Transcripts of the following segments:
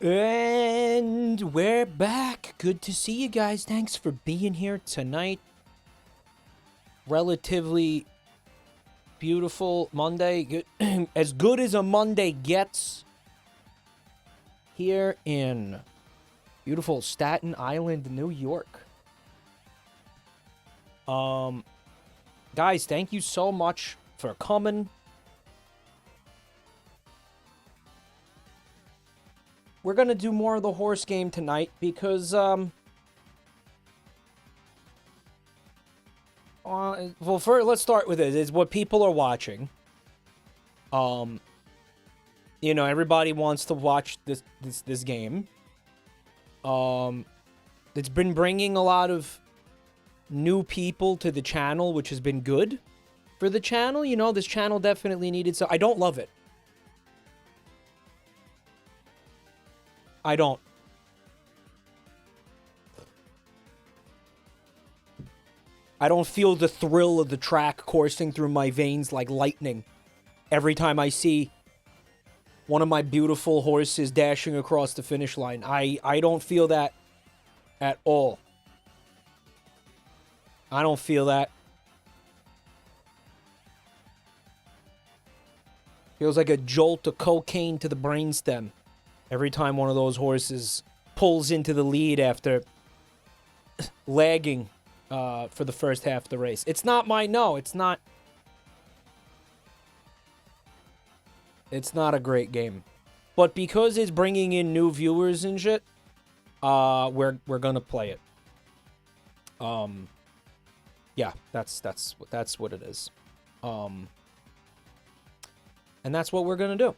And we're back. Good to see you guys. Thanks for being here tonight. Relatively beautiful Monday. Good, as good as a Monday gets here in beautiful Staten Island, New York. Guys, thank you so much for coming. We're gonna do more of the horse game tonight because, well, first, let's start with it. It's what people are watching. You know, everybody wants to watch this game. It's been bringing a lot of new people to the channel, which has been good for the channel. You know, this channel definitely needed so. I don't love it. I don't. I don't feel the thrill of the track coursing through my veins like lightning every time I see one of my beautiful horses dashing across the finish line. I don't feel that at all. I don't feel that. Feels like a jolt of cocaine to the brainstem every time one of those horses pulls into the lead after lagging for the first half of the race. It's not my... No, it's not... It's not a great game. But because it's bringing in new viewers and shit, we're gonna play it. Yeah, that's what it is. And that's what we're gonna do.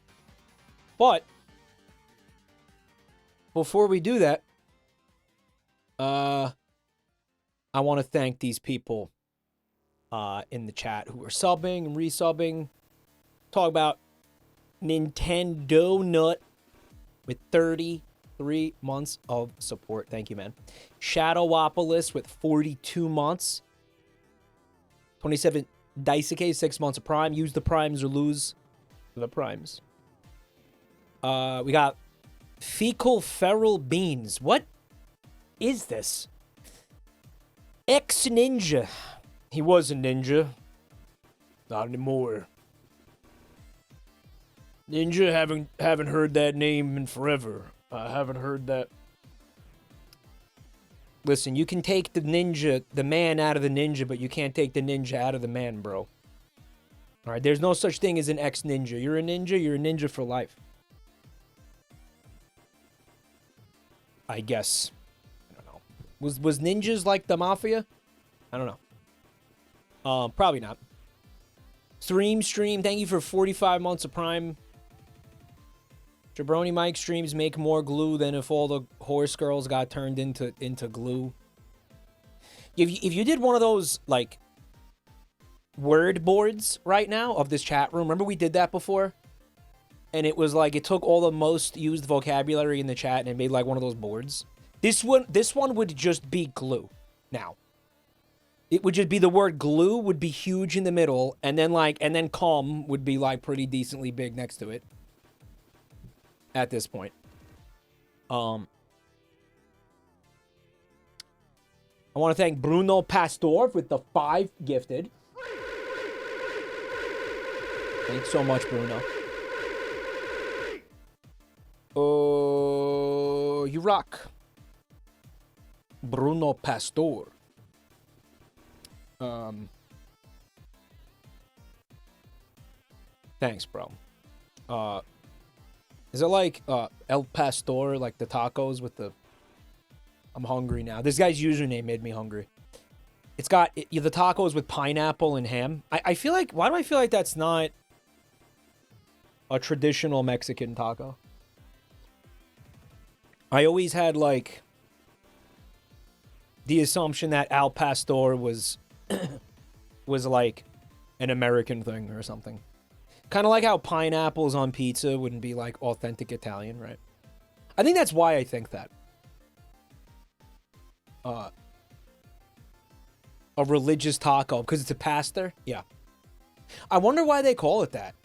But before we do that, I want to thank these people in the chat who are subbing and resubbing. Talk about Nintendo Nut with 33 months of support. Thank you, man. Shadowopolis with 42 months. 27 Daisuke, 6 months of Prime. Use the Primes or lose the Primes. We got Fecal Feral Beans. What is this? Ex-ninja. He was a ninja. Not anymore. Ninja, haven't heard that name in forever. I haven't heard that. Listen, you can take the ninja, the man out of the ninja, but you can't take the ninja out of the man, bro. Alright, there's no such thing as an ex-ninja. You're a ninja for life. I guess. I don't know. Was ninjas like the mafia? I don't know. Probably not. Stream, thank you for 45 months of Prime. Jabronimike streams make more glue than if all the horse girls got turned into glue. If you did one of those, like, word boards right now of this chat room, remember we did that before? And it was like, it took all the most used vocabulary in the chat and it made like one of those boards. This one would just be glue now. It would just be the word glue would be huge in the middle, and then calm would be like pretty decently big next to it. At this point. I want to thank Bruno Pastor with the 5 gifted. Thanks so much, Bruno. Oh, you rock. Bruno Pastor. Thanks, bro. Is it like El Pastor, like the tacos with the... I'm hungry now. This guy's username made me hungry. It's got the tacos with pineapple and ham. I feel like... Why do I feel like that's not a traditional Mexican taco? I always had, like, the assumption that Al Pastor was like an American thing or something. Kind of like how pineapples on pizza wouldn't be like authentic Italian, right? I think that's why I think that. A religious taco, because it's a pastor? Yeah. I wonder why they call it that.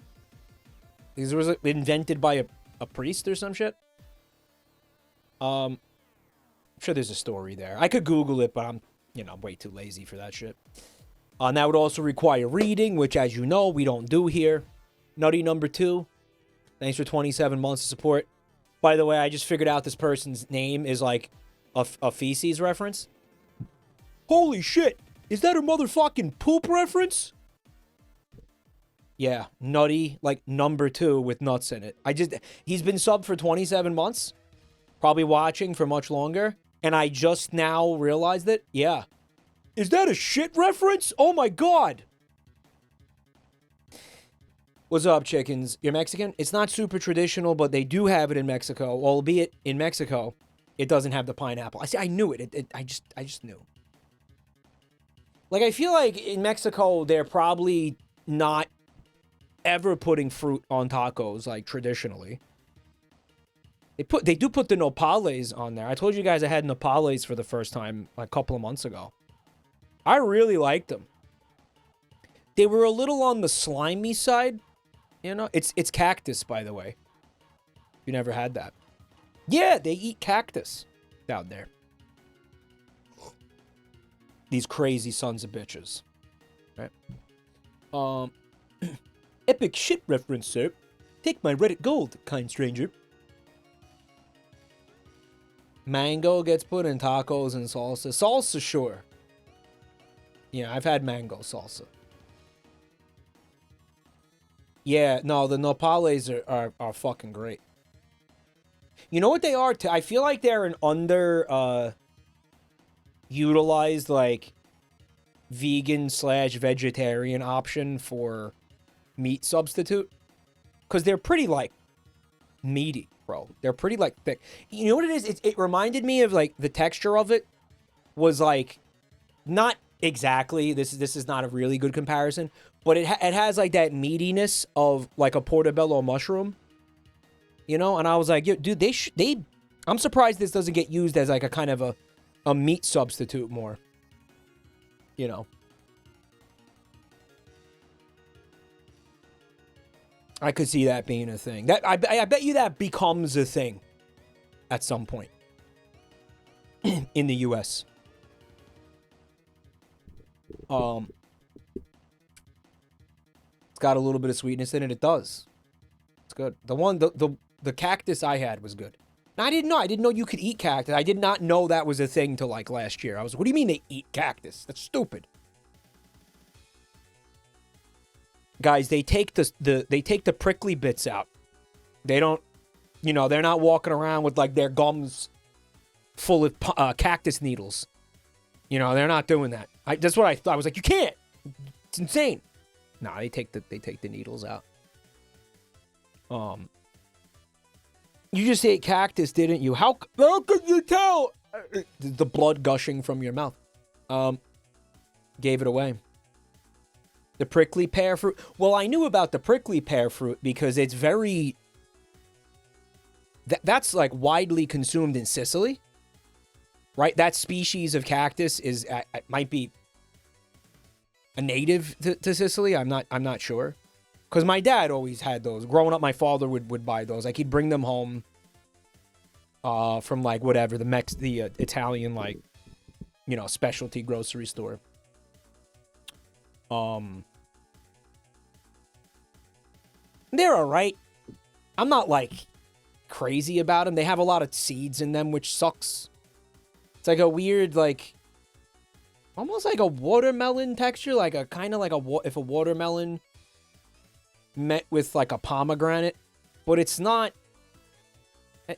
Because it was invented by a priest or some shit? I'm sure there's a story there. I could Google it, but I'm, way too lazy for that shit. And that would also require reading, which, as you know, we don't do here. Nutty number 2. Thanks for 27 months of support. By the way, I just figured out this person's name is like a feces reference. Holy shit! Is that a motherfucking poop reference? Yeah, Nutty, like number 2 with nuts in it. He's been subbed for 27 months. Probably watching for much longer. And I just now realized it. Yeah. Is that a shit reference? Oh my god! What's up, chickens? You're Mexican? It's not super traditional, but they do have it in Mexico. Albeit, in Mexico, it doesn't have the pineapple. I knew it. I just knew. Like, I feel like in Mexico, they're probably not ever putting fruit on tacos, like, traditionally. They do put the nopales on there. I told you guys I had nopales for the first time like, a couple of months ago. I really liked them. They were a little on the slimy side, It's cactus, by the way. You never had that. Yeah, they eat cactus down there. These crazy sons of bitches. Right? Epic shit reference, sir. Take my Reddit gold, kind stranger. Mango gets put in tacos and salsa. Salsa, sure. Yeah, I've had mango salsa. Yeah, no, the nopales are fucking great. You know what they are? I feel like they're an utilized, like, vegan/vegetarian option for meat substitute. Because they're pretty, like, meaty, bro. They're pretty, like, thick. You know what it is? It reminded me of, like, the texture of it was, like, not exactly. This is not a really good comparison. But it has, like, that meatiness of, like, a portobello mushroom. And I was like, yo, dude, I'm surprised this doesn't get used as, like, a kind of a meat substitute more. I could see that being a thing. I bet you that becomes a thing at some point in the U.S. It's got a little bit of sweetness in it. It does. It's good. The cactus I had was good. I didn't know. I didn't know you could eat cactus. I did not know that was a thing till like last year. I was, what do you mean they eat cactus? That's stupid. Guys, they take the prickly bits out. They don't, they're not walking around with like their gums full of cactus needles. They're not doing that. That's what I thought. I was like, you can't. It's insane. No, they take the needles out. You just ate cactus, didn't you? How could you tell? The blood gushing from your mouth. Gave it away. The prickly pear fruit. Well, I knew about the prickly pear fruit because it's very... That's like widely consumed in Sicily. Right? That species of cactus is might be a native to Sicily. I'm not sure. Because my dad always had those. Growing up, my father would buy those. Like, he'd bring them home from, like, whatever, the Italian, like, specialty grocery store. They're alright. I'm not, like, crazy about them. They have a lot of seeds in them, which sucks. It's like a weird, like, almost like a watermelon texture. Like a kind of like if a watermelon met with like a pomegranate, but it's not.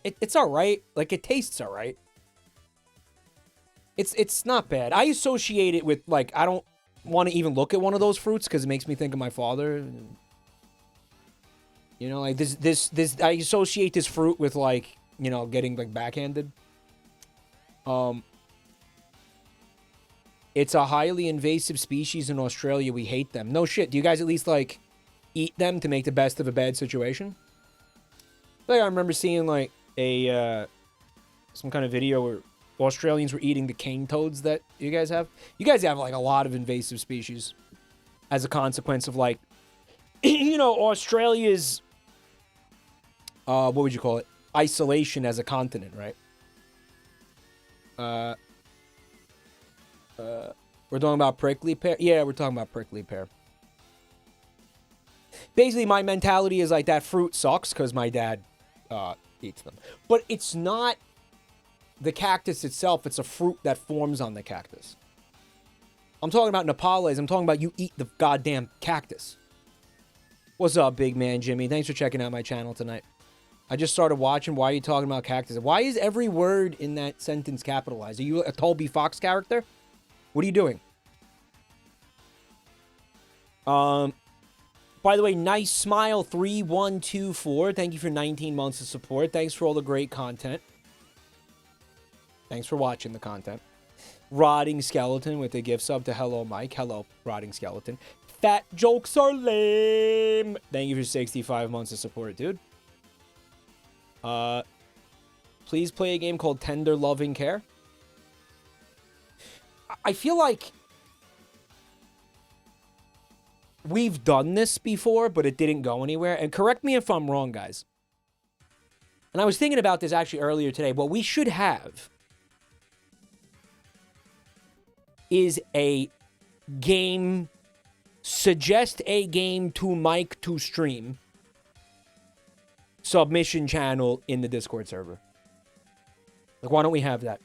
It's all right. Like, it tastes all right. It's not bad. I associate it with, like, I don't want to even look at one of those fruits because it makes me think of my father. Like this. I associate this fruit with, like, getting like backhanded. It's a highly invasive species in Australia. We hate them. No shit. Do you guys at least, like, eat them to make the best of a bad situation? Like, I remember seeing, like, some kind of video where Australians were eating the cane toads that you guys have. You guys have, like, a lot of invasive species as a consequence of, like, Australia's, what would you call it? Isolation as a continent, right? Uh, we're talking about prickly pear? Yeah, we're talking about prickly pear. Basically, my mentality is like that fruit sucks because my dad eats them. But it's not the cactus itself. It's a fruit that forms on the cactus. I'm talking about Nepales. I'm talking about you eat the goddamn cactus. What's up, big man Jimmy? Thanks for checking out my channel tonight. I just started watching. Why are you talking about cactus? Why is every word in that sentence capitalized? Are you a Toby Fox character? What are you doing? By the way, nice smile 3124. Thank you for 19 months of support. Thanks for all the great content. Thanks for watching the content. Rotting Skeleton with a gift sub to Hello Mike. Hello, Rotting Skeleton. Fat jokes are lame. Thank you for 65 months of support, dude. Please play a game called Tender Loving Care. I feel like we've done this before, but it didn't go anywhere. And correct me if I'm wrong, guys. And I was thinking about this actually earlier today. What we should have is a game. Suggest a game to Mike to stream. Submission channel in the Discord server. Like, why don't we have that?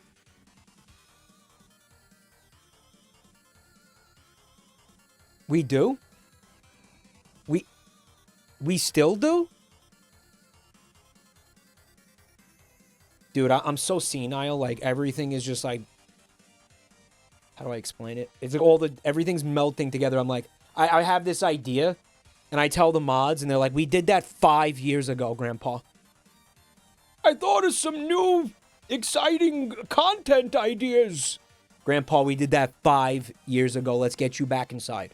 We do? We still do? Dude, I'm so senile. Like, everything is just like... How do I explain it? It's like everything's melting together. I'm like, I have this idea, and I tell the mods, and they're like, we did that 5 years ago, Grandpa. I thought of some new, exciting content ideas. Grandpa, we did that 5 years ago. Let's get you back inside.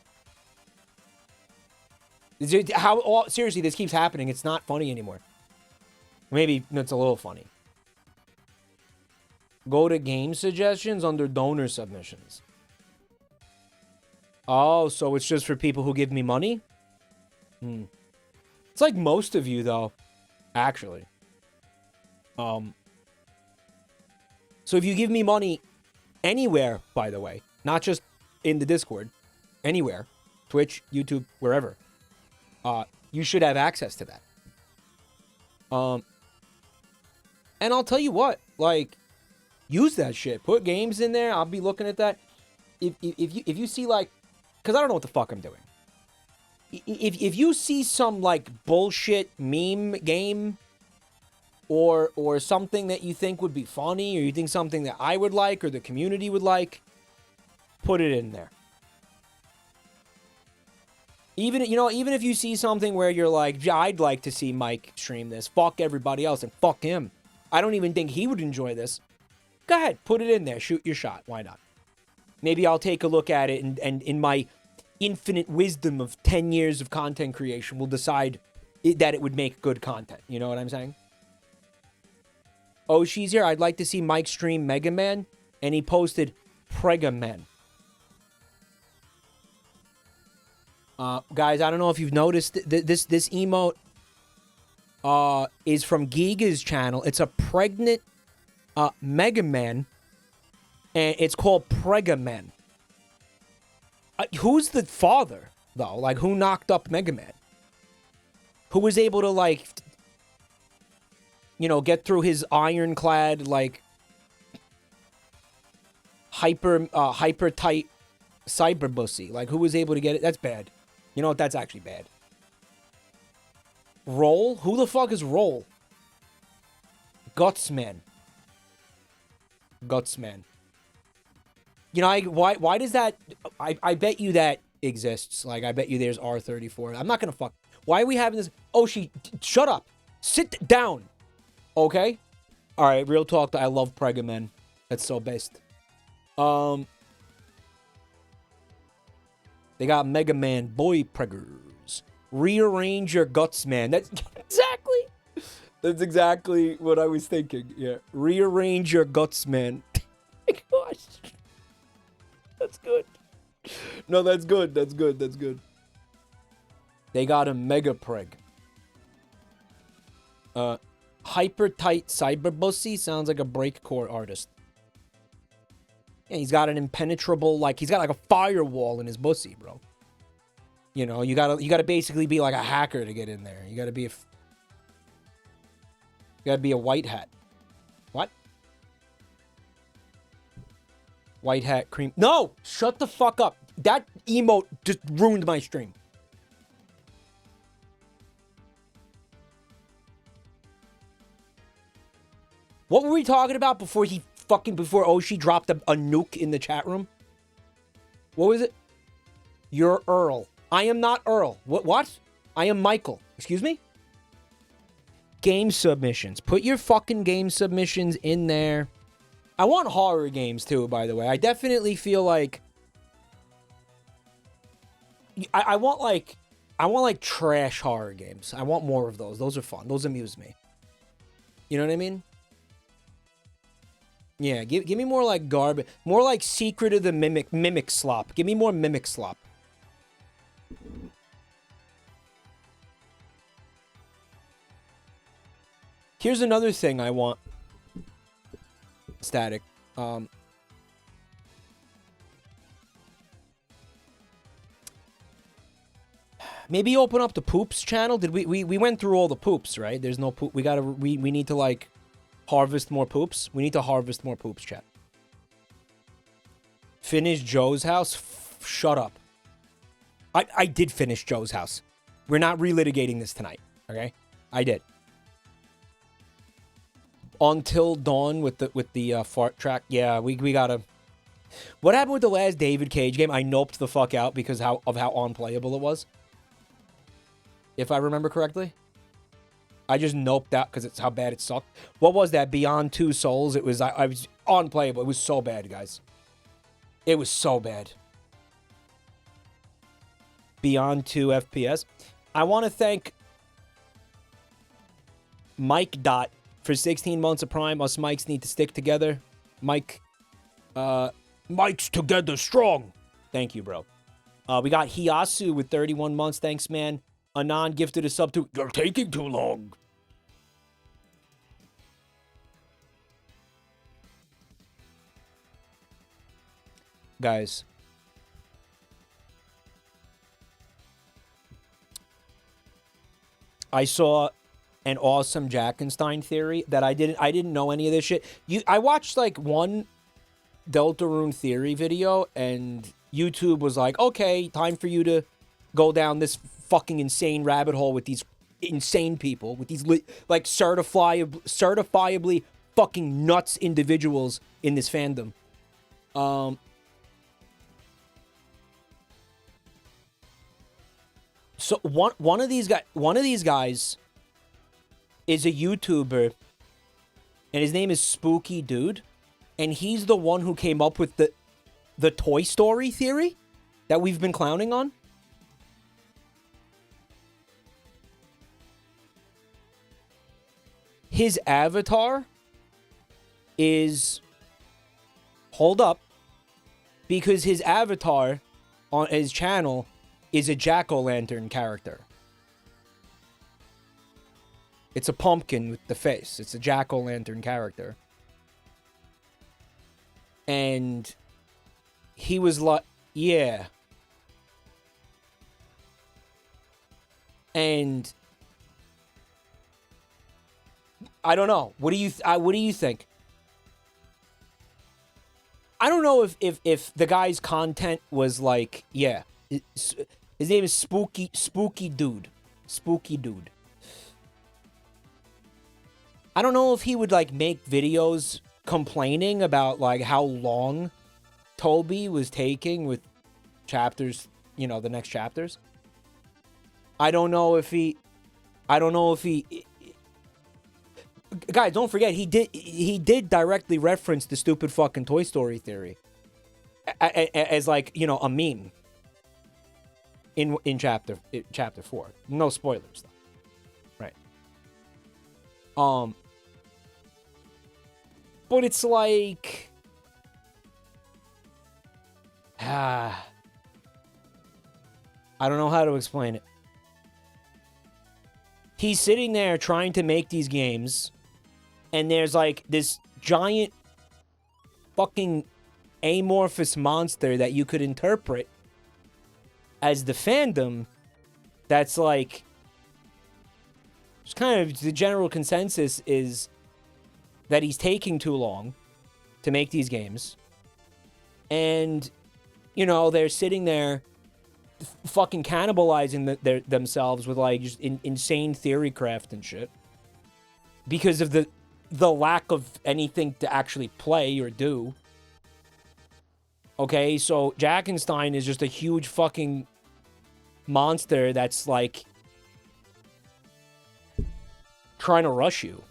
Seriously, this keeps happening. It's not funny anymore. Maybe it's a little funny. Go to game suggestions under donor submissions. Oh, so it's just for people who give me money? It's like most of you, though, actually. So if you give me money anywhere, by the way, not just in the Discord, anywhere, Twitch, YouTube, wherever, you should have access to that. And I'll tell you what, like, use that shit. Put games in there. I'll be looking at that. If you see, like, because I don't know what the fuck I'm doing. If you see some, like, bullshit meme game or something that you think would be funny, or you think something that I would like or the community would like, put it in there. Even if you see something where you're like, I'd like to see Mike stream this. Fuck everybody else and fuck him. I don't even think he would enjoy this. Go ahead, put it in there. Shoot your shot. Why not? Maybe I'll take a look at it and in my infinite wisdom of 10 years of content creation will decide that it would make good content. You know what I'm saying? Oh, she's here. I'd like to see Mike stream Mega Man. And he posted Prega Man. Guys, I don't know if you've noticed this emote is from Giga's channel. It's a pregnant Mega Man, and it's called Prega Man. Who's the father, though? Like, who knocked up Mega Man? Who was able to, like, get through his ironclad, like, hyper tight cyber bussy? Like, who was able to get it? That's bad. You know what? That's actually bad. Roll? Who the fuck is Roll? Gutsman. Gutsman. You know, why does that... I bet you that exists. Like, I bet you there's R34. I'm not gonna fuck... Why are we having this... Oh, shut up. Sit down. Okay? Alright, real talk. I love Prega Man. That's so based. They got Mega Man Boy Preggers. Rearrange your guts, man. That's exactly what I was thinking. Yeah. Rearrange your guts, man. My gosh. That's good. No, that's good. That's good. That's good. They got a Mega Preg. Hyper tight cyber bussy sounds like a breakcore artist. Yeah, he's got an impenetrable, like, he's got like a firewall in his pussy, bro. You know, you gotta basically be like a hacker to get in there. You gotta be a white hat. What? White hat cream. No! Shut the fuck up. That emote just ruined my stream. What were we talking about before Oshi dropped a nuke in the chat room? What was it? You're Earl. I am not Earl. What? I am Michael. Excuse me? Game submissions. Put your fucking game submissions in there. I want horror games too, by the way. I definitely feel like I want like trash horror games. I want more of those. Those are fun. Those amuse me. You know what I mean? Yeah, give me more like garbage. More like Secret of the Mimic slop. Give me more Mimic slop. Here's another thing I want. Static. Maybe open up the Poops channel. Did we went through all the poops, right? There's no poop. We need to like harvest more poops. We need to harvest more poops, chat. Finish Joe's house? Shut up. I did finish Joe's house. We're not relitigating this tonight, okay? I did. Until Dawn with the fart track. Yeah, we gotta. What happened with the last David Cage game? I noped the fuck out because of how unplayable it was. If I remember correctly. I just noped out because it's how bad it sucked. What was that? Beyond Two Souls? It was I was unplayable. It was so bad, guys. It was so bad. Beyond 2 FPS. I want to thank Mike Dot for 16 months of Prime. Us Mikes need to stick together. Mike's together strong. Thank you, bro. We got Hiyasu with 31 months. Thanks, man. Anon gifted a sub to. You're taking too long. Guys. I saw an awesome Jackenstein theory that I didn't know any of this shit. I watched like one Deltarune theory video and YouTube was like, okay, time for you to go down this fucking insane rabbit hole with these insane people, with these like certifiably fucking nuts individuals in this fandom. So one of these guys is a YouTuber, and his name is Spooky Dude, and he's the one who came up with the Toy Story theory that we've been clowning on. His avatar is, hold up, because his avatar on his channel is a jack-o'-lantern character. It's a pumpkin with the face. It's a jack-o'-lantern character. And he was like, yeah. And I don't know. What do you think? I don't know if the guy's content was like, yeah. His name is Spooky Dude. Spooky Dude. I don't know if he would like make videos complaining about like how long Toby was taking with chapters, you know, the next chapters. I don't know if he guys, don't forget he did directly reference the stupid fucking Toy Story theory as like, you know, a meme. In chapter 4. No spoilers though. Right. But it's like I don't know how to explain it. He's sitting there trying to make these games, and there's like this giant fucking amorphous monster that you could interpret as the fandom. That's like, just kind of the general consensus is that he's taking too long to make these games. And, you know, they're sitting there fucking cannibalizing themselves with, like, just insane theory craft and shit. Because of the lack of anything to actually play or do. Okay, so Jackenstein is just a huge fucking monster that's, like, trying to rush you.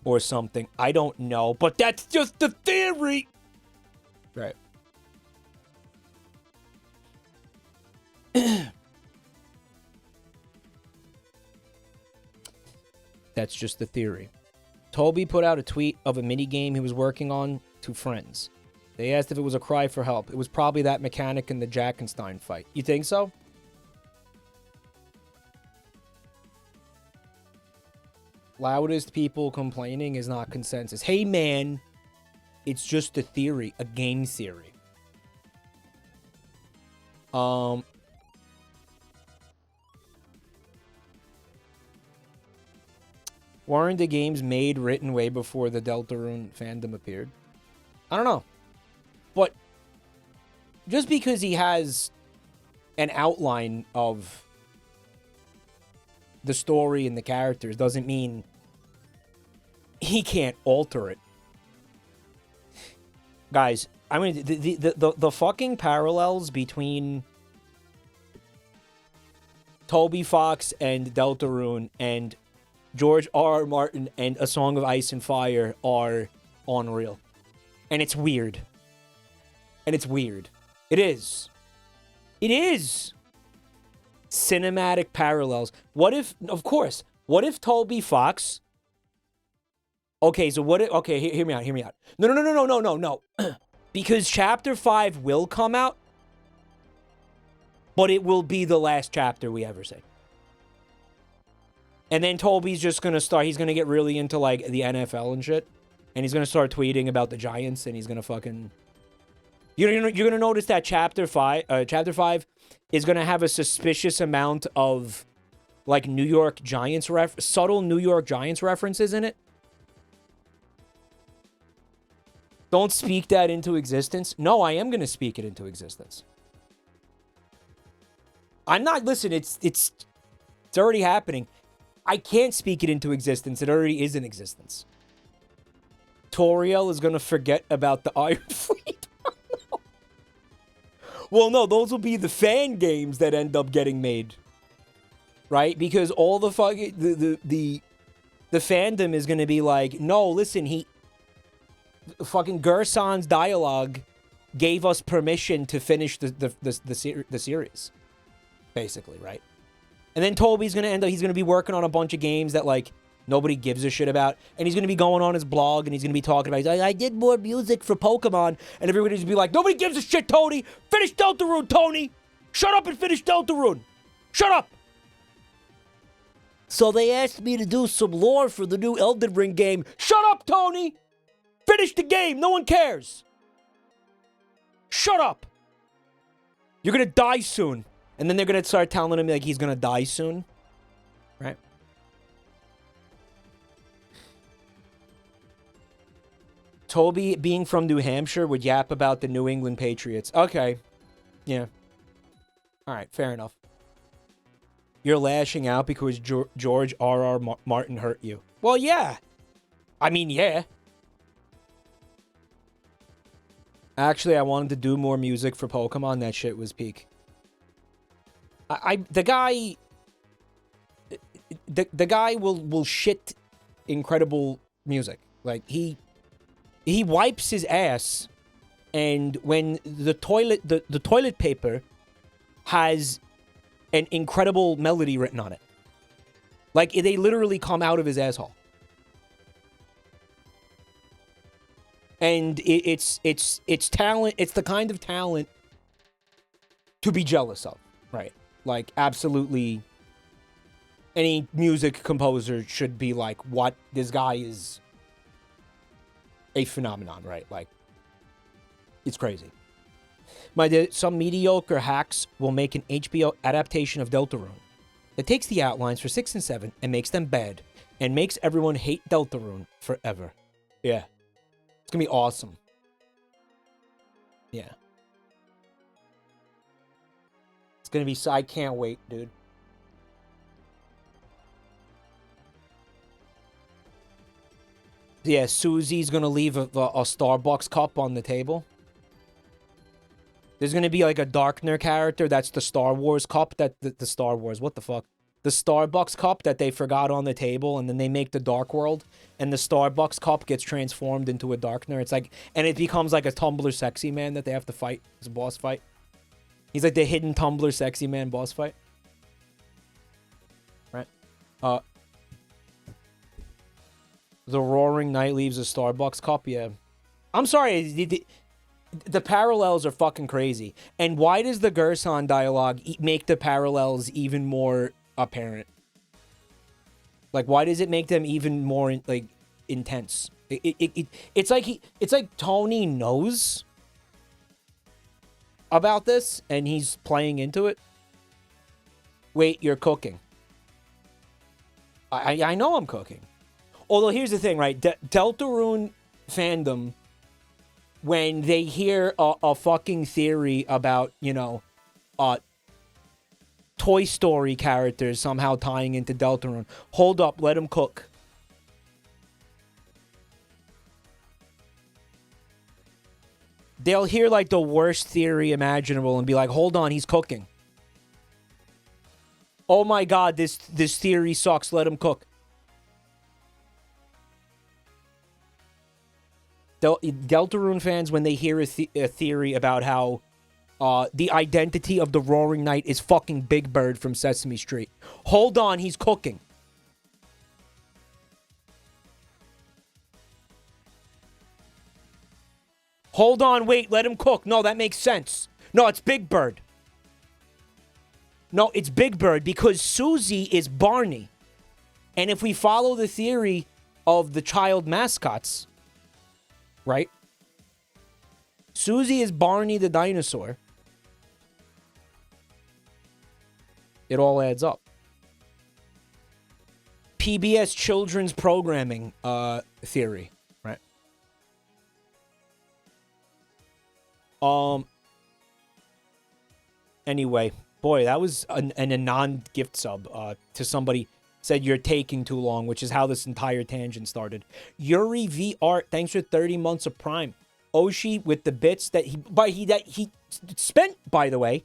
Or something. I don't know, but that's just the theory! Right. That's just the theory. Toby put out a tweet of a minigame he was working on to friends. They asked if it was a cry for help. It was probably that mechanic in the Jackenstein fight. You think so? Loudest people complaining is not consensus. Hey, man, it's just a theory, a game theory. Weren't the games made, written way before the Deltarune fandom appeared? I don't know. But just because he has an outline of the story and the characters doesn't mean he can't alter it. Guys, I mean, the fucking parallels between Toby Fox and Deltarune and George R. R. Martin and A Song of Ice and Fire are unreal. And it's weird. And it's weird. It is. It is. Cinematic parallels. What if, of course, what if Toby Fox... Okay, so what if... Okay, hear me out. No. Because Chapter 5 will come out, but it will be the last chapter we ever see. And then Toby's just going to start... He's going to get really into, like, the NFL and shit. And he's going to start tweeting about the Giants, and he's going to fucking... You're going to notice that Chapter 5 is going to have a suspicious amount of, like, New York Giants subtle New York Giants references in it. Don't speak that into existence. No, I am going to speak it into existence. I'm not... Listen, it's already happening. I can't speak it into existence. It already is in existence. Toriel is going to forget about the Iron Fleet. No. Well, no, those will be the fan games that end up getting made. Right? Because all the fucking... The fandom is going to be like, no, listen, fucking Gerson's dialogue gave us permission to finish the series. Basically, right? And then Toby's going to end up... He's going to be working on a bunch of games that, like, nobody gives a shit about. And he's going to be going on his blog, and he's going to be talking about... I did more music for Pokemon. And everybody's going to be like, nobody gives a shit, Tony! Finish Deltarune, Tony! Shut up and finish Deltarune! Shut up! So they asked me to do some lore for the new Elden Ring game. Shut up, Tony! Finish the game! No one cares! Shut up! You're going to die soon. And then they're going to start telling him, like, he's going to die soon. Right? Toby, being from New Hampshire, would yap about the New England Patriots. Okay. Yeah. Alright, fair enough. You're lashing out because George R. R. Martin hurt you. Well, yeah. I mean, yeah. Actually, I wanted to do more music for Pokemon. That shit was peak. The guy will shit incredible music. Like, he wipes his ass, and when the toilet paper has an incredible melody written on it. Like, they literally come out of his asshole. And it's talent. It's the kind of talent to be jealous of, right? Like, absolutely, any music composer should be like, what? This guy is a phenomenon, right? Like, it's crazy. Some mediocre hacks will make an HBO adaptation of Deltarune that takes the outlines for 6 and 7 and makes them bad and makes everyone hate Deltarune forever. Yeah. It's gonna be awesome. Yeah. It's gonna be... I can't wait, dude. Yeah, Susie's gonna leave a Starbucks cup on the table. There's gonna be like a Darkner character that's the Star Wars cup that the Star Wars, what the fuck? The Starbucks cup that they forgot on the table, and then they make the Dark World, and the Starbucks cup gets transformed into a Darkner. It's like, and it becomes like a Tumblr sexy man that they have to fight. It's a boss fight. He's like the hidden Tumblr sexy man boss fight. Right? The Roaring Knight leaves a Starbucks cup, yeah. I'm sorry, the parallels are fucking crazy. And why does the Gerson dialogue make the parallels even more apparent? Like, why does it make them even more like intense? It's like Tony knows about this and he's playing into it. Wait, you're cooking. I know I'm cooking. Although here's the thing, right? Deltarune fandom, when they hear a fucking theory about, you know, Toy Story characters somehow tying into Deltarune. Hold up, let him cook. They'll hear like the worst theory imaginable and be like, hold on, he's cooking. Oh my god, this theory sucks, let him cook. Deltarune fans, when they hear a theory about how the identity of the Roaring Knight is fucking Big Bird from Sesame Street. Hold on, he's cooking. Hold on, wait, let him cook. No, that makes sense. No, it's Big Bird. No, it's Big Bird because Susie is Barney. And if we follow the theory of the child mascots, right? Susie is Barney the dinosaur. It all adds up. PBS children's programming theory, right? Anyway, boy, that was a non-gift sub to somebody said you're taking too long, which is how this entire tangent started. Yuri V Art, thanks for 30 months of Prime. Oshi with the bits that he spent, by the way,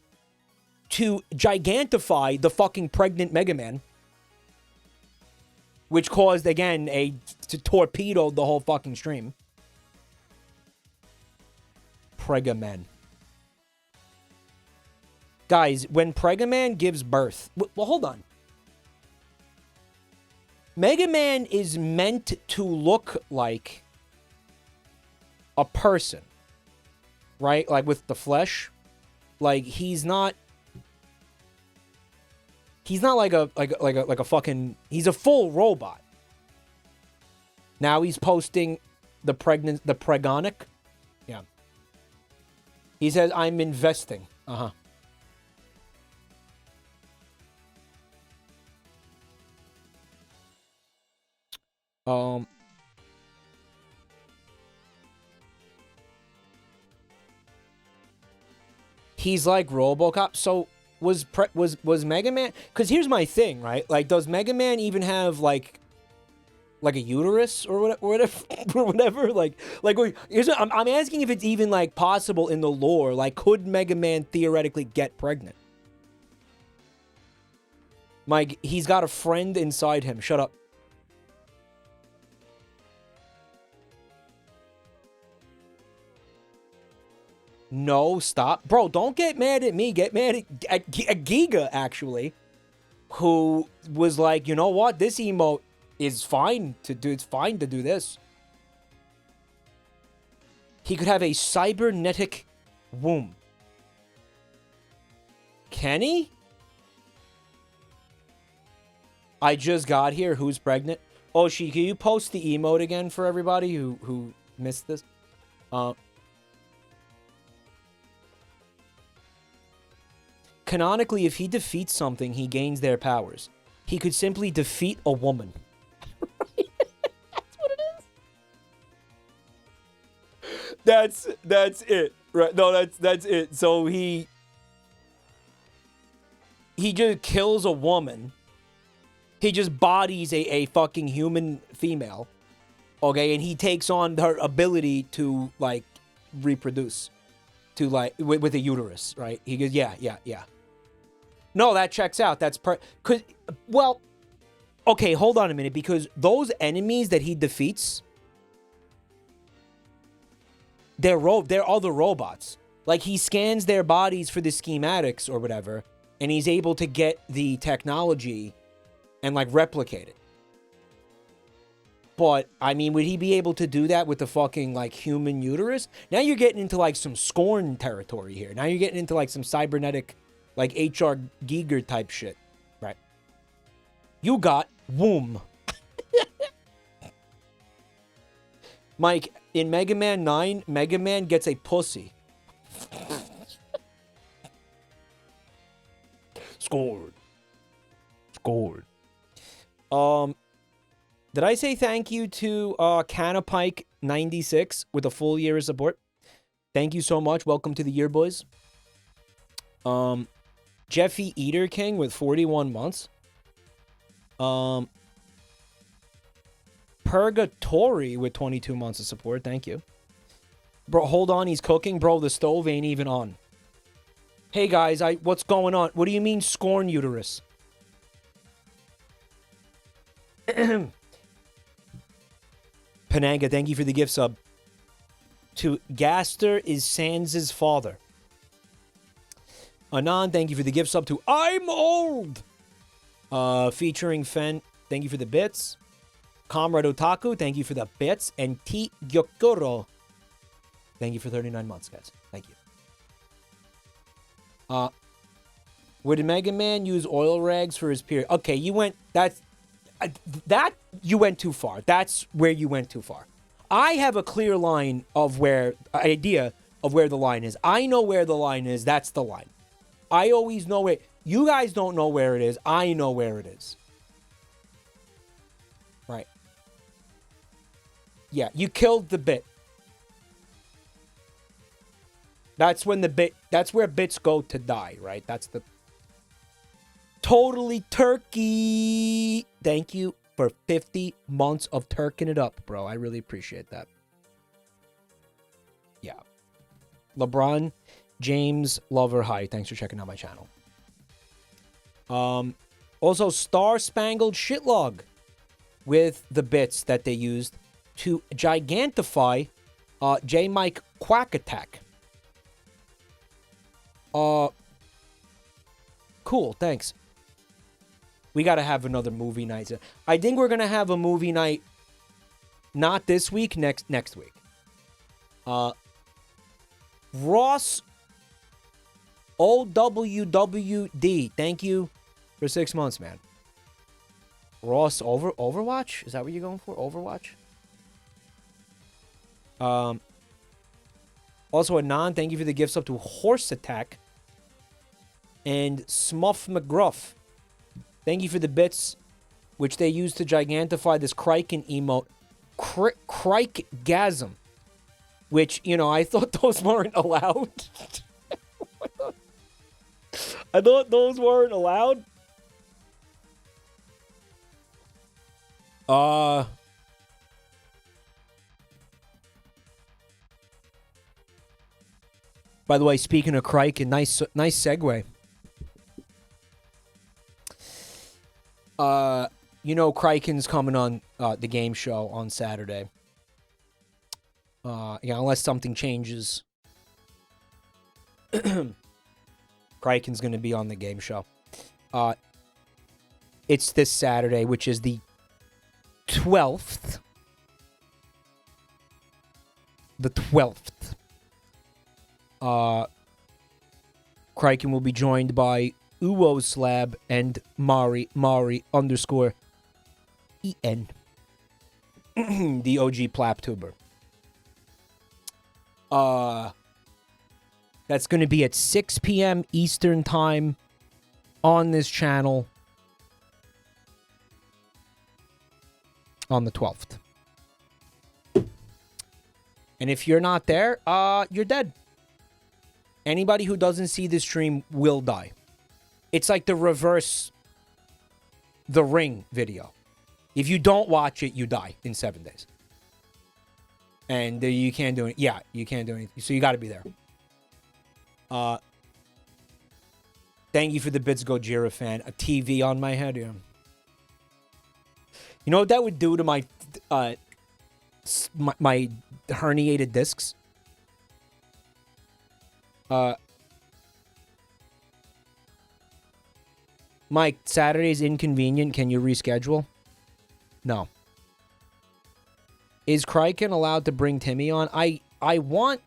to gigantify the fucking pregnant Mega Man, which caused, again, to torpedo the whole fucking stream. Pregaman. Guys, when Pregaman gives birth... Well, hold on. Mega Man is meant to look like a person, right? Like with the flesh. Like he's not like a fucking... He's a full robot. Now he's posting the pregonic. Yeah. He says, I'm investing. Uh-huh. He's like RoboCop. So was Mega Man? Because here's my thing, right? Like, does Mega Man even have like a uterus or whatever? Or whatever? Like here's what, I'm asking if it's even like possible in the lore. Like, could Mega Man theoretically get pregnant? Mike, he's got a friend inside him. Shut up. No, stop. Bro, don't get mad at me. Get mad at Giga, actually, who was like, you know what? This emote is fine to do. It's fine to do this. He could have a cybernetic womb. Can he? I just got here. Who's pregnant? Oh, can you post the emote again for everybody who missed this. Canonically, if he defeats something, he gains their powers. He could simply defeat a woman. That's what it is. That's it. Right? No, that's it. So he just kills a woman. He just bodies a fucking human female. Okay, and he takes on her ability to like reproduce, to like with a uterus, right? He goes, yeah. No, that checks out. That's well, okay, hold on a minute, because those enemies that he defeats, they're other robots. Like, he scans their bodies for the schematics or whatever, and he's able to get the technology and like replicate it. But I mean, would he be able to do that with the fucking like human uterus? Now you're getting into like some Scorn territory here. Now you're getting into like some cybernetic, like H.R. Giger type shit. Right. You got womb. Mike, in Mega Man 9, Mega Man gets a pussy. Scored. Did I say thank you to Canapike 96 with a full year of support? Thank you so much. Welcome to the year, boys. Jeffy Eater King with 41 months. Purgatory with 22 months of support. Thank you. Bro, hold on. He's cooking. Bro, the stove ain't even on. Hey, guys. What's going on? What do you mean Scorn uterus? Pananga, thank you for the gift sub. To Gaster is Sans' father. Anon, thank you for the gift sub to I'm Old. Featuring Fen, thank you for the bits. Comrade Otaku, thank you for the bits. And T. Gyokuro, thank you for 39 months, guys. Thank you. Would Mega Man use oil rags for his period? Okay, you went... you went too far. That's where you went too far. I have a clear line of idea of where the line is. I know where the line is. That's the line. I always know where. You guys don't know where it is. I know where it is. Right. Yeah, you killed the bit. That's when that's where bits go to die, right? That's the... Totally turkey. Thank you for 50 months of turking it up, bro. I really appreciate that. Yeah. LeBron James Lover, hi. Thanks for checking out my channel. Also, Star Spangled Shitlog with the bits that they used to gigantify J. Mike Quack Attack. Cool, thanks. We got to have another movie night. I think we're going to have a movie night not this week, next week. Ross OWWD, thank you for 6 months, man. Ross Overwatch? Is that what you're going for? Overwatch? Also, Anon, thank you for the gifts up to Horse Attack. And Smuff McGruff, thank you for the bits, which they used to gigantify this Criken emote, Crikegasm, which, you know, I thought those weren't allowed. I thought those weren't allowed. By the way, speaking of Criken, nice segue. You know, Criken's coming on the game show on Saturday. Yeah, unless something changes. Criken's going to be on the game show. It's this Saturday, which is the 12th. The 12th. Criken will be joined by Uwo Slab and Mari _ EN. The OG Plaptuber. That's going to be at 6 p.m. Eastern Time on this channel on the 12th. And if you're not there, you're dead. Anybody who doesn't see this stream will die. It's like the reverse The Ring video. If you don't watch it, you die in 7 days. And you can't do it. Yeah, you can't do anything. So you got to be there. Thank you for the bits, Gojira fan. A TV on my head, yeah. You know what that would do to my my herniated discs? Mike, Saturday's inconvenient. Can you reschedule? No. Is Kryken allowed to bring Timmy on? I want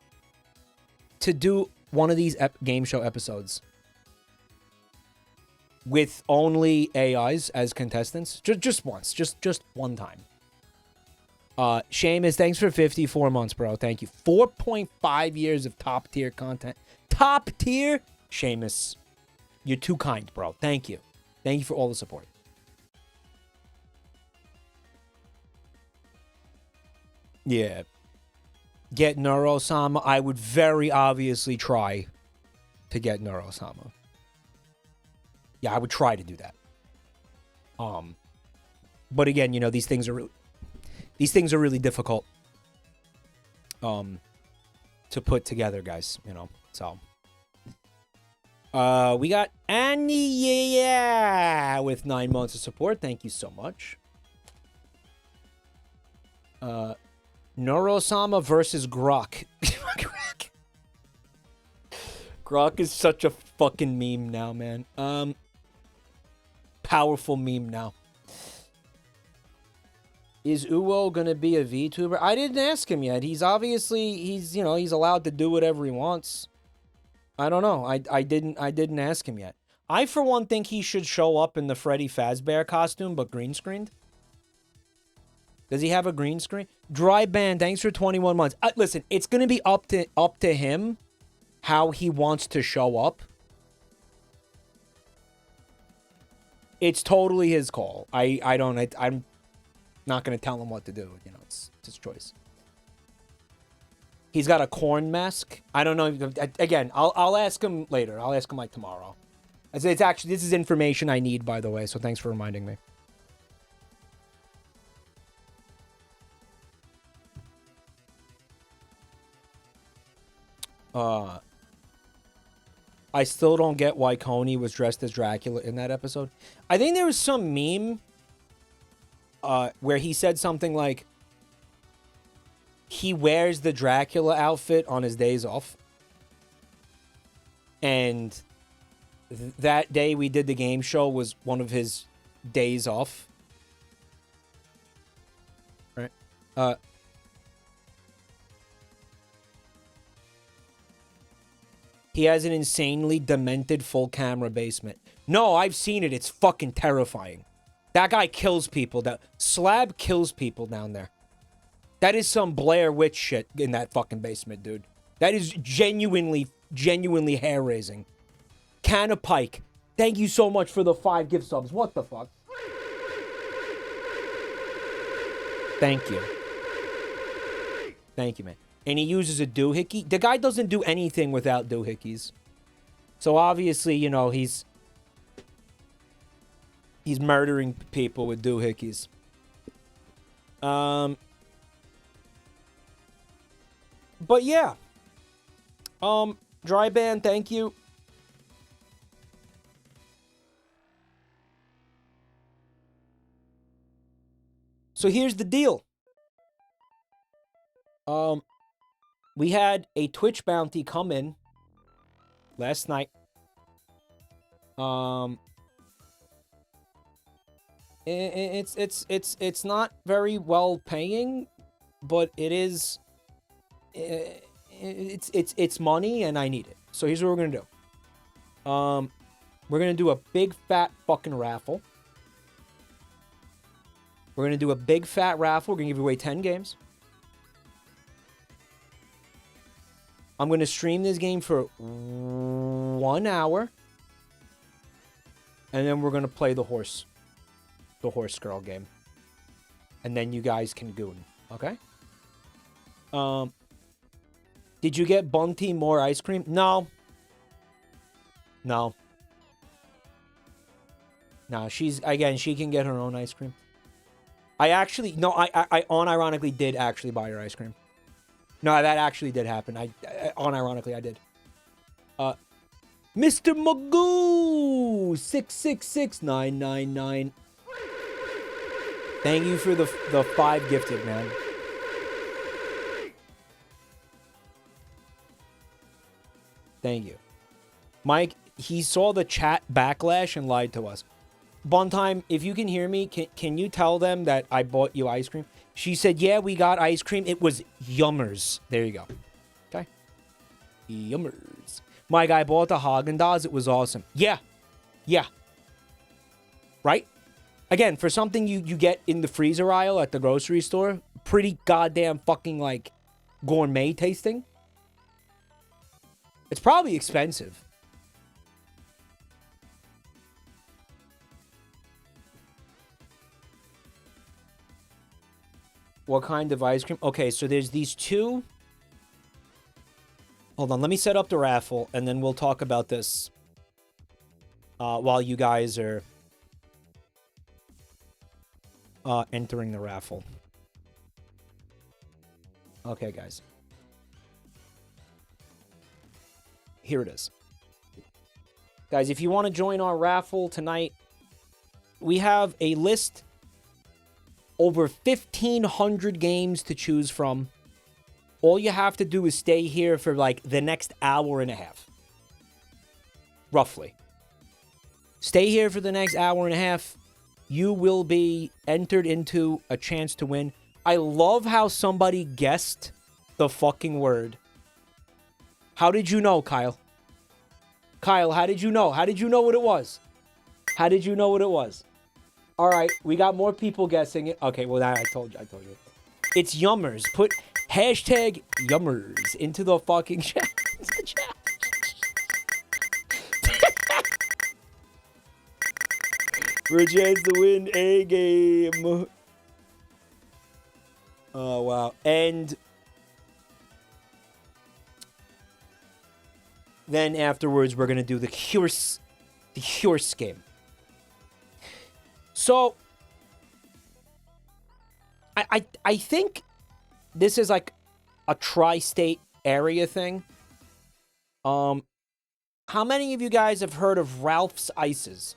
to do one of these game show episodes with only AIs as contestants. Just once. Just one time. Seamus, thanks for 54 months, bro. Thank you. 4.5 years of top tier content. Top tier? Seamus, you're too kind, bro. Thank you. Thank you for all the support. Yeah. Get Neurosama. I would very obviously try to get Neurosama. Yeah, I would try to do that. But again, you know, these things are really difficult to put together, guys, you know. So we got Annie, yeah, with 9 months of support. Thank you so much. Neurosama versus Grok. Grok is such a fucking meme now, man. Powerful meme now. Is Uwo gonna be a VTuber? I didn't ask him yet. He's obviously, he's allowed to do whatever he wants. I don't know. I didn't ask him yet. I, for one, think he should show up in the Freddy Fazbear costume, but green screened. Does he have a green screen? Dry Band, thanks for 21 months. Listen, it's gonna be up to him how he wants to show up. It's totally his call. I'm not gonna tell him what to do. You know, it's his choice. He's got a corn mask. I don't know. Again, I'll ask him later. I'll ask him like tomorrow. It's actually, this is information I need, by the way. So thanks for reminding me. I still don't get why Coney was dressed as Dracula in that episode. I think there was some meme where he said something like he wears the Dracula outfit on his days off. And that day we did the game show was one of his days off. Right? He has an insanely demented full camera basement. No, I've seen it. It's fucking terrifying. That guy kills people. That Slab kills people down there. That is some Blair Witch shit in that fucking basement, dude. That is genuinely hair-raising. Canna Pike, thank you so much for the 5 gift subs. What the fuck? Thank you. Thank you, man. And he uses a doohickey. The guy doesn't do anything without doohickeys. So obviously, you know, he's murdering people with doohickeys. But yeah. Dry Band, thank you. So here's the deal. We had a Twitch bounty come in last night. It's not very well paying, but it is. It's money, and I need it. So here's what we're gonna do. We're gonna do a big fat fucking raffle. We're gonna do a big fat raffle. We're gonna give away 10 games. I'm going to stream this game for 1 hour. And then we're going to play the horse girl game. And then you guys can goon. Okay? Did you get Bunty more ice cream? No. No. No, she can get her own ice cream. I unironically did actually buy her ice cream. No, that actually did happen. Unironically, I did. Mr. Magoo 666999. Thank you for the 5 gifted, man. Thank you. Mike, he saw the chat backlash and lied to us. Buntime, if you can hear me, can you tell them that I bought you ice cream? She said, yeah, we got ice cream. It was Yummers. There you go. Okay. Yummers. Mike, I bought the Haagen-Dazs. It was awesome. Yeah. Yeah. Right? Again, for something you get in the freezer aisle at the grocery store, pretty goddamn fucking, like, gourmet tasting. It's probably expensive. What kind of ice cream? Okay, so there's these 2. Hold on, let me set up the raffle, and then we'll talk about this while you guys are entering the raffle. Okay, guys. Here it is. Guys, if you want to join our raffle tonight, we have a list over 1,500 games to choose from. All you have to do is stay here for like the next hour and a half. Roughly. Stay here for the next hour and a half. You will be entered into a chance to win. I love how somebody guessed the fucking word. How did you know, Kyle? Kyle, how did you know? How did you know what it was? How did you know what it was? All right, we got more people guessing it. Okay, well, I told you. It's Yummers. Put hashtag Yummers into the fucking chat. For a chance to win a game. Oh, wow. And then afterwards, we're going to do the horse game. So, I think this is like a tri-state area thing. How many of you guys have heard of Ralph's Ices?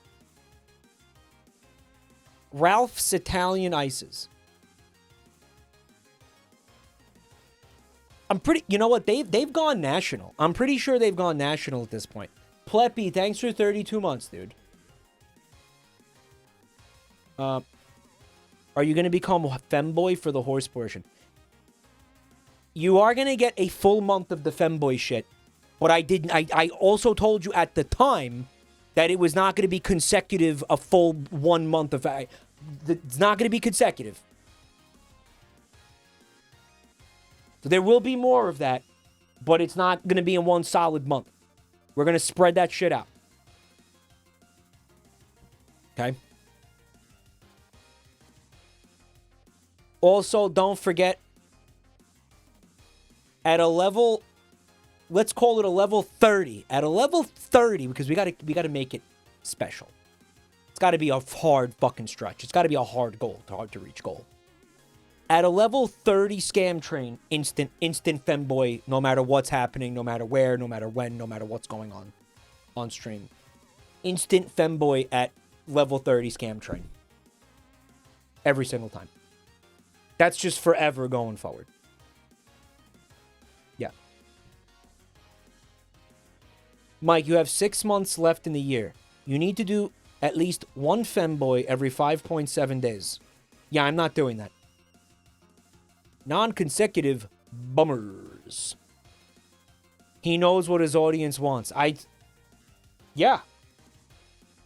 Ralph's Italian Ices. I'm pretty, you know what, they've gone national. I'm pretty sure they've gone national at this point. Pleppy, thanks for 32 months, dude. Are you going to become femboy for the horse portion? You are going to get a full month of the femboy shit. But I also told you at the time that it was not going to be consecutive, a full 1 month of... It's not going to be consecutive. So there will be more of that, but it's not going to be in one solid month. We're going to spread that shit out. Okay? Also, don't forget, at a level, let's call it a level 30. At a level 30, because we gotta make it special. It's got to be a hard fucking stretch. It's got to be a hard goal, hard to reach goal. At a level 30 scam train, instant femboy, no matter what's happening, no matter where, no matter when, no matter what's going on stream. Instant femboy at level 30 scam train. Every single time. That's just forever going forward. Yeah. Mike, you have 6 months left in the year. You need to do at least one femboy every 5.7 days. Yeah, I'm not doing that. Non-consecutive bummers. He knows what his audience wants. Yeah.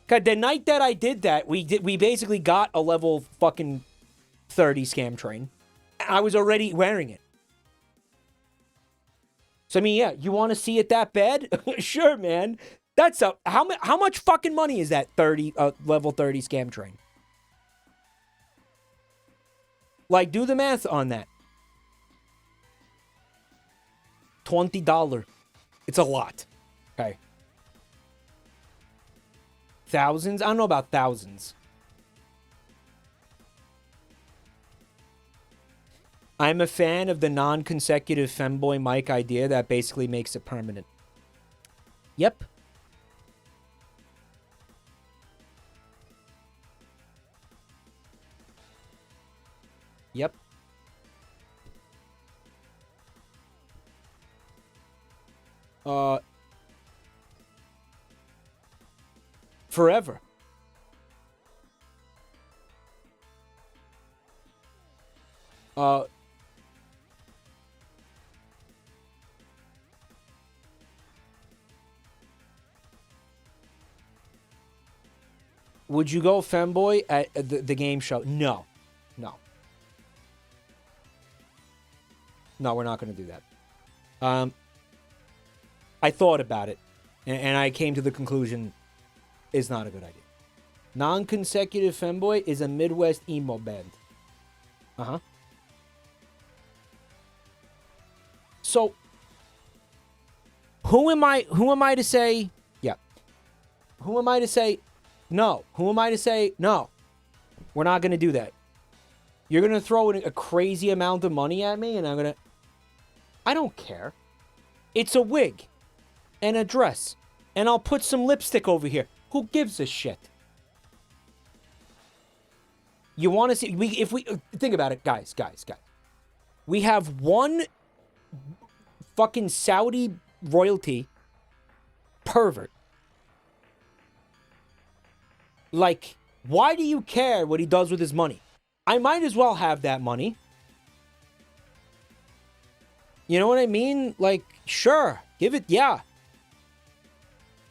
Cause the night that I did that, we basically got a level fucking 30 scam train. I was already wearing it. So I mean, yeah, you want to see it that bad? Sure, man. That's a how much fucking money is that 30 level 30 scam train? Like, do the math on that. $20. It's a lot. Okay. Thousands? I don't know about thousands. I'm a fan of the non-consecutive femboy mic idea that basically makes it permanent. Yep. Yep. Forever. Would you go femboy at the game show? No. No. No, we're not going to do that. I thought about it, and I came to the conclusion it's not a good idea. Non-consecutive femboy is a Midwest emo band. Uh-huh. So, who am I to say, yeah. Who am I to say, no? Who am I to say, no? We're not going to do that. You're going to throw in a crazy amount of money at me, and I don't care. It's a wig and a dress, and I'll put some lipstick over here. Who gives a shit? You want to see, if we think about it, guys. We have one fucking Saudi royalty pervert. Like, why do you care what he does with his money? I might as well have that money. You know what I mean? Like, sure, give it, yeah.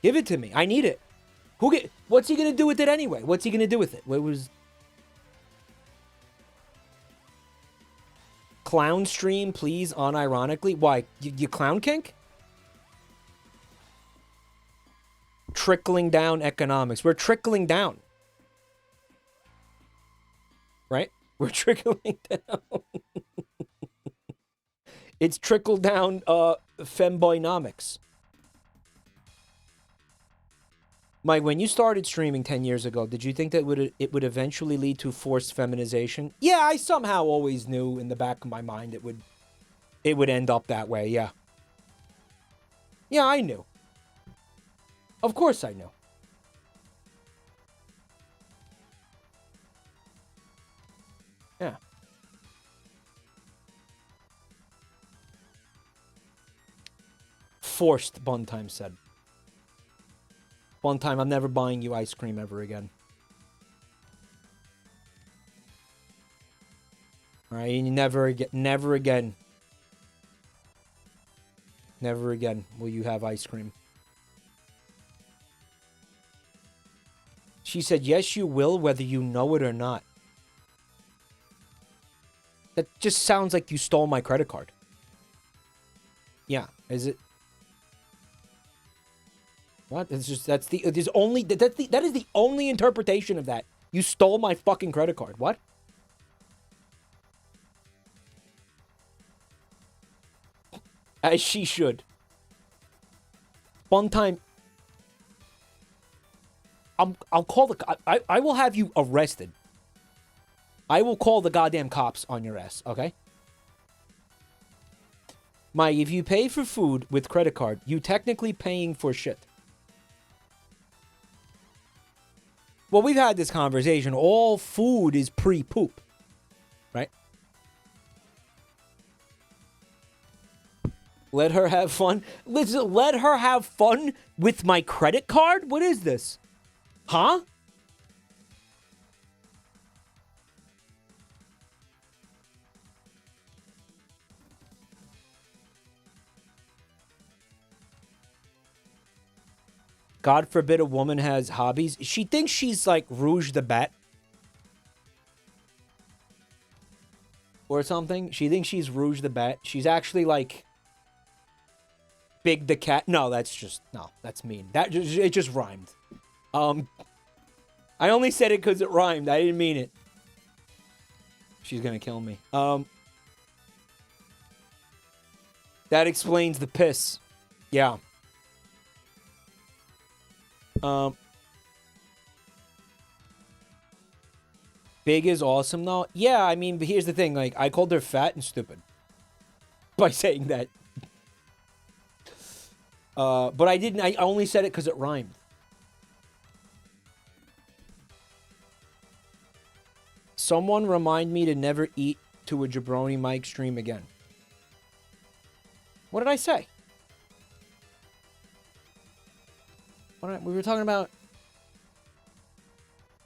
Give it to me. I need it. What's he gonna do with it anyway? What's he gonna do with it? What was clown stream, please, unironically? Why? You clown kink? Trickling down economics. We're trickling down. Right? We're trickling down. It's trickle down femboynomics. Mike, when you started streaming 10 years ago, did you think that it would eventually lead to forced feminization? Yeah, I somehow always knew in the back of my mind it would end up that way, yeah. Yeah, I knew. Of course I knew. Yeah. Forced, Buntime said. Buntime, I'm never buying you ice cream ever again. Alright, never again. Never again will you have ice cream. She said, yes, you will, whether you know it or not. That just sounds like you stole my credit card. Yeah, is it? What? It's just, that is the only interpretation of that. You stole my fucking credit card. What? As she should. Fun time. I'll call I will have you arrested. I will call the goddamn cops on your ass, okay? If you pay for food with credit card, you technically paying for shit. Well, we've had this conversation. All food is pre-poop, right? Let her have fun. Let her have fun with my credit card? What is this? Huh? God forbid a woman has hobbies. She thinks she's like Rouge the Bat. Or something. She thinks she's Rouge the Bat. She's actually like Big the cat. No, that's mean. It just rhymed. I only said it because it rhymed. I didn't mean it. She's gonna kill me. That explains the piss. Yeah. Big is awesome though. Yeah, I mean, but here's the thing. Like, I called her fat and stupid by saying that. But I didn't. I only said it because it rhymed. Someone remind me to never eat to a Jabronimike stream again. What did I say? We were talking about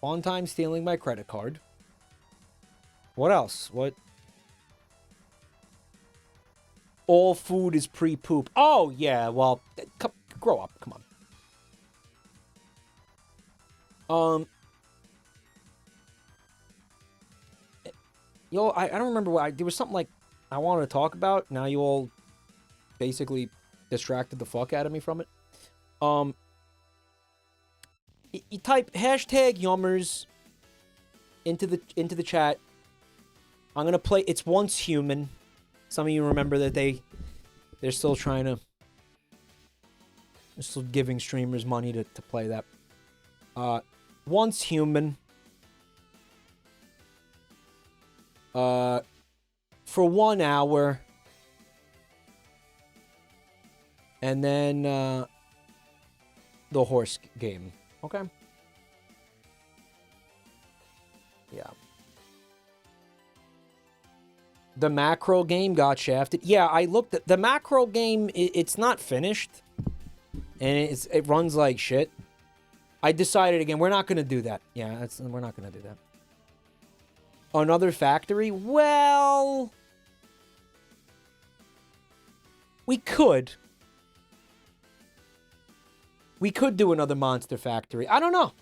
on time stealing my credit card. What else? What? All food is pre-poop. Oh, yeah, well, grow up. Come on. Yo, I don't remember what there was something like I wanted to talk about. Now you all basically distracted the fuck out of me from it. You type hashtag Yummers into the chat. I'm gonna play It's Once Human. Some of you remember that they're still trying to. They're still giving streamers money to play that. Once Human. For 1 hour. And then the horse game. Okay. Yeah. The macro game got shafted. Yeah, I looked at the macro game. It's not finished, and it runs like shit. I decided again, we're not gonna do that. Yeah, we're not gonna do that. Another factory? Well, we could. We could do another monster factory. I don't know.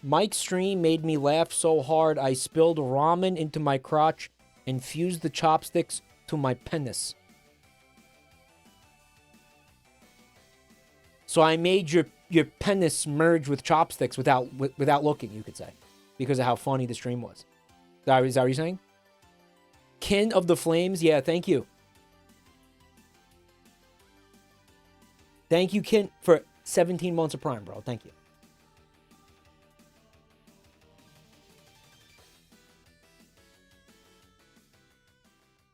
Mike's stream made me laugh so hard I spilled ramen into my crotch and fused the chopsticks to my penis. So I made your penis merge with chopsticks without looking, you could say, because of how funny the stream was. Is that what you're saying? Kin of the Flames, yeah, thank you. Thank you, Kin, for 17 months of Prime, bro. Thank you.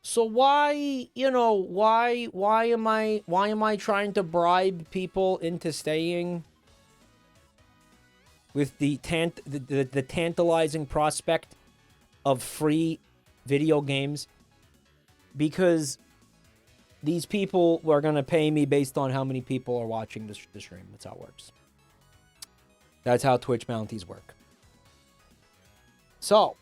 So why am I trying to bribe people into staying with the tantalizing prospect of free video games? Because these people are going to pay me based on how many people are watching the stream. That's how it works. That's how Twitch bounties work. So,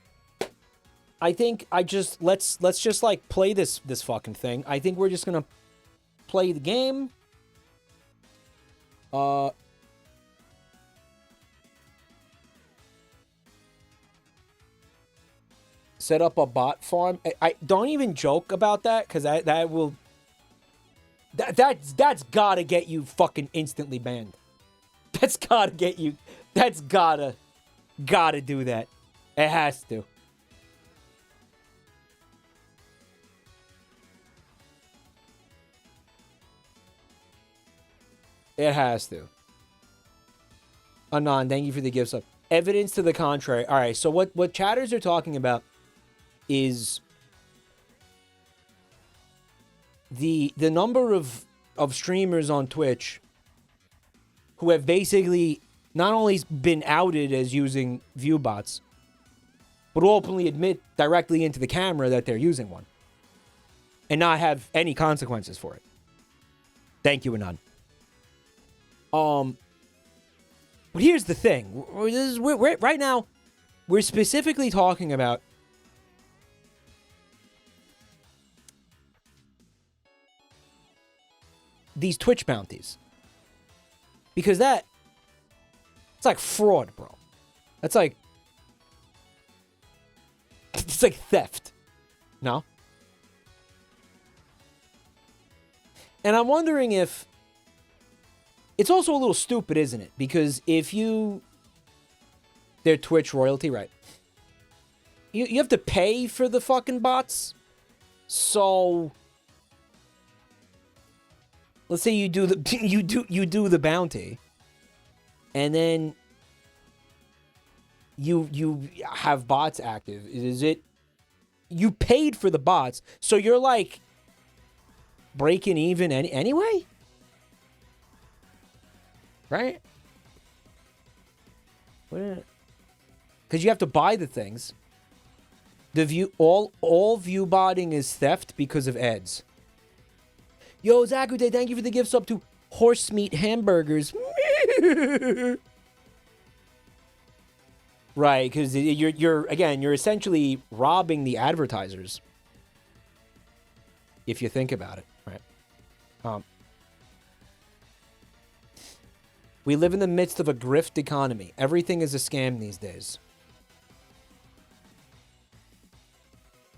I think let's just like play this fucking thing. I think we're just going to play the game. Set up a bot farm. I don't even joke about that, because that's gotta get you fucking instantly banned. That's gotta get you. That's gotta do that. It has to. It has to. Anon, thank you for the gift sub. Evidence to the contrary. All right, so what chatters are talking about is the number of streamers on Twitch who have basically not only been outed as using view bots, but openly admit directly into the camera that they're using one and not have any consequences for it. Thank you, Anon. But here's the thing. We're right now, we're specifically talking about these Twitch bounties. Because it's like fraud, bro. That's like... It's like theft. No? And I'm wondering if... It's also a little stupid, isn't it? Because if you... They're Twitch royalty, right? You have to pay for the fucking bots. So... Let's say you do the... You do the bounty. And then... You have bots active. Is it... You paid for the bots, so you're like... breaking even anyway? Right? Because you have to buy the things. The view... All view botting is theft because of ads. Yo, Zakute, thank you for the gift sub to Horse Meat Hamburgers. Right, because you're essentially robbing the advertisers. If you think about it, right? We live in the midst of a grift economy. Everything is a scam these days.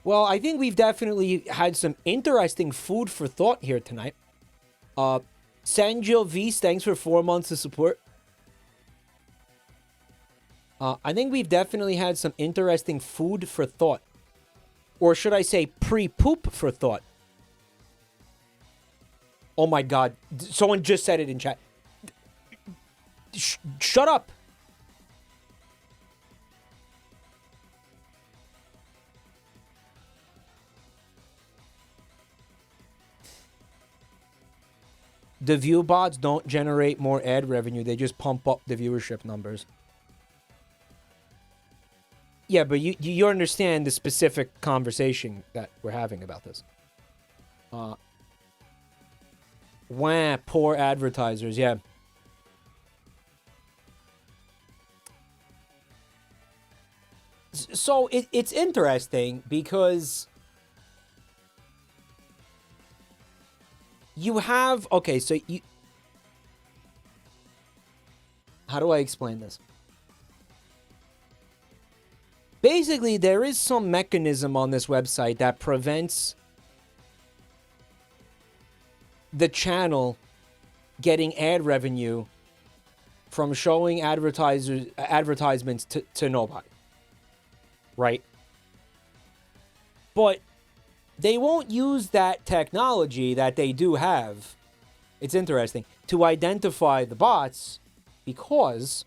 Well, I think we've definitely had some interesting food for thought here tonight. Sanjil V's, thanks for 4 months of support. I think we've definitely had some interesting food for thought. Or should I say pre-poop for thought? Oh my god. Someone just said it in chat. Shut up. The view bots don't generate more ad revenue. They just pump up the viewership numbers. Yeah, but you understand the specific conversation that we're having about this. Wah, poor advertisers, yeah. So it's interesting because you have... Okay, so you... How do I explain this? Basically, there is some mechanism on this website that prevents the channel getting ad revenue from showing advertisements to nobody. Right? But they won't use that technology that they do have. It's interesting. To identify the bots because...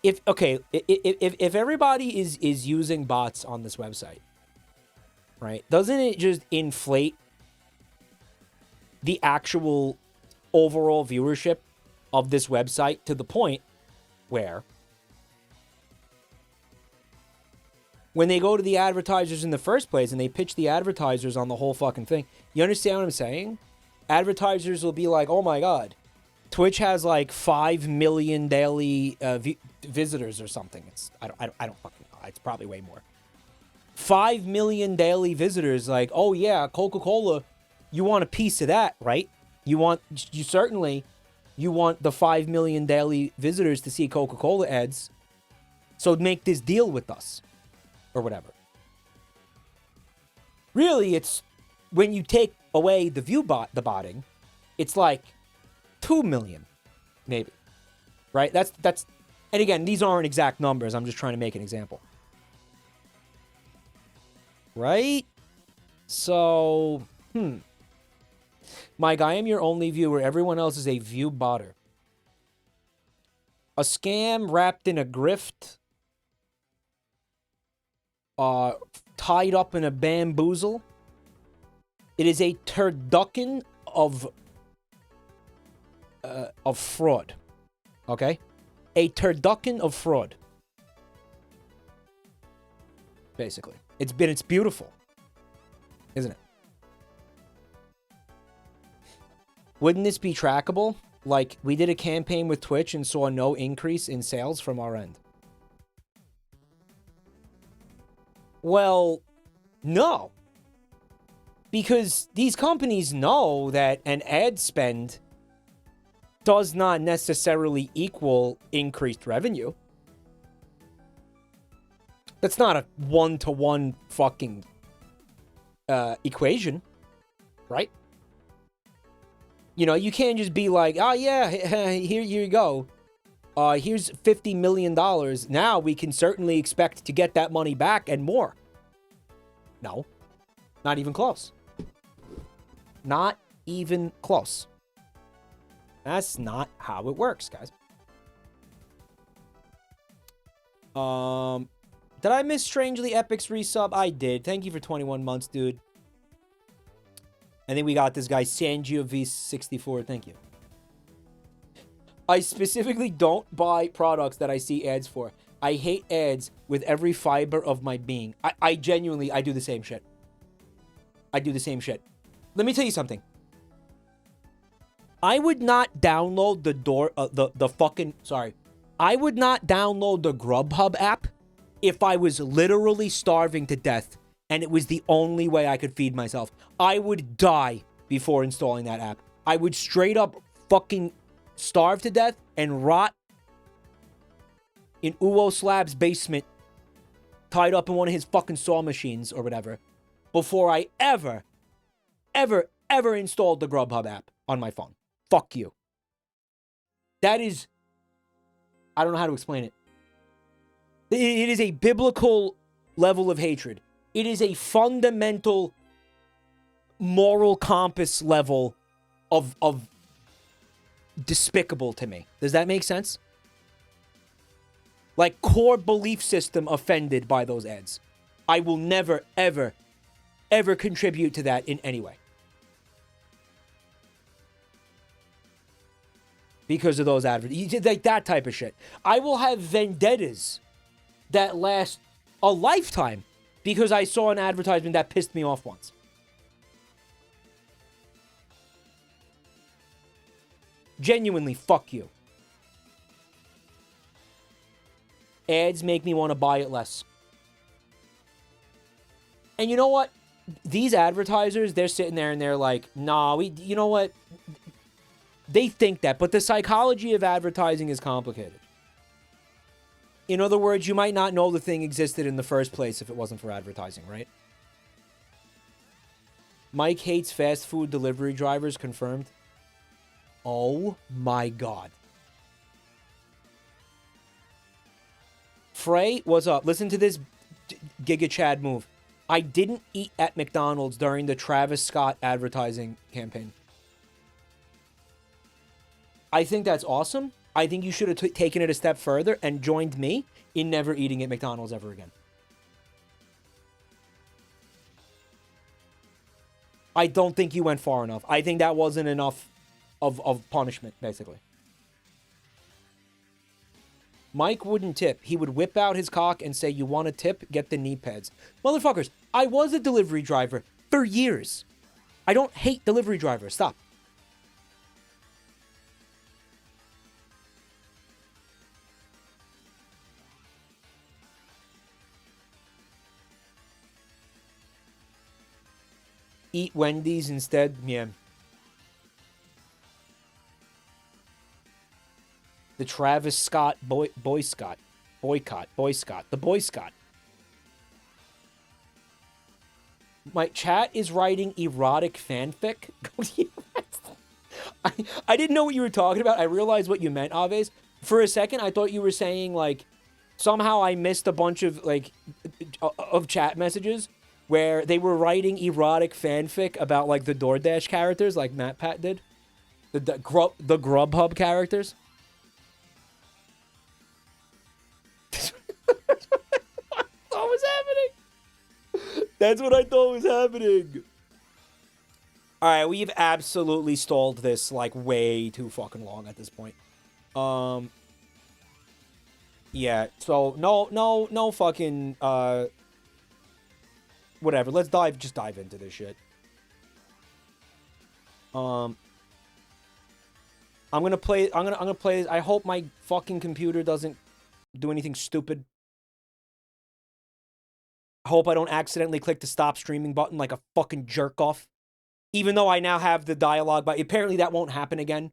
If everybody is using bots on this website, right? Doesn't it just inflate the actual overall viewership of this website to the point where when they go to the advertisers in the first place and they pitch the advertisers on the whole fucking thing, you understand what I'm saying? Advertisers will be like, "Oh my god, Twitch has like 5 million daily visitors or something." I don't fucking know. It's probably way more. 5 million daily visitors. Like, oh yeah, Coca-Cola, you want a piece of that, right? You certainly want the 5 million daily visitors to see Coca-Cola ads. So make this deal with us, or whatever. Really, it's when you take away the the botting, it's like 2 million, maybe, right? That's, and again, these aren't exact numbers. I'm just trying to make an example, right? So, Mike, I am your only viewer. Everyone else is a view botter. A scam wrapped in a grift, tied up in a bamboozle. It is a turducken of fraud. Okay? A turducken of fraud. Basically. It's beautiful. Isn't it? Wouldn't this be trackable? Like, we did a campaign with Twitch and saw no increase in sales from our end. Well, no. Because these companies know that an ad spend does not necessarily equal increased revenue. That's not a one-to-one fucking equation, right? You know, you can't just be like, oh yeah, here you go. Here's $50 million. Now we can certainly expect to get that money back and more. No, not even close. Not even close. That's not how it works, guys. Did I miss Strangely Epic's resub? I did. Thank you for 21 months, dude. I think we got this guy, Sangio V64. Thank you. I specifically don't buy products that I see ads for. I hate ads with every fiber of my being. I genuinely, I do the same shit. I do the same shit. Let me tell you something. I would not download I would not download the Grubhub app if I was literally starving to death and it was the only way I could feed myself. I would die before installing that app. I would straight up fucking starve to death and rot in Uwo Slab's basement, tied up in one of his fucking saw machines or whatever, before I ever installed the Grubhub app on my phone. Fuck you. That is, I don't know how to explain it. It is a biblical level of hatred. It is a fundamental moral compass level of despicable to me. Does that make sense? Like, core belief system offended by those ads. I will never, ever contribute to that in any way. Because of those adverts. Like, that type of shit. I will have vendettas that last a lifetime because I saw an advertisement that pissed me off once. Genuinely, fuck you. Ads make me want to buy it less. And you know what? These advertisers, they're sitting there and they're like, nah, you know what? They think that, but the psychology of advertising is complicated. In other words, you might not know the thing existed in the first place if it wasn't for advertising, right? Mike hates fast food delivery drivers, confirmed. Oh my God. Frey, what's up? Listen to this Giga Chad move. I didn't eat at McDonald's during the Travis Scott advertising campaign. I think that's awesome. I think you should have taken it a step further and joined me in never eating at McDonald's ever again. I don't think you went far enough. I think that wasn't enough of punishment, basically. Mike wouldn't tip. He would whip out his cock and say, you want a tip? Get the knee pads. Motherfuckers, I was a delivery driver for years. I don't hate delivery drivers. Stop. Eat Wendy's instead? Yeah. The Travis Scott Boy Scott. The Boy Scott. My chat is writing erotic fanfic. I didn't know what you were talking about. I realized what you meant, Aves. For a second, I thought you were saying, like, somehow I missed a bunch of, like, of chat messages where they were writing erotic fanfic about, like, the DoorDash characters, like Matt Pat did. The Grubhub characters. What was happening? That's what I thought was happening. All right, we've absolutely stalled this, like, way too fucking long at this point. Yeah, so no fucking, whatever. Let's just dive into this shit. I'm gonna play this. I hope my fucking computer doesn't do anything stupid. I hope I don't accidentally click the stop streaming button like a fucking jerk off. Even though I now have the dialogue, but apparently that won't happen again.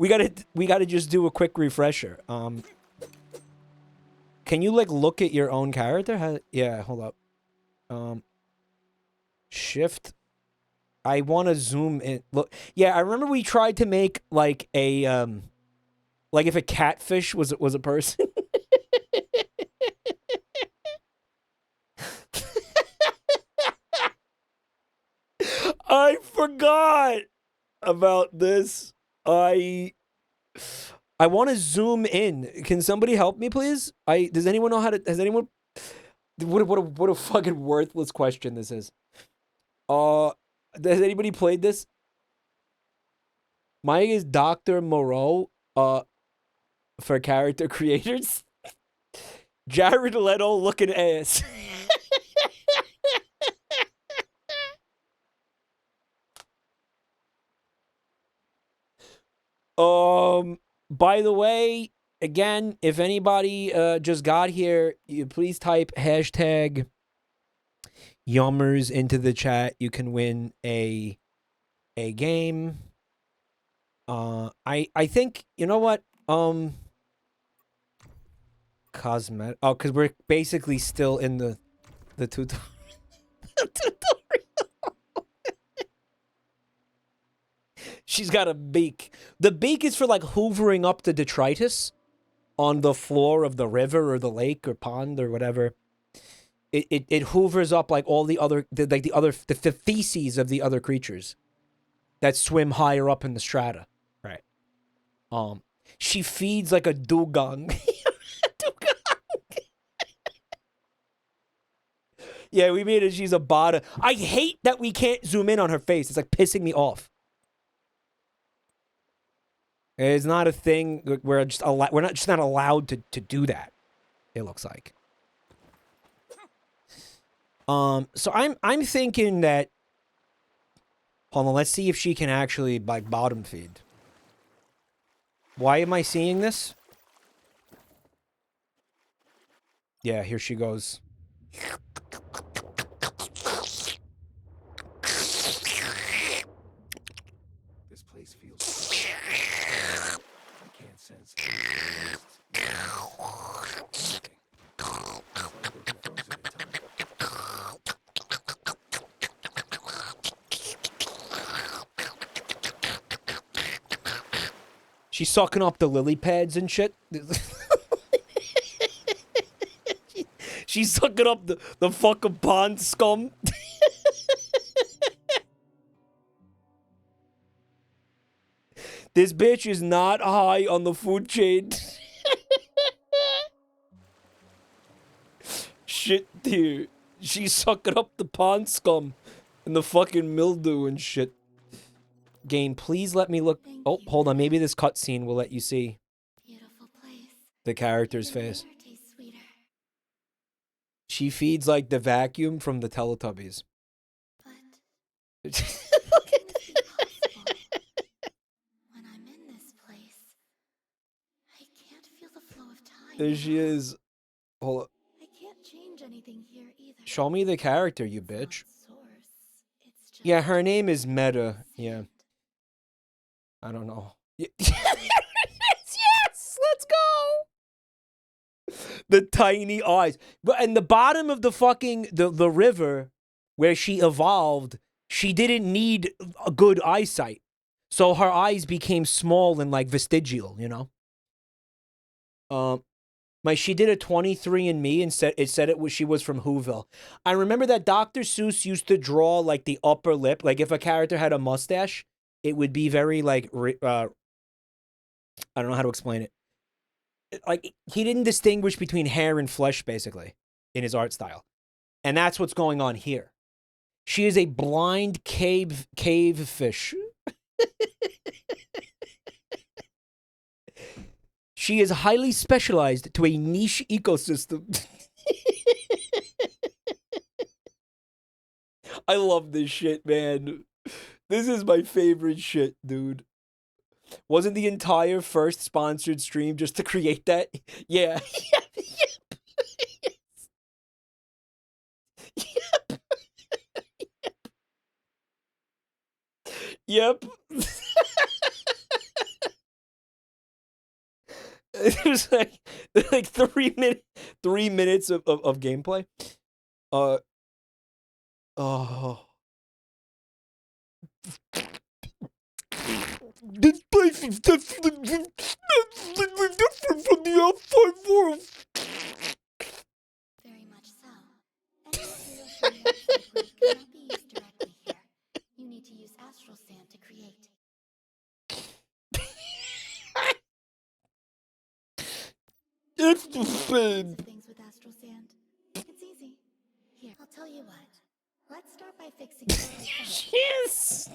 we gotta just do a quick refresher. Can you like look at your own character? Yeah, hold up. Shift. I want to zoom in. Look, yeah, I remember we tried to make like a like if a catfish was a person. I forgot about this. I want to zoom in. Can somebody help me, please? Does anyone know how to? Has anyone? What a fucking worthless question this is. Has anybody played this? Mine is Dr. Moreau. For character creators, Jared Leto looking ass. By the way, again, if anybody just got here, you please type hashtag Yummers into the chat. You can win a game. I think, you know what? Cosmetic. Oh, because we're basically still in the tutorial. She's got a beak. The beak is for like hoovering up the detritus on the floor of the river or the lake or pond or whatever. It hoovers up like all the other the feces of the other creatures that swim higher up in the strata. Right. She feeds like a dugong. Dugong. Yeah, we made it. She's a bada. I hate that we can't zoom in on her face. It's like pissing me off. It's not a thing. We're just not allowed to do that. It looks like. So I'm thinking that. Hold on. Let's see if she can actually like bottom feed. Why am I seeing this? Yeah, here she goes. This place feels. I can't sense it. She's sucking up the lily pads and shit. She's sucking up the fucking pond scum. This bitch is not high on the food chain. Shit, dude. She's sucking up the pond scum and the fucking mildew and shit. Game, please let me look. Oh, hold on. Maybe this cutscene will let you see the character's face. She feeds like the vacuum from the Teletubbies. There she is. Hold on. Show me the character, you bitch. Yeah, her name is Meta. Yeah. I don't know. Yes, let's go. The tiny eyes. But in the bottom of the fucking the river where she evolved, she didn't need a good eyesight. So her eyes became small and like vestigial, you know? She did a 23andMe and said she was from Whoville. I remember that Dr. Seuss used to draw like the upper lip. Like if a character had a mustache, it would be very like I don't know how to explain it. Like he didn't distinguish between hair and flesh basically in his art style. And that's what's going on here. She is a blind cave fish. She is highly specialized to a niche ecosystem. I love this shit, man. This is my favorite shit, dude. Wasn't the entire first sponsored stream just to create that? Yeah. Yep. It was like 3 minutes of gameplay. Oh. This place is definitely different from the outside world. Very much so. Any material from the outside world cannot be used directly here. You need to use astral sand to create. It's the Kinds same. of things with astral sand. It's easy. Here, I'll tell you what. Let's start by fixing your eyesight. Yes.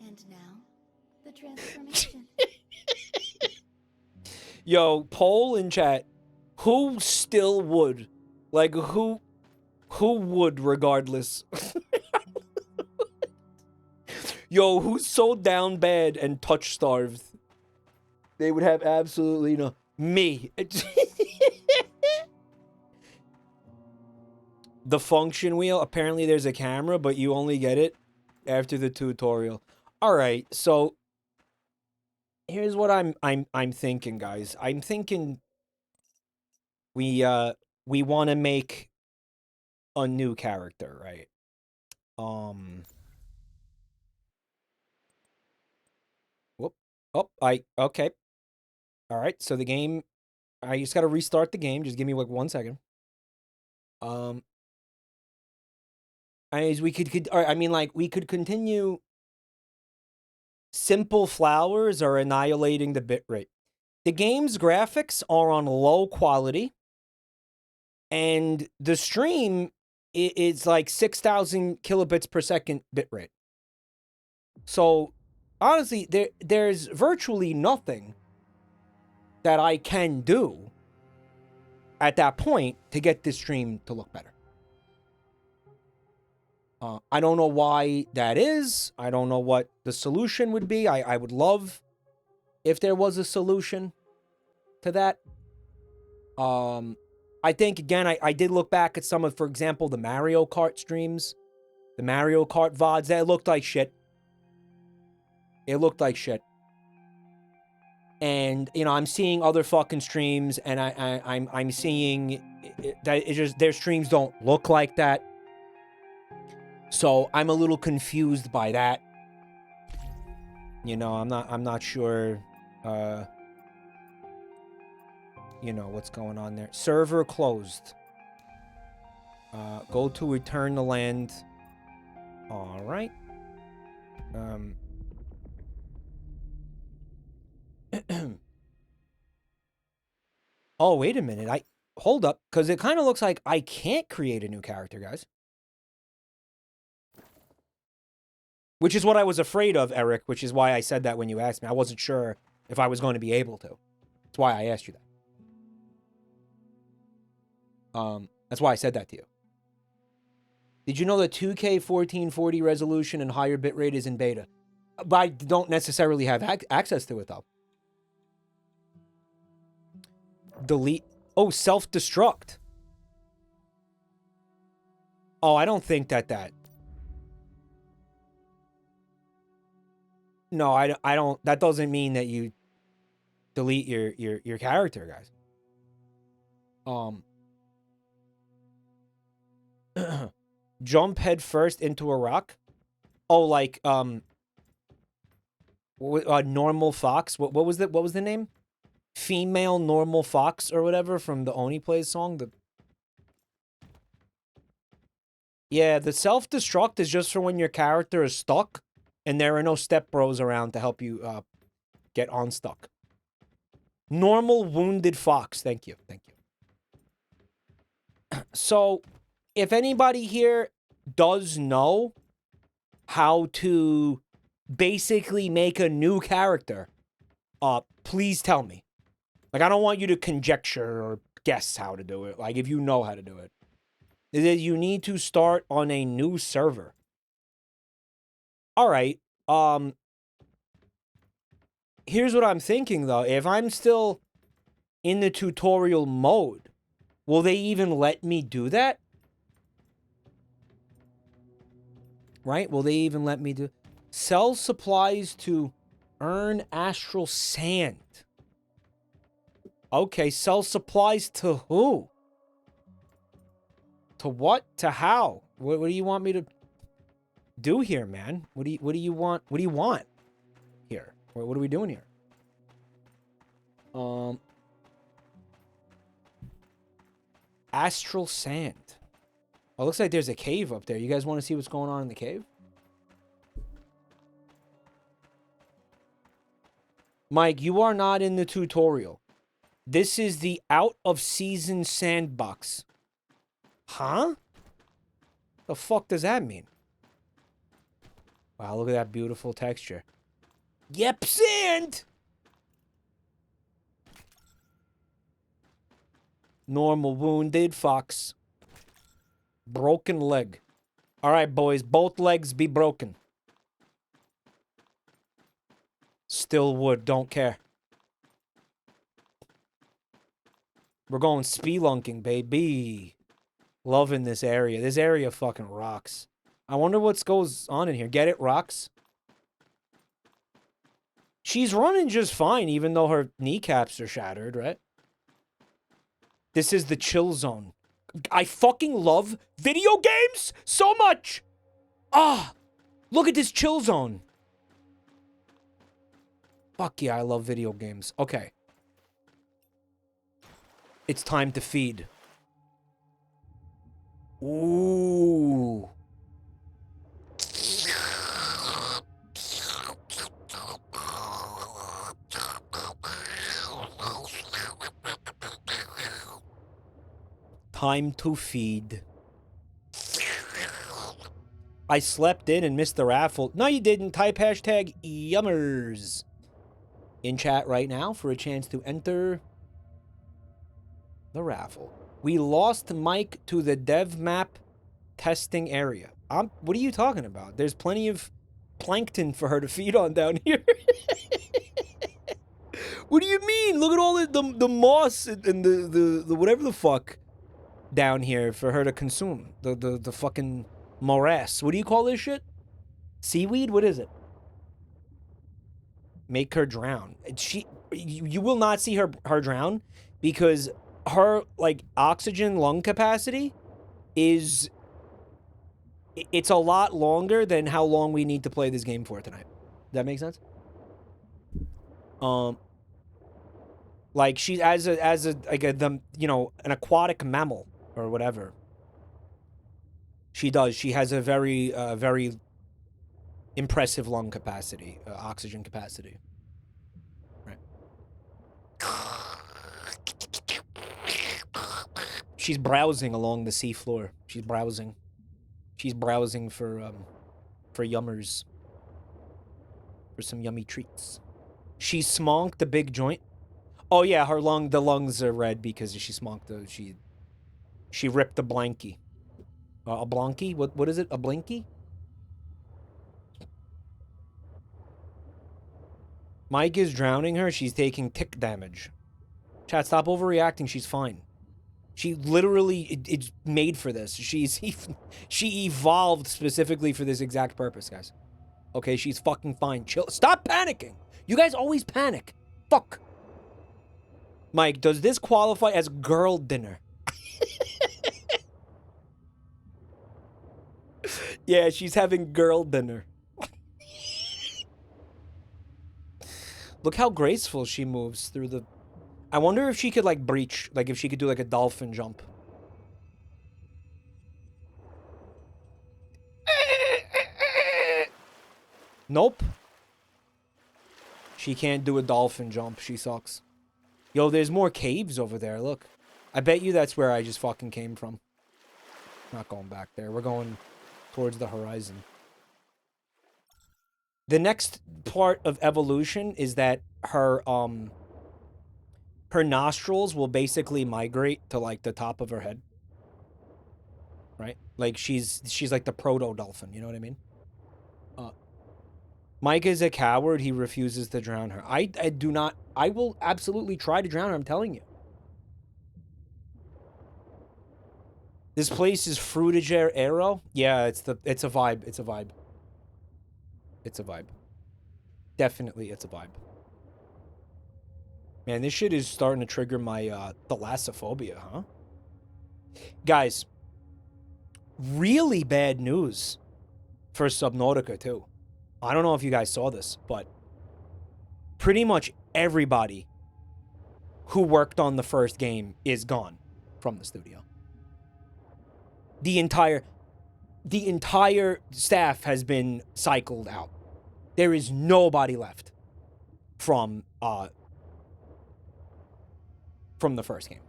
And now, the transformation. Yo, poll in chat. Who still would? Like who would regardless? Yo, who's so down bad and touch starved? They would have absolutely no. Me. The function wheel. Apparently, there's a camera, but you only get it after the tutorial. All right, so here's what I'm thinking, guys. I'm thinking we want to make a new character, right? Whoop. Oh, okay. All right, so the game. I just got to restart the game. Just give me like 1 second. As we could or, I mean, like, we could continue. Simple flowers are annihilating the bitrate. The game's graphics are on low quality, and the stream is like 6,000 kilobits per second bitrate. So, honestly, there's virtually nothing that I can do at that point to get this stream to look better. I don't know why that is. I don't know what the solution would be. I would love if there was a solution to that. I think, again, I did look back at some of, for example, the Mario Kart streams. The Mario Kart VODs. That looked like shit. It looked like shit. And, you know, I'm seeing other fucking streams, and I'm seeing that it's just their streams don't look like that. So I'm a little confused by that. You know, I'm not sure, you know, what's going on there. Server closed. Go to return to land. All right. Oh, wait a minute. Hold up, because it kind of looks like I can't create a new character, guys. Which is what I was afraid of, Eric, which is why I said that when you asked me. I wasn't sure if I was going to be able to. That's why I asked you that. That's why I said that to you. Did you know that 2K 1440 resolution and higher bitrate is in beta? But I don't necessarily have access to it, though. Delete. Oh, self-destruct. Oh, I don't think that. No, I don't. That doesn't mean that you delete your character, guys. Jump head first into a rock. Oh, like normal fox. What was the name? Female normal fox or whatever from the Oni Plays song. Yeah, the self-destruct is just for when your character is stuck and there are no step bros around to help you get unstuck. Normal wounded fox. Thank you. So, if anybody here does know how to basically make a new character, please tell me. Like, I don't want you to conjecture or guess how to do it. Like, if you know how to do it. You need to start on a new server. All right. Here's what I'm thinking, though. If I'm still in the tutorial mode, will they even let me do that? Right? Will they even let me do... Sell supplies to earn astral sand. Okay, sell supplies to who? To what? To how? What do you want me to do here, man? What do you want? What do you want here? What are we doing here? Astral sand. Oh, looks like there's a cave up there. You guys want to see what's going on in the cave? Mike, you are not in the tutorial. This is the out-of-season sandbox. Huh? The fuck does that mean? Wow, look at that beautiful texture. Yep, sand! Normal wounded fox. Broken leg. Alright, boys. Both legs be broken. Still wood. Don't care. We're going spelunking, baby. Loving this area. This area fucking rocks. I wonder what goes on in here. Get it, rocks? She's running just fine, even though her kneecaps are shattered, right? This is the chill zone. I fucking love video games so much! Ah! Look at this chill zone. Fuck yeah, I love video games. Okay. It's time to feed. Ooh. Time to feed. I slept in and missed the raffle. No, you didn't. Type hashtag yummers in chat right now for a chance to enter the raffle. We lost Mike to the dev map testing area. What are you talking about? There's plenty of plankton for her to feed on down here. What do you mean? Look at all the moss and the whatever the fuck down here for her to consume. The fucking morass. What do you call this shit? Seaweed? What is it? Make her drown. You will not see her drown because her like oxygen lung capacity is it's a lot longer than how long we need to play this game for tonight. Does that make sense? Like she's as a you know, an aquatic mammal or whatever. She has a very very impressive lung capacity, oxygen capacity. Right. She's browsing along the seafloor. She's browsing. She's browsing for yummers. For some yummy treats. She smonked a big joint. Oh yeah, the lungs are red because she smonked she ripped a blankie. A blankie? What is it? A blinky? Mike is drowning her. She's taking tick damage. Chat, stop overreacting. She's fine. She literally, it's made for this. She evolved specifically for this exact purpose, guys. Okay, she's fucking fine. Chill. Stop panicking. You guys always panic. Fuck. Mike, does this qualify as girl dinner? Yeah, she's having girl dinner. Look how graceful she moves through the... I wonder if she could, like, breach. Like, if she could do, like, a dolphin jump. Nope. She can't do a dolphin jump. She sucks. Yo, there's more caves over there. Look. I bet you that's where I just fucking came from. Not going back there. We're going towards the horizon. The next part of evolution is that her nostrils will basically migrate to like the top of her head. Right? Like she's like the proto-dolphin, you know what I mean? Mike is a coward. He refuses to drown her. I do not. I will absolutely try to drown her, I'm telling you. This place is Fruitiger Arrow. Yeah, it's a vibe. It's a vibe. It's a vibe. Definitely, it's a vibe. Man, this shit is starting to trigger my thalassophobia, huh? Guys, really bad news for Subnautica too. I don't know if you guys saw this, but pretty much everybody who worked on the first game is gone from the studio. The entire staff has been cycled out. There is nobody left from the first game.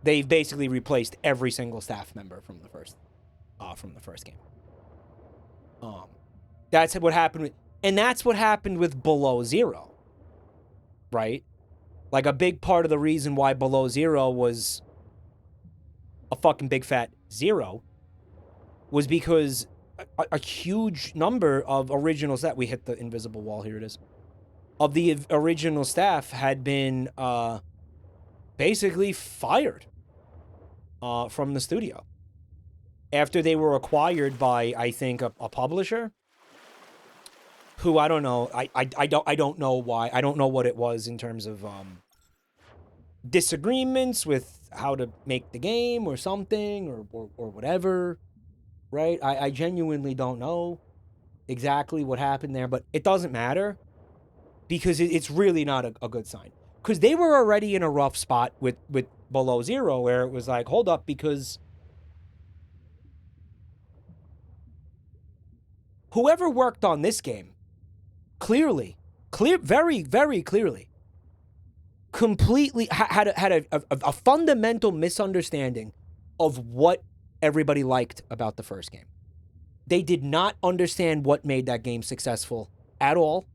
They've basically replaced every single staff member from the first game. That's what happened with Below Zero, right? Like, a big part of the reason why Below Zero was a fucking big fat zero was because a huge number of original staff, we hit the invisible wall, here it is, of the original staff had been basically fired from the studio after they were acquired by, I think, a publisher who, I don't know, I don't know why. I don't know what it was in terms of disagreements with how to make the game or something or whatever, right? I genuinely don't know exactly what happened there, but it doesn't matter because it's really not a good sign. Because they were already in a rough spot with Below Zero, where it was like, hold up, because whoever worked on this game very, very clearly, completely had a fundamental misunderstanding of what everybody liked about the first game. They did not understand what made that game successful at all,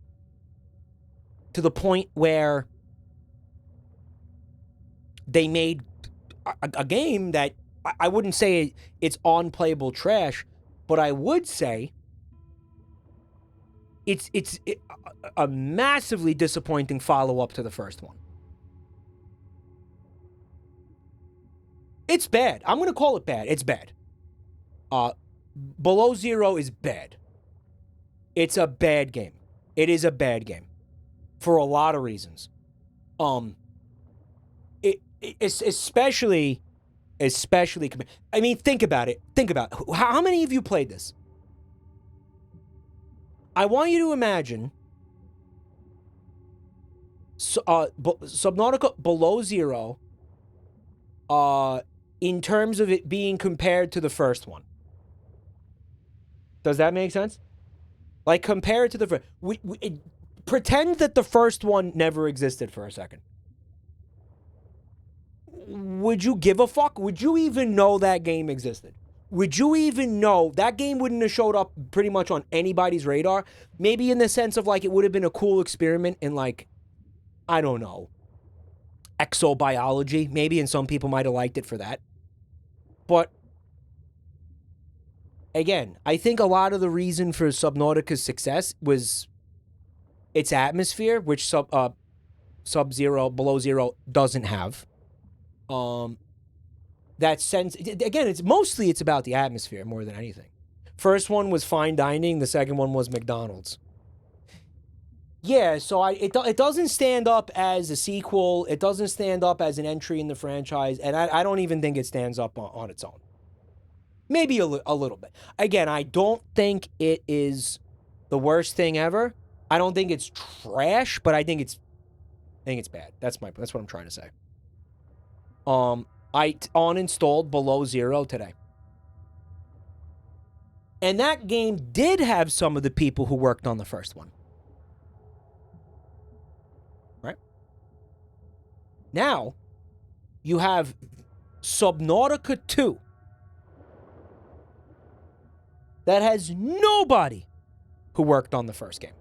to the point where they made a game that I wouldn't say it's unplayable trash, but I would say it's a massively disappointing follow-up to the first one. It's bad. I'm going to call it bad. It's bad. Below Zero is bad. It's a bad game. It is a bad game for a lot of reasons. It's especially. I mean, think about it. How many of you played this? I want you to imagine Subnautica Below Zero, in terms of it being compared to the first one. Does that make sense? Like, compare it to the first. Pretend that the first one never existed for a second. Would you give a fuck? Would you even know that game existed? Would you even know that game wouldn't have showed up pretty much on anybody's radar? Maybe in the sense of, like, it would have been a cool experiment in, like, I don't know, exobiology, maybe, and some people might have liked it for that. But again, I think a lot of the reason for Subnautica's success was its atmosphere, which Sub-Zero, Below Zero doesn't have. That sense, again, it's about the atmosphere more than anything. First one was fine dining, the second one was McDonald's. Yeah, so it doesn't stand up as a sequel. It doesn't stand up as an entry in the franchise, and I don't even think it stands up on its own. Maybe a little bit. Again, I don't think it is the worst thing ever. I don't think it's trash, but I think it's bad. That's what I'm trying to say. I uninstalled Below Zero today. And that game did have some of the people who worked on the first one. Right? Now, you have Subnautica 2 that has nobody who worked on the first game.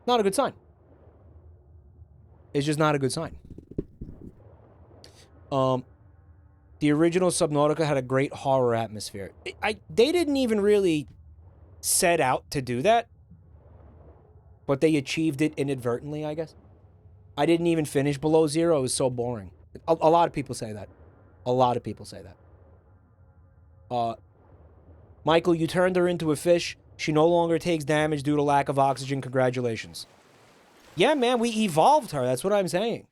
Not a good sign. It's just not a good sign. The original Subnautica had a great horror atmosphere. They didn't even really set out to do that, but they achieved it inadvertently, I guess. I didn't even finish Below Zero. It was so boring. A lot of people say that. A lot of people say that. Michael, you turned her into a fish. She no longer takes damage due to lack of oxygen. Congratulations. Yeah, man, we evolved her. That's what I'm saying.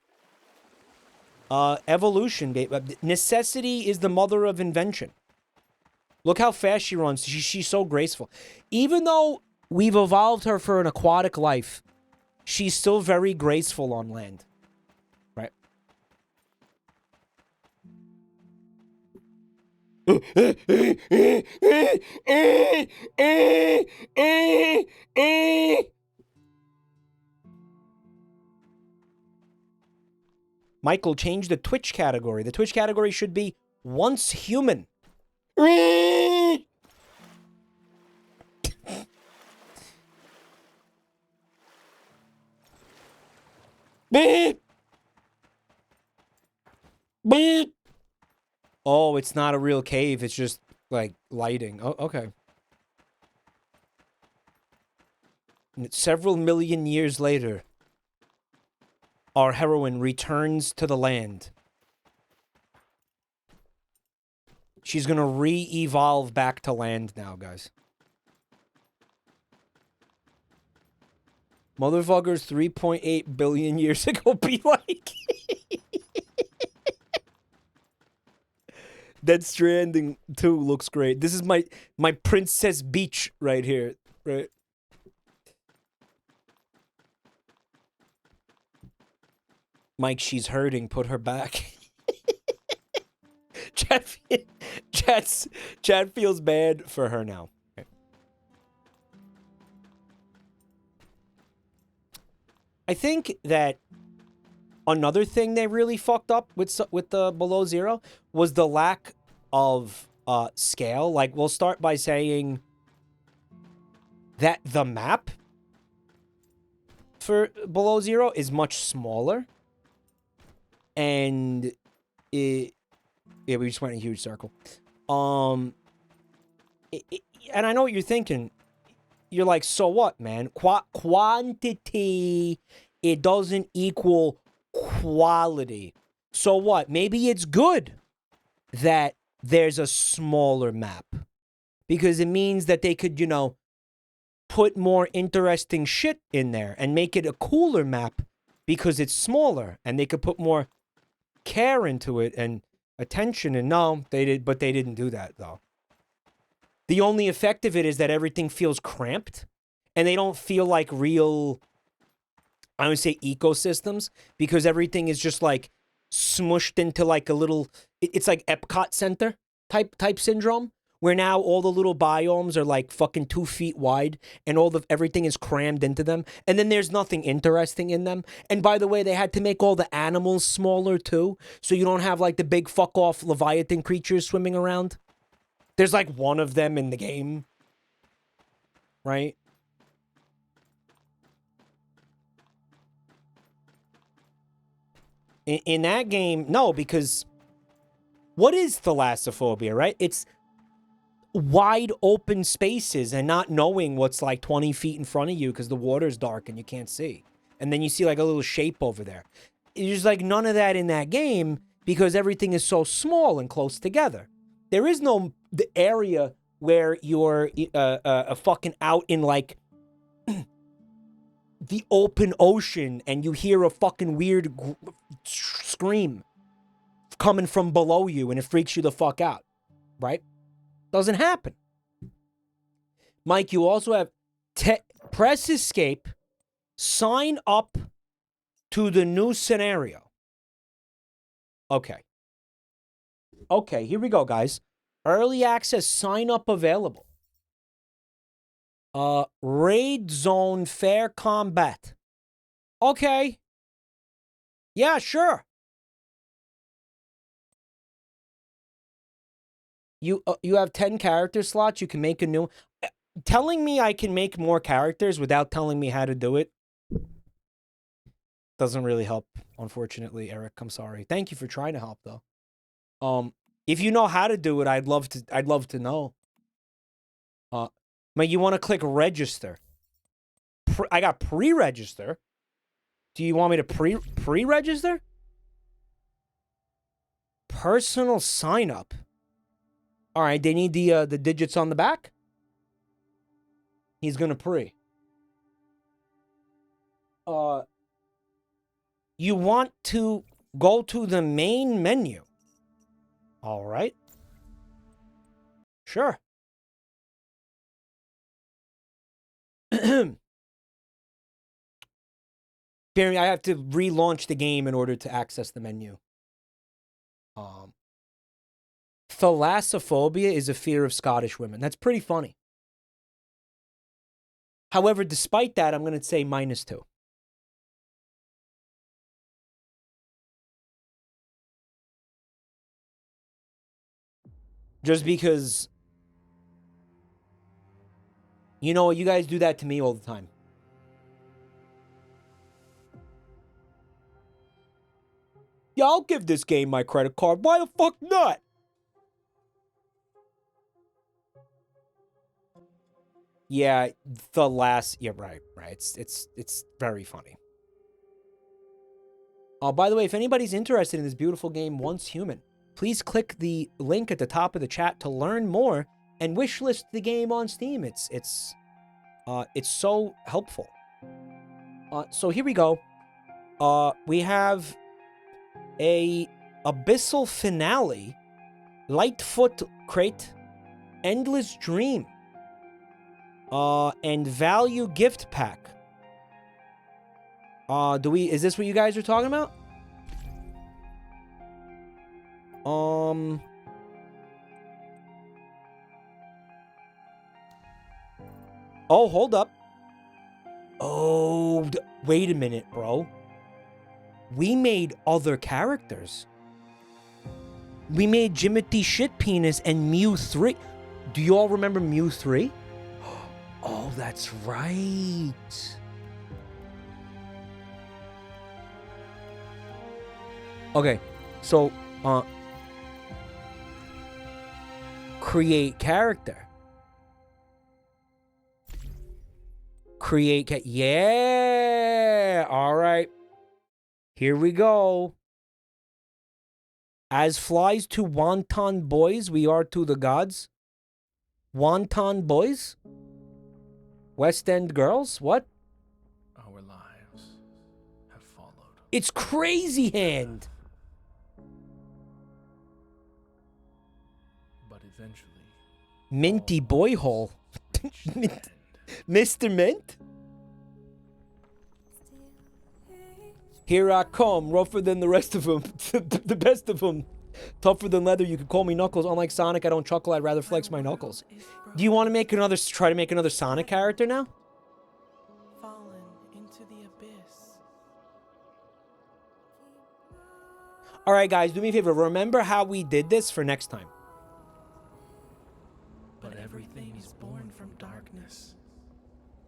Evolution. Necessity is the mother of invention. Look how fast she runs. She's so graceful. Even though we've evolved her for an aquatic life, she's still very graceful on land. Right? Michael, change the Twitch category. The Twitch category should be once human. Oh, it's not a real cave. It's just, like, lighting. Oh, okay. Several million years later, our heroine returns to the land. She's gonna re-evolve back to land now, guys. Motherfuckers 3.8 billion years ago be like... Dead Stranding 2 looks great. This is my Princess Beach right here, right? Mike, she's hurting. Put her back. Chat feels bad for her now. Okay. I think that another thing they really fucked up with the Below Zero was the lack of scale. Like, we'll start by saying that the map for Below Zero is much smaller. And yeah, we just went in a huge circle. And I know what you're thinking. You're like, so what, man? Quantity, it doesn't equal quality. So what? Maybe it's good that there's a smaller map. Because it means that they could, you know, put more interesting shit in there and make it a cooler map because it's smaller. And they could put more care into it and attention. And no, they didn't do that, though. The only effect of it is that everything feels cramped and they don't feel like real, I would say, ecosystems, because everything is just like smushed into like a little, it's like Epcot Center type syndrome, where now all the little biomes are like fucking 2 feet wide and everything is crammed into them. And then there's nothing interesting in them. And by the way, they had to make all the animals smaller too. So you don't have like the big fuck off Leviathan creatures swimming around. There's like one of them in the game, right? In that game, no, because what is thalassophobia, right? It's wide open spaces and not knowing what's like 20 feet in front of you because the water's dark and you can't see. And then you see like a little shape over there. There's like none of that in that game because everything is so small and close together. There is no the area where you're fucking out in like the open ocean and you hear a fucking weird scream coming from below you and it freaks you the fuck out, right? Doesn't happen. Mike, you also have press escape, sign up to the new scenario. Okay. Okay, here we go, guys. Early access sign up available. Raid zone fair combat. Okay. Yeah, sure. You have 10 character slots. You can make a new. Telling me I can make more characters without telling me how to do it doesn't really help, unfortunately, Eric. I'm sorry. Thank you for trying to help, though. If you know how to do it, I'd love to know. But you want to click register. I got pre-register. Do you want me to pre-register? Personal sign up. All right, they need the digits on the back. He's gonna pre. You want to go to the main menu. All right. Sure. Apparently, I have to relaunch the game in order to access the menu. Thalassophobia is a fear of Scottish women. That's pretty funny. However, despite that, I'm going to say -2. Just because, you know, you guys do that to me all the time. Yeah, I'll give this game my credit card. Why the fuck not? Yeah, yeah, right. It's very funny. By the way, if anybody's interested in this beautiful game, Once Human, please click the link at the top of the chat to learn more and wishlist the game on Steam. It's so helpful. So here we go. We have a Abyssal Finale, Lightfoot Crate, Endless Dream, and Value Gift Pack. Is this what you guys are talking about? Oh, hold up. Oh, wait a minute, bro. We made other characters. We made Jimothy Shit Penis and Mew 3. Do you all remember Mew 3? Oh, that's right. Okay, so, create character. Yeah, all right. Here we go. As flies to wonton boys, we are to the gods. Wonton boys? West End girls? What? Our lives have followed. It's Crazy Hand. But eventually, Minty Boyhole. Mr. Mint? Here I come, rougher than the rest of them. The best of them. Tougher than leather, you could call me Knuckles. Unlike Sonic, I don't chuckle, I'd rather flex my knuckles. Do you want to try to make another Sonic character now? Fallen into the abyss. Alright guys, do me a favor, remember how we did this for next time. But everything is born from darkness.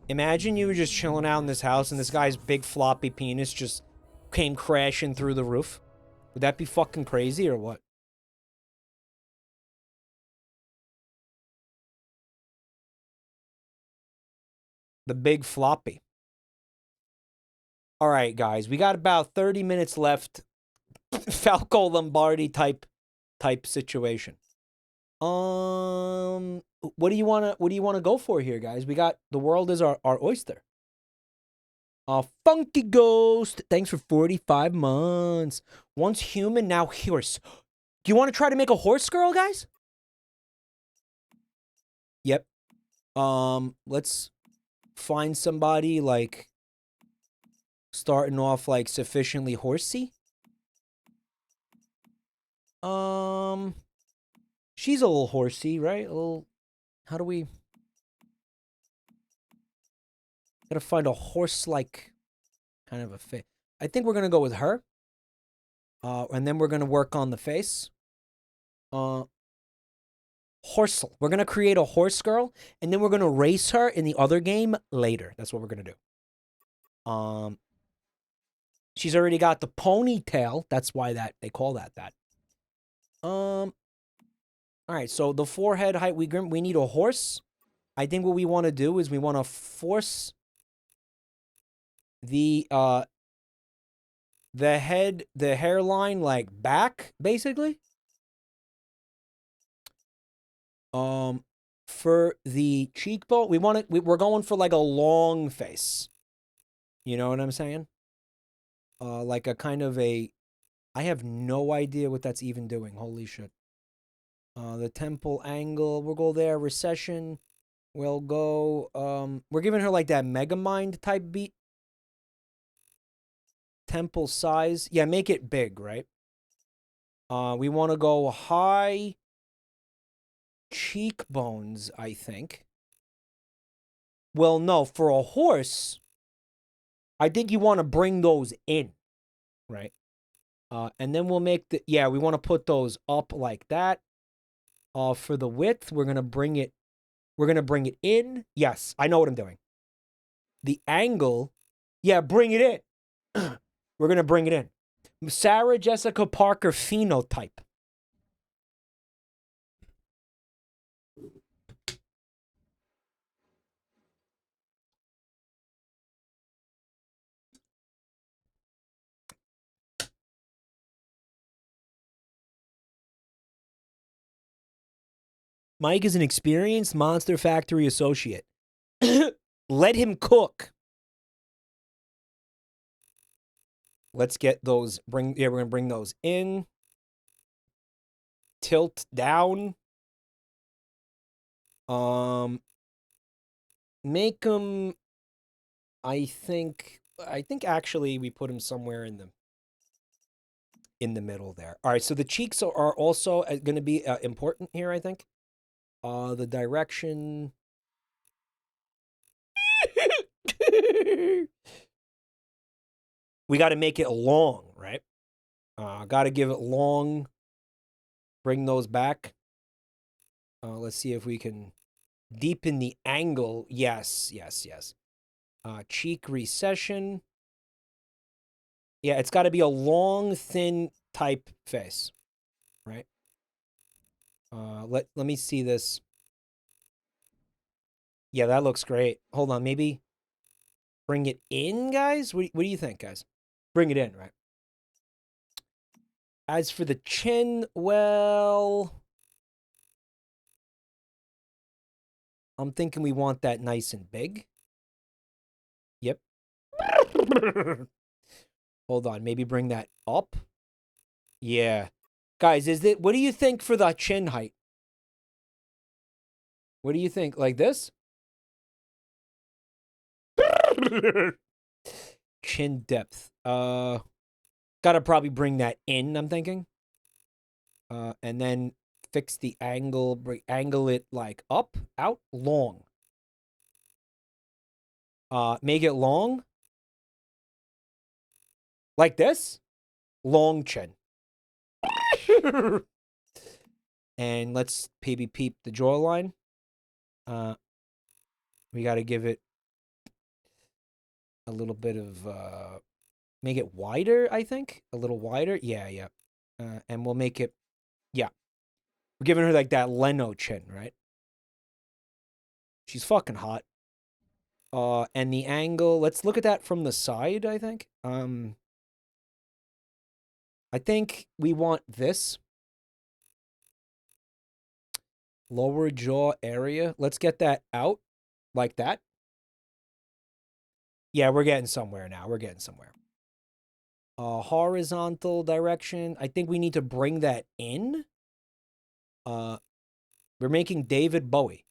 Imagine you were just chilling out in this house and this guy's big floppy penis just came crashing through the roof. Would that be fucking crazy or what? The big floppy. All right, guys, we got about 30 minutes left. Falco Lombardi type situation. What do you wanna go for here, guys? We got the world is our oyster. Funky Ghost, thanks for 45 months. Once human, now horse. Do you want to try to make a horse girl, guys? Yep. Let's find somebody like starting off like sufficiently horsey. She's a little horsey, right? A little. How do we? Gotta find a horse-like kind of a fit. I think we're gonna go with her. And then we're gonna work on the face. Horsel. We're gonna create a horse girl, and then we're gonna race her in the other game later. That's what we're gonna do. She's already got the ponytail. That's why they call that. All right. So the forehead height, we need a horse. I think what we want to do is we want to force the the head, the hairline, like back, basically. For the cheekbone, we're going for like a long face. You know what I'm saying? Like a kind of a, I have no idea what that's even doing. Holy shit. The temple angle, we'll go there. Recession, we'll go, we're giving her like that Megamind type beat. Temple size, yeah, make it big, right? We want to go high cheekbones, I think. Well, no, for a horse, I think you want to bring those in, right? And then we'll make the, yeah, we want to put those up like that. For the width, we're going to bring it in. Yes, I know what I'm doing. The angle, yeah, bring it in. We're going to bring it in. Sarah Jessica Parker phenotype. Mike is an experienced Monster Factory associate. Let him cook. Let's get those, we're going to bring those in. Tilt down. Make them, I think actually we put them somewhere in the middle there. All right, so the cheeks are also going to be important here, I think. The direction. We got to make it long, right? Got to give it long. Bring those back. Let's see if we can deepen the angle. Yes. Cheek recession. Yeah, it's got to be a long, thin type face, right? Let me see this. Yeah, that looks great. Hold on, maybe bring it in, guys? What do you think, guys? Bring it in, right? As for the chin, well, I'm thinking we want that nice and big. Yep. Hold on, maybe bring that up. Yeah. Guys, what do you think for the chin height? What do you think? Like this? Chin depth. Gotta probably bring that in, I'm thinking. And then fix the angle, angle it like up, out, long. Make it long. Like this. Long chin. And let's maybe peep the jawline. We got to give it a little bit of, make it wider, I think. A little wider. Yeah. And we'll make it, yeah. We're giving her like that Leno chin, right? She's fucking hot. And the angle, let's look at that from the side, I think. I think we want this. Lower jaw area. Let's get that out like that. Yeah, we're getting somewhere now. We're getting somewhere. Horizontal direction. I think we need to bring that in. We're making David Bowie.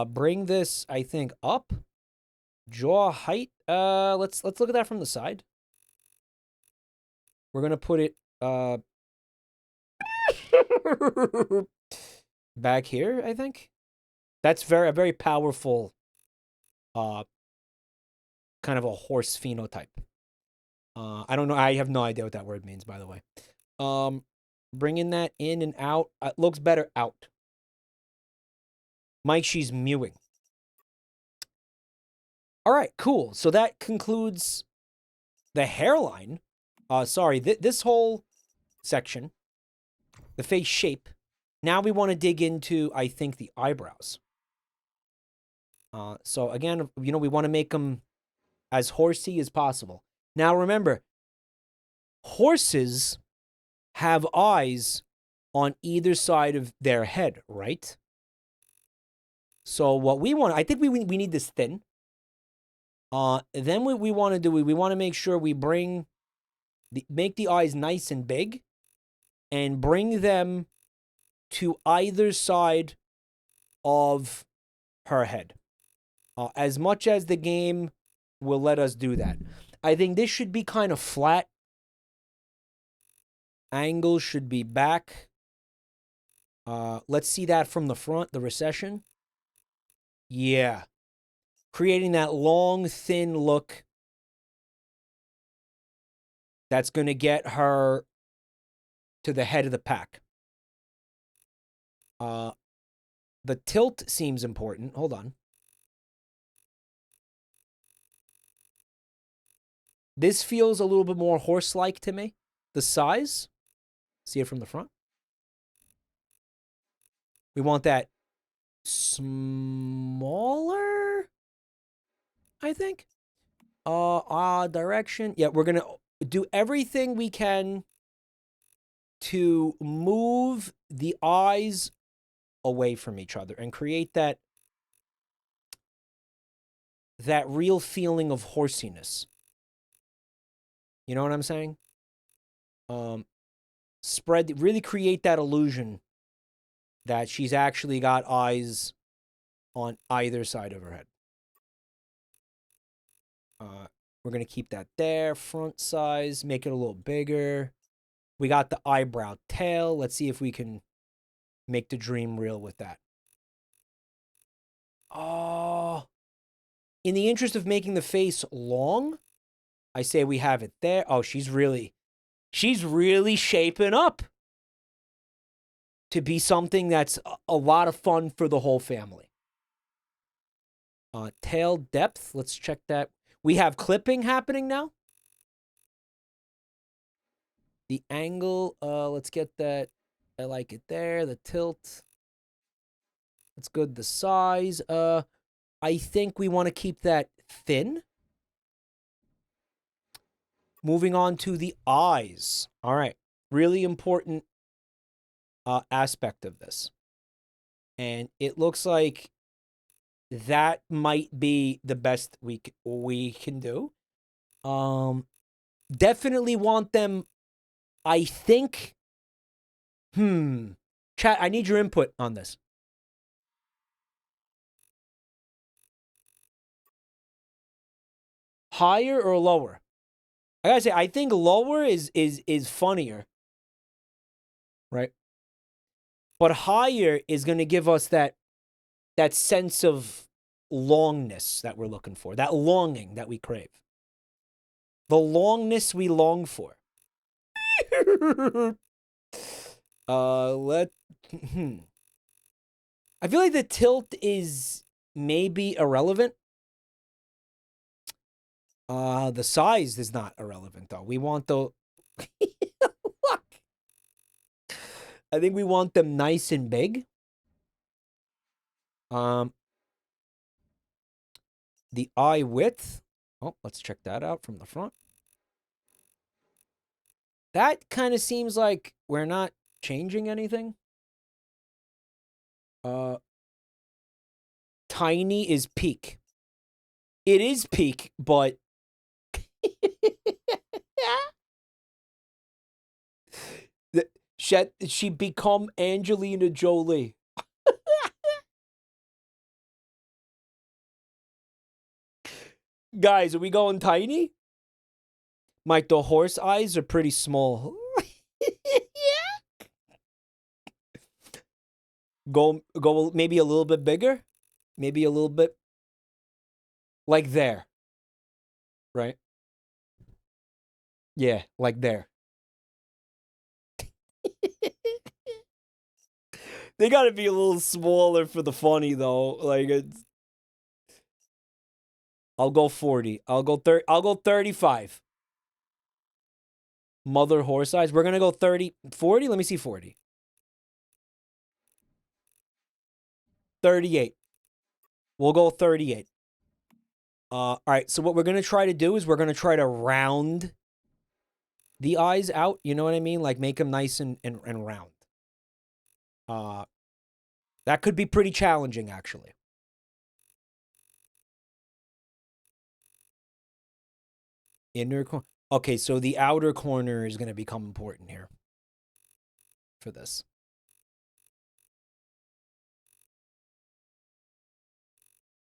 Bring this, I think, up. Jaw height. Let's look at that from the side. We're gonna put it back here, I think. That's a very powerful kind of a horse phenotype. I don't know. I have no idea what that word means, by the way. Bringing that in and out. Looks better out. Mike, she's mewing. All right, cool. So that concludes the hairline. Sorry, this whole section, the face shape. Now we want to dig into, I think, the eyebrows. So again, we want to make them as horsey as possible. Now remember, horses have eyes on either side of their head, right? So what we want, I think we need this thin. Then what we want to do, we want to make sure we make the eyes nice and big and bring them to either side of her head. As much as the game will let us do that. I think this should be kind of flat. Angle should be back. Let's see that from the front, the recession. Yeah. Creating that long, thin look that's going to get her to the head of the pack. The tilt seems important. Hold on. This feels a little bit more horse-like to me. The size. See it from the front. We want that smaller, I think. Direction. Yeah, we're going to do everything we can to move the eyes away from each other and create that real feeling of horsiness. You know what I'm saying? Really create that illusion that she's actually got eyes on either side of her head. We're going to keep that there. Front size, make it a little bigger. We got the eyebrow tail. Let's see if we can make the dream real with that. Oh, in the interest of making the face long, I say we have it there. Oh, she's really shaping up to be something that's a lot of fun for the whole family. Tail depth, let's check that. We have clipping happening now. The angle, let's get that. I like it there. The tilt. That's good. The size. I think we want to keep that thin. Moving on to the eyes. All right. Really important aspect of this. And it looks like that might be the best we can do. Definitely want them, I think. Chat, I need your input on this. Higher or lower? I gotta say, I think lower is funnier, right? But higher is gonna give us that sense of longness that we're looking for, that longing that we crave, the longness we long for. I feel like the tilt is maybe irrelevant. The size is not irrelevant though. We want the I think we want them nice and big. The eye width. Oh, let's check that out from the front. That kind of seems like we're not changing anything. Tiny is peak. It is peak, but she become Angelina Jolie. Guys, are we going tiny? Mike, the horse eyes are pretty small. Go maybe a little bit bigger. Maybe a little bit like there. Right? Yeah, like there. They gotta be a little smaller for the funny though. Like I'll go 40. I'll go 35. Mother horse eyes. We're gonna go 30. 40? Let me see 40. 38. We'll go 38. All right, so what we're gonna try to do is we're gonna try to round the eyes out. You know what I mean? Like make them nice and round. That could be pretty challenging, actually. Inner corner. Okay, so the outer corner is going to become important here for this.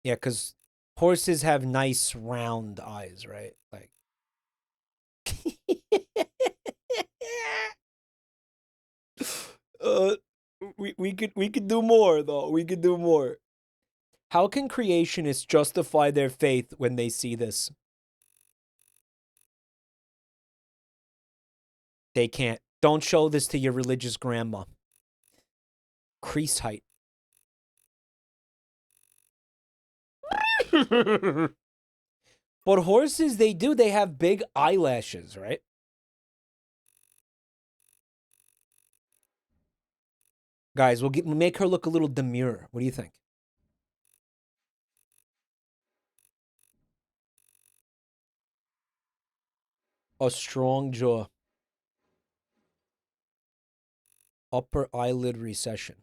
Yeah, because horses have nice round eyes, right? Like. uh, we could do more though. We could do more. How can creationists justify their faith when they see this? They can't. Don't show this to your religious grandma. Crease height. But horses, they do. They have big eyelashes, right? Guys, we'll make her look a little demure. What do you think? A strong jaw. Upper eyelid recession.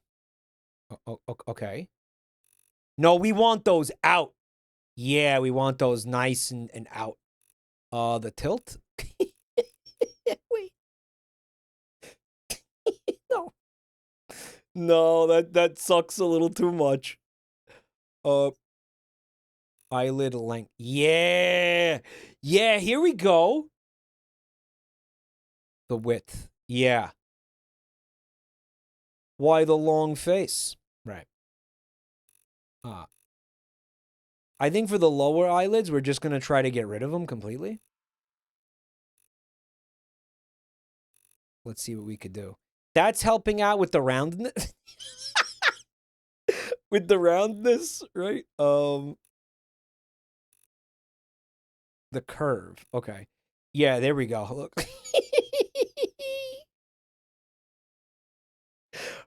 Okay. No, we want those out. Yeah, we want those nice and out. The tilt? Wait. No. No, that sucks a little too much. Eyelid length. Yeah. Yeah, here we go. The width. Yeah. Why the long face? Right. I think for the lower eyelids, we're just going to try to get rid of them completely. Let's see what we could do. That's helping out with the roundness. With the roundness, right? The curve. Okay. Yeah, there we go. Look.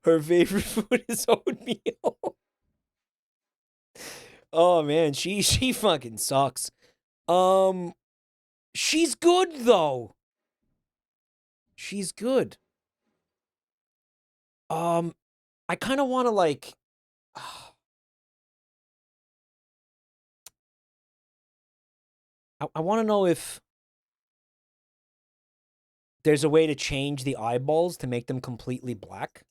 Her favorite food is oatmeal. Oh man, she fucking sucks. She's good though. She's good. I kind of want to like I want to know if there's a way to change the eyeballs to make them completely black.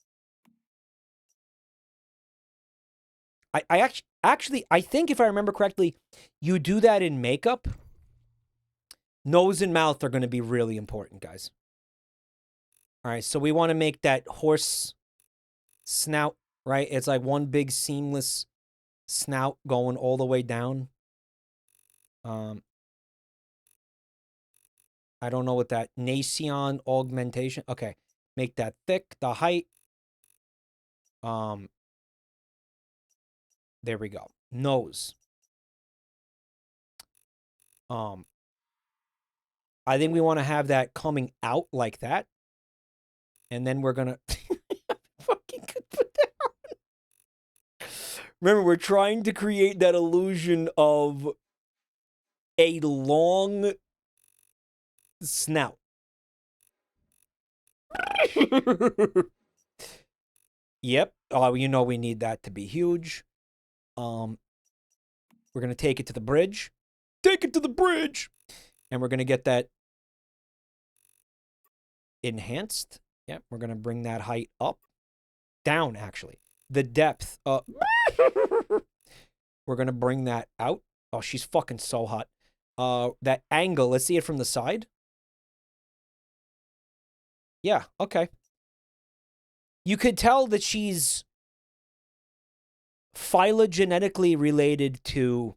I actually I think if I remember correctly, you do that in makeup. Nose and mouth are going to be really important, guys. All right, so we want to make that horse snout, right? It's like one big seamless snout going all the way down. I don't know what that Nasion augmentation. Okay, make that thick. The height. There we go. Nose. I think we want to have that coming out like that. And then we're gonna fucking put that on. Remember, we're trying to create that illusion of a long snout. Yep. Oh, you know we need that to be huge. We're gonna take it to the bridge. Take it to the bridge. And we're gonna get that enhanced. Yep, we're gonna bring that height up. Down, actually. The depth up. We're gonna bring that out. Oh, she's fucking so hot. That angle, let's see it from the side. Yeah, okay. You could tell that she's phylogenetically related to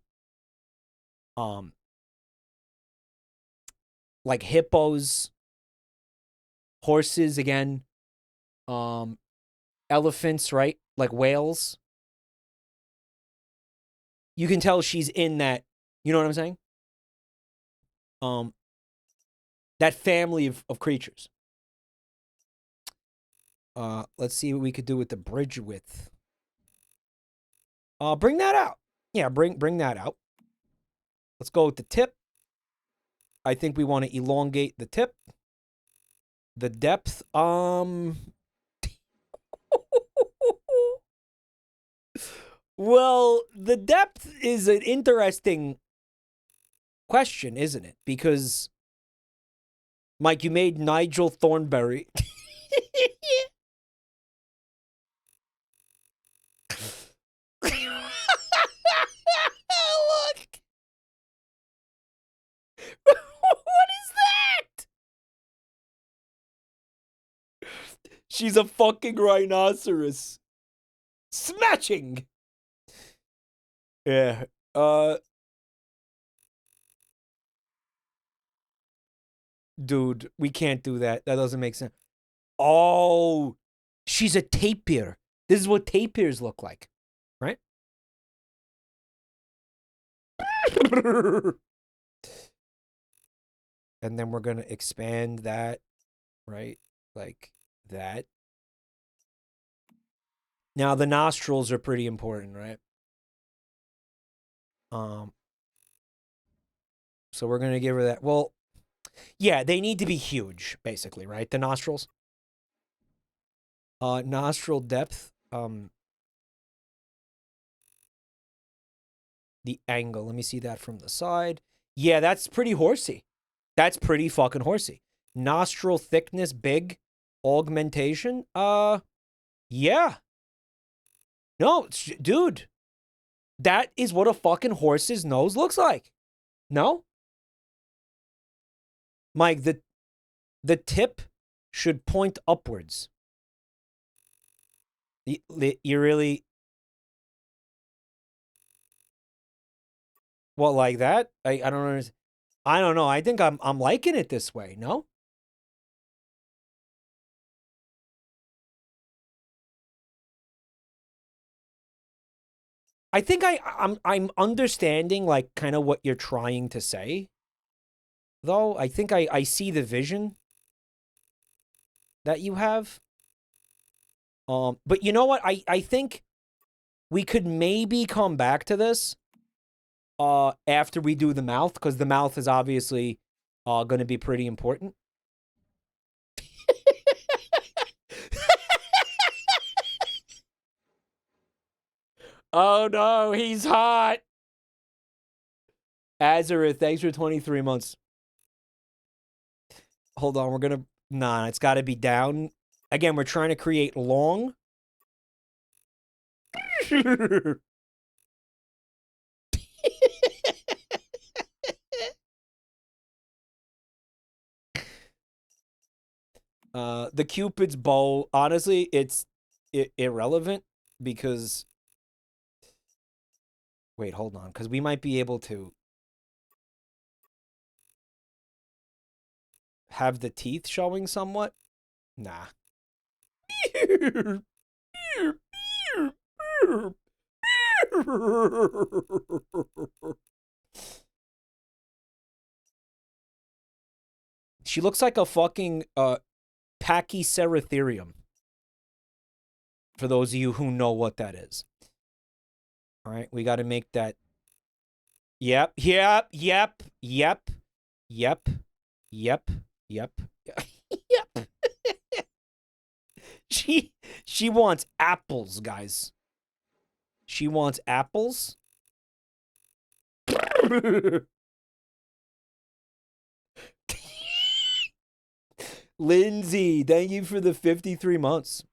like hippos, horses again, elephants, right? Like whales. You can tell she's in that, you know what I'm saying? That family of creatures. Let's see what we could do with the bridge width. Bring that out. Yeah, bring that out. Let's go with the tip. I think we want to elongate the tip. The depth, well, the depth is an interesting question, isn't it? Because, Mike, you made Nigel Thornberry. Look. What is that? She's a fucking rhinoceros. Smashing. Yeah. Dude, we can't do that. That doesn't make sense. Oh, she's a tapir. This is what tapirs look like, right? And then we're going to expand that, right? Like that. Now, the nostrils are pretty important, right? So we're going to give her that. Well, yeah, they need to be huge, basically, right? The nostrils. Nostril depth. The angle. Let me see that from the side. Yeah, that's pretty horsey. That's pretty fucking horsey. Nostril thickness, big. Augmentation. Yeah. No, dude. That is what a fucking horse's nose looks like. No? Mike, the tip should point upwards. You really... Well, like that? I don't understand. I don't know. I think I'm liking it this way. No? I think I'm understanding like kind of what you're trying to say. Though I think I see the vision that you have. But you know what? I think we could maybe come back to this after we do the mouth, because the mouth is obviously going to be pretty important. Oh no, he's hot. Azareth, thanks for 23 months. Hold on, we're gonna... Nah, it's gotta be down. Again, we're trying to create long. The Cupid's bow, honestly, it's irrelevant because... Wait, hold on, because we might be able to have the teeth showing somewhat. Nah. She looks like a fucking Pachyceratherium. For those of you who know what that is. All right, we got to make that. Yep, yep, yep, yep, yep, yep, yep, yep. She wants apples, guys. She wants apples. Lindsay, thank you for the 53 months.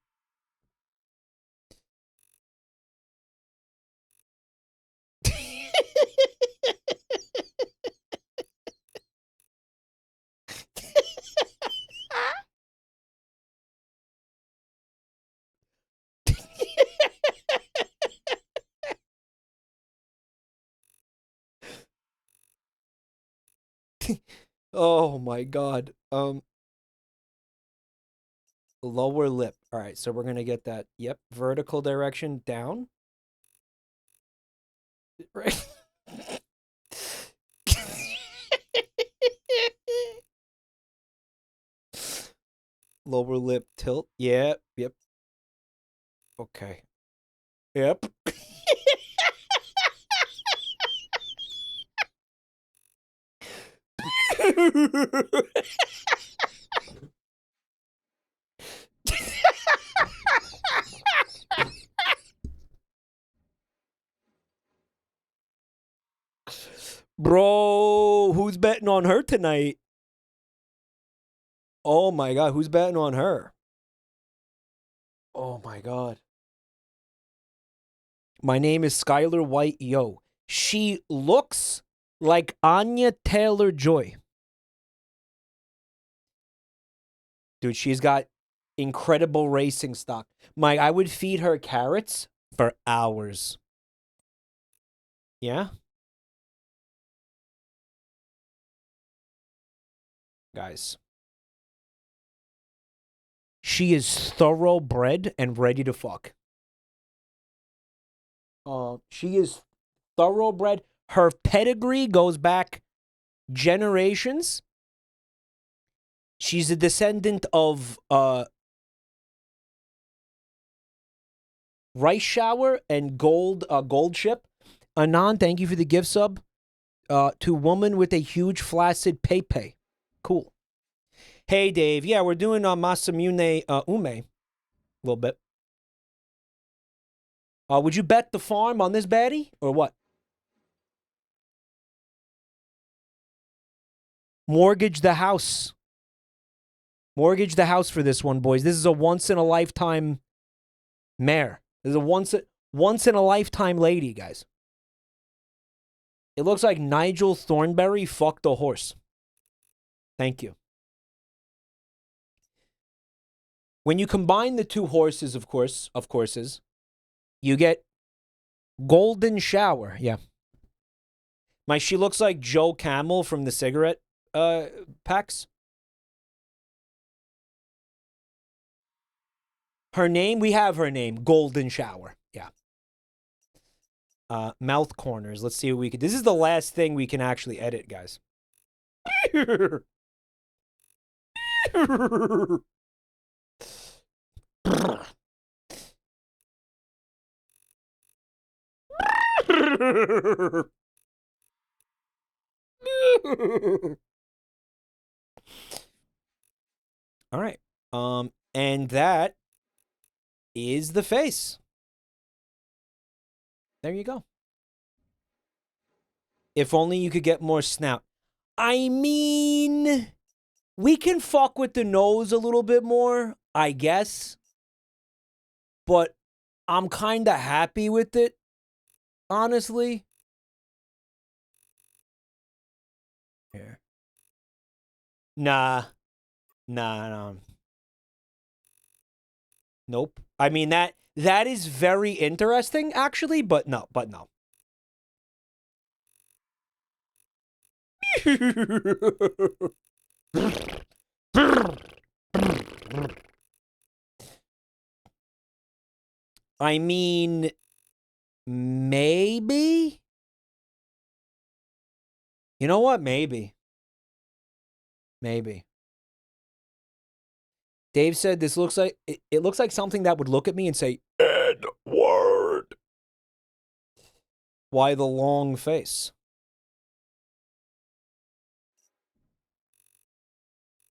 Oh my god. Lower lip. All right, so we're gonna get that. Yep, vertical direction down. Right. Lower lip tilt. Yep, yep. Okay. Yep. Bro, who's betting on her tonight? Oh my god, who's betting on her? Oh my god. My name is Skylar White Yo. She looks like Anya Taylor-Joy. Dude, she's got incredible racing stock. Mike, I would feed her carrots for hours. Yeah? Guys. She is thoroughbred and ready to fuck. She is thoroughbred. Her pedigree goes back generations. She's a descendant of Rice Shower and Gold Ship. Anon, thank you for the gift sub. To woman with a huge flaccid pepe. Cool. Hey Dave, yeah, we're doing Musume Ume a little bit. Would you bet the farm on this baddie or what? Mortgage the house. Mortgage the house for this one, boys. This is a once in a lifetime mare. This is a once in a lifetime lady, guys. It looks like Nigel Thornberry fucked a horse. Thank you. When you combine the two horses, of courses, you get Golden Shower. Yeah. She looks like Joe Camel from the cigarette packs. Her name, we have her name, Golden Shower. Yeah. Mouth corners. Let's see what we can. This is the last thing we can actually edit, guys. All right. And that is the face. There you go. If only you could get more snout. I mean, we can fuck with the nose a little bit more, I guess. But I'm kind of happy with it, honestly. Here. Nah. Nope. I mean, that is very interesting, actually, but no. I mean, maybe? You know what? Maybe. Dave said this looks like it looks like something that would look at me and say, Edward. Why the long face?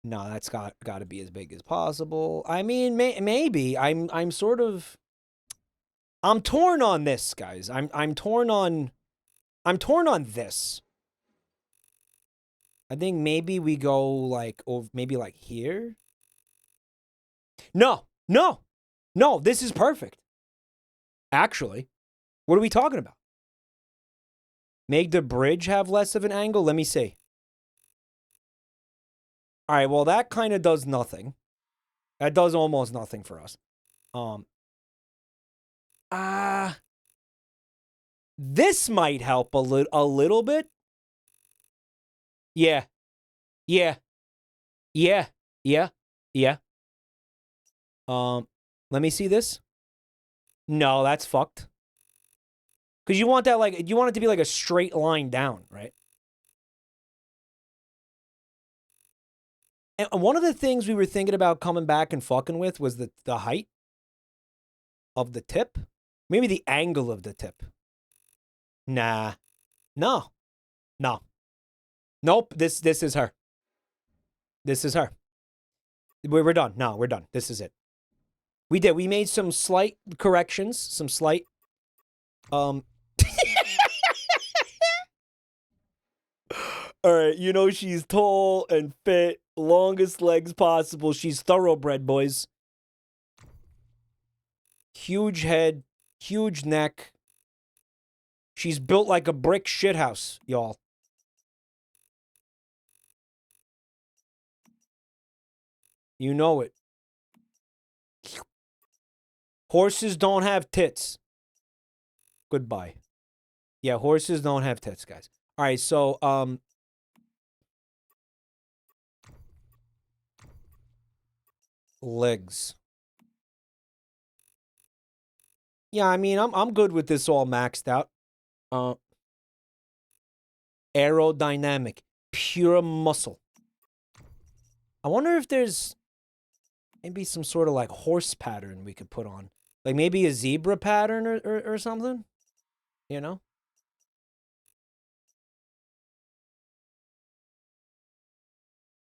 No, that's got to be as big as possible. I mean, maybe. I'm sort of I'm torn on this, guys. I'm torn on this. I think maybe we go like maybe like here. No, this is perfect. Actually, what are we talking about? Make the bridge have less of an angle? Let me see. All right, well, that kind of does nothing. That does almost nothing for us. This might help a little bit. Yeah. Let me see this. No, that's fucked. Because you want that you want it to be like a straight line down, right? And one of the things we were thinking about coming back and fucking with was the height of the tip. Maybe the angle of the tip. Nah. No. Nope. This is her. This is her. We're done. No, we're done. This is it. We made some slight corrections, All right, you know she's tall and fit, longest legs possible. She's thoroughbred, boys. Huge head, huge neck. She's built like a brick shithouse, y'all. You know it. Horses don't have tits. Goodbye. Yeah, horses don't have tits, guys. All right, so legs. Yeah, I mean, I'm good with this all maxed out. Aerodynamic, pure muscle. I wonder if there's maybe some sort of like horse pattern we could put on. Like maybe a zebra pattern or something, you know?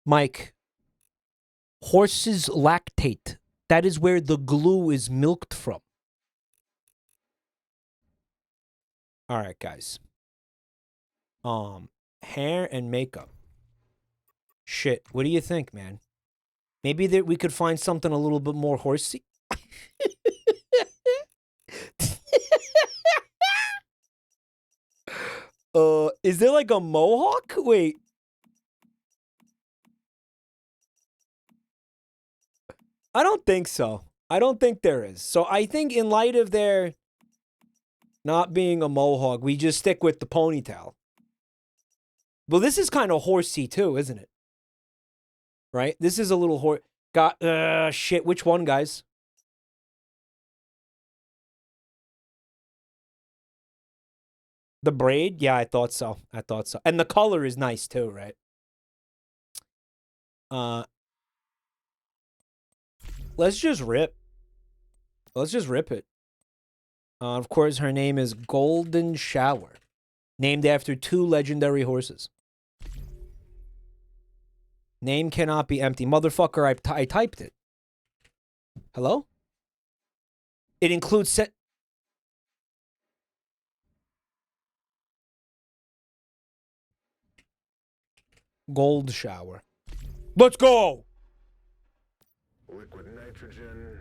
Mike, horses lactate. That is where the glue is milked from. All right, guys. Hair and makeup. Shit, what do you think, man? Maybe that we could find something a little bit more horsey. Is there like a mohawk? Wait. I don't think so. I don't think there is. So I think in light of their not being a mohawk, we just stick with the ponytail. Well, this is kind of horsey too, isn't it? Right? This is a little horse. Shit. Which one, guys? The braid? Yeah, I thought so. I thought so. And the color is nice too, right? Let's just rip. Let's just rip it. Of course, her name is Golden Shower, named after 2 legendary horses. Name cannot be empty. Motherfucker, I typed it. Hello? It includes set... Gold Shower. Let's go! Liquid nitrogen,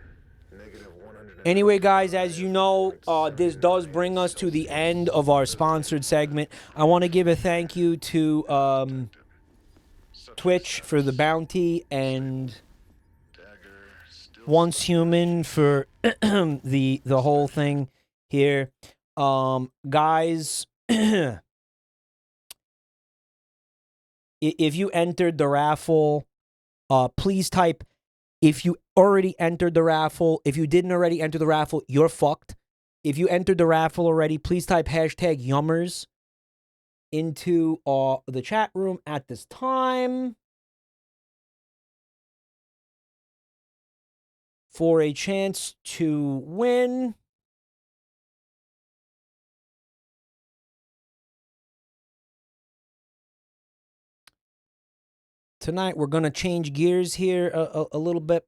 Anyway, guys, as you know, this does bring us to the end of our sponsored segment. I want to give a thank you to Twitch for the bounty and Once Human for the whole thing here. Guys, if you entered the raffle, please type if you already entered the raffle. If you didn't already enter the raffle, you're fucked. If you entered the raffle already, please type hashtag Yummers into the chat room at this time for a chance to win. Tonight, we're going to change gears here a little bit.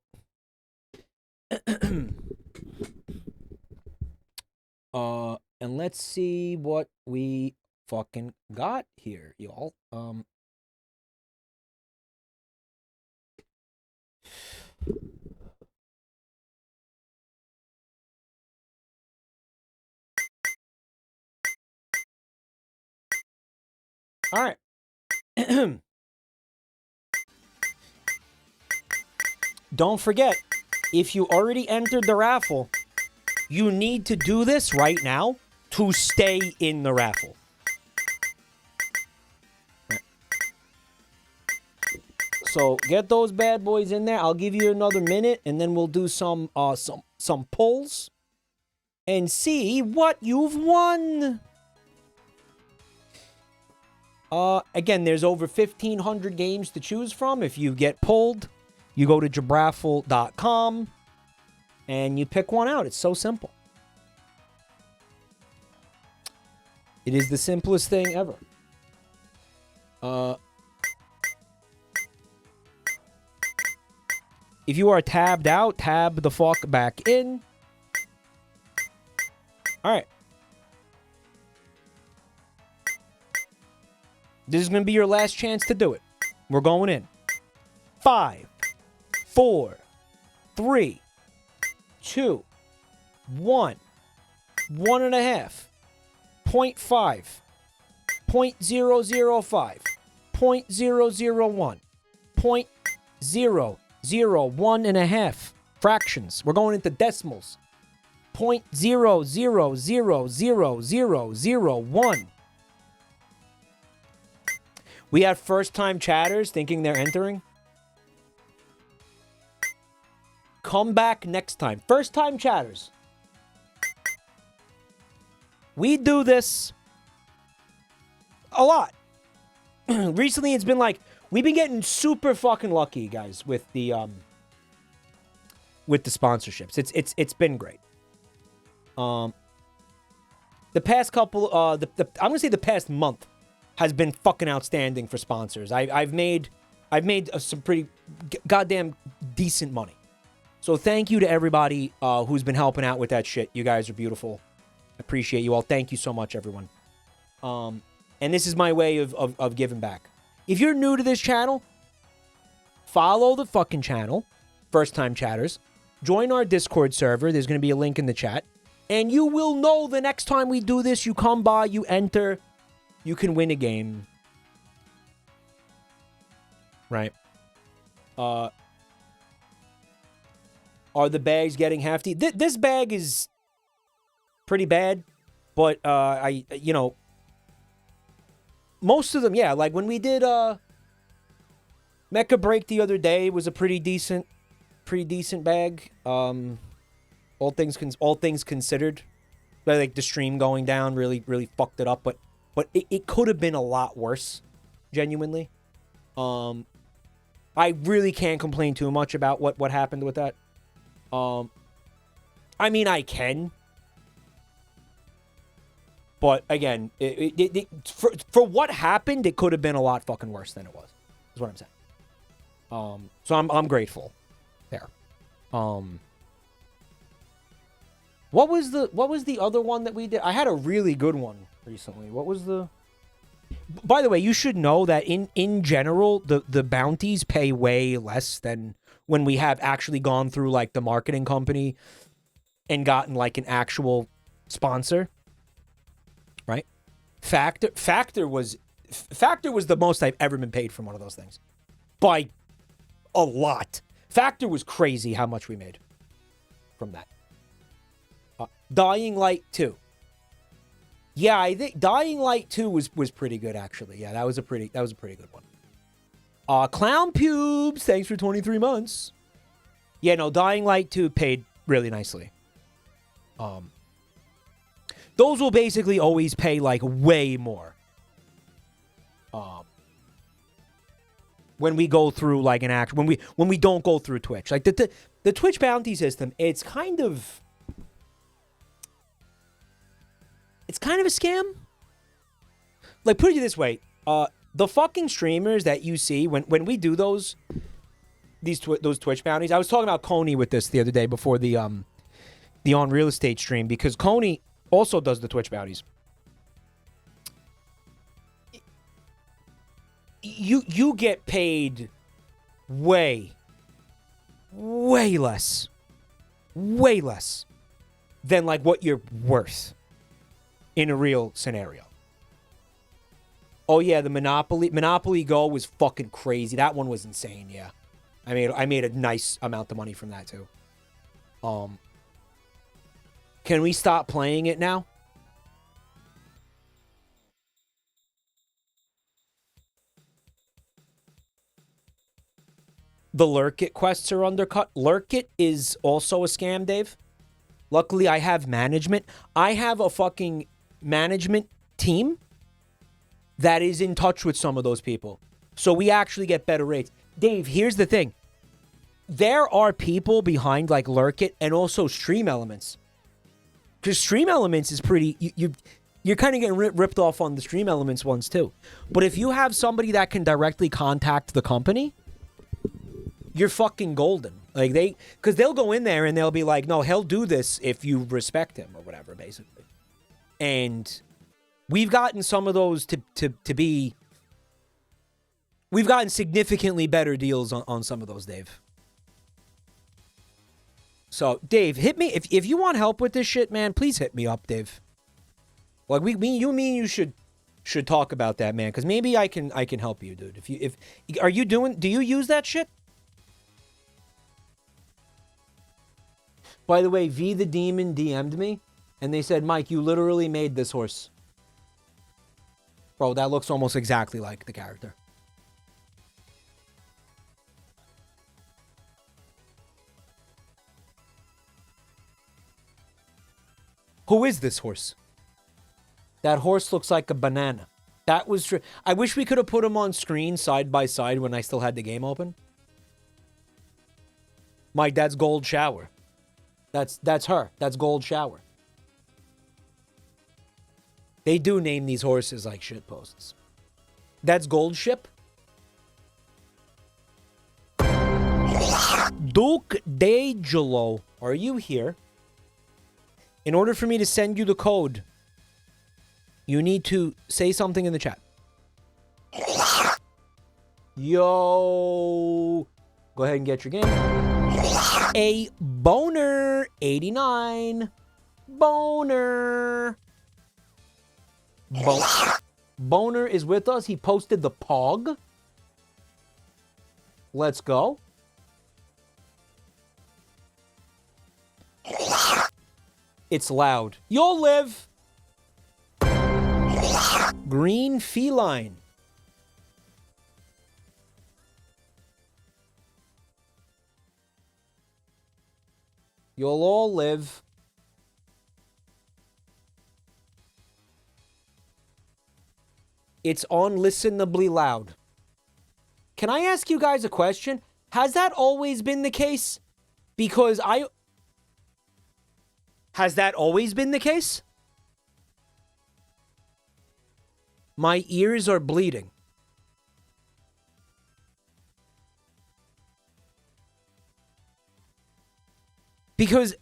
And let's see what we fucking got here, y'all. All right. Don't forget, if you already entered the raffle, you need to do this right now to stay in the raffle. So get those bad boys in there. I'll give you another minute, and then we'll do some pulls and see what you've won. Again, there's over 1,500 games to choose from. If you get pulled, you go to jabraffle.com and you pick one out. It's so simple. It is the simplest thing ever. If you are tabbed out, tab the fuck back in. All right. This is going to be your last chance to do it. We're going in. 5, 4, 3, 2, 1. 1.5. 0.5. 0.005. 0.001. 0.001.5. Fractions. We're going into decimals. 0.0000001. We have first-time chatters thinking they're entering. Come back next time. First-time chatters. We do this a lot. Recently, it's been like, we've been getting super fucking lucky, guys, with the sponsorships. It's been great. The past couple, I'm gonna say the past month has been fucking outstanding for sponsors. I've made some pretty goddamn decent money. So thank you to everybody who's been helping out with that shit. You guys are beautiful. Appreciate you all. Thank you so much, everyone. And this is my way of giving back. If you're new to this channel, follow the fucking channel, First Time Chatters. Join our Discord server. There's going to be a link in the chat. And you will know the next time we do this, you come by, you enter, you can win a game. Right. Are the bags getting hefty? This bag is pretty bad, but most of them, yeah. Like when we did Mecha Break the other day, was a pretty decent bag. All things considered, like the stream going down really fucked it up, but it could have been a lot worse, genuinely. I really can't complain too much about what happened with that. I mean, I can. But again, for what happened, it could have been a lot fucking worse than it was. Is what I'm saying. So I'm grateful there. What was the other one that we did? I had a really good one recently. What was the? By the way, you should know that in general, the bounties pay way less than when we have actually gone through like the marketing company and gotten like an actual sponsor. Right? Factor was the most I've ever been paid from one of those things. By a lot. Factor was crazy how much we made from that. Dying Light 2. Yeah, I think Dying Light 2 was pretty good actually. Yeah, that was a pretty good one. Clown Pubes, thanks for 23 months. Yeah, no, Dying Light 2 paid really nicely. Those will basically always pay like way more. When we go through like an act, when we don't go through Twitch, like the Twitch bounty system, it's kind of a scam. Like, put it this way, the fucking streamers that you see when we do those Twitch bounties. I was talking about Coney with this the other day before the on real estate stream, because Coney also does the Twitch bounties. You get paid way less than like what you're worth in a real scenario. Oh yeah, the Monopoly Go was fucking crazy. That one was insane. Yeah, I made a nice amount of money from that too. Can we stop playing it now? The Lurkit quests are undercut. Lurkit is also a scam, Dave. Luckily, I have management. I have a fucking management team that is in touch with some of those people. So we actually get better rates. Dave, here's the thing. There are people behind like Lurkit and also Stream Elements. Because Stream Elements is pretty... You're kind of getting ripped off on the Stream Elements ones too. But if you have somebody that can directly contact the company, you're fucking golden. Like because they'll go in there and they'll be like, no, he'll do this if you respect him or whatever, basically. And we've gotten some of those to be We've gotten significantly better deals on some of those, Dave. So, Dave, hit me. If you want help with this shit, man, please hit me up, Dave. Like, you should talk about that, man, because maybe I can help you, dude. Do you use that shit? By the way, V the Demon DM'd me, and they said, Mike, you literally made this horse. Bro, that looks almost exactly like the character. Who is this horse? That horse looks like a banana. That was true. I wish we could have put him on screen side by side when I still had the game open. Mike, that's Gold Shower. That's her. That's Gold Shower. They do name these horses like shit posts. That's Gold Ship. Duke D'Angelo, are you here? In order for me to send you the code, you need to say something in the chat. Yo. Go ahead and get your game. A boner 89. Boner. Boner is with us. He posted the pog. Let's go. It's loud. You'll live. Green feline. You'll all live. It's unlistenably loud. Can I ask you guys a question? Has that always been the case? Because Has that always been the case? My ears are bleeding. Because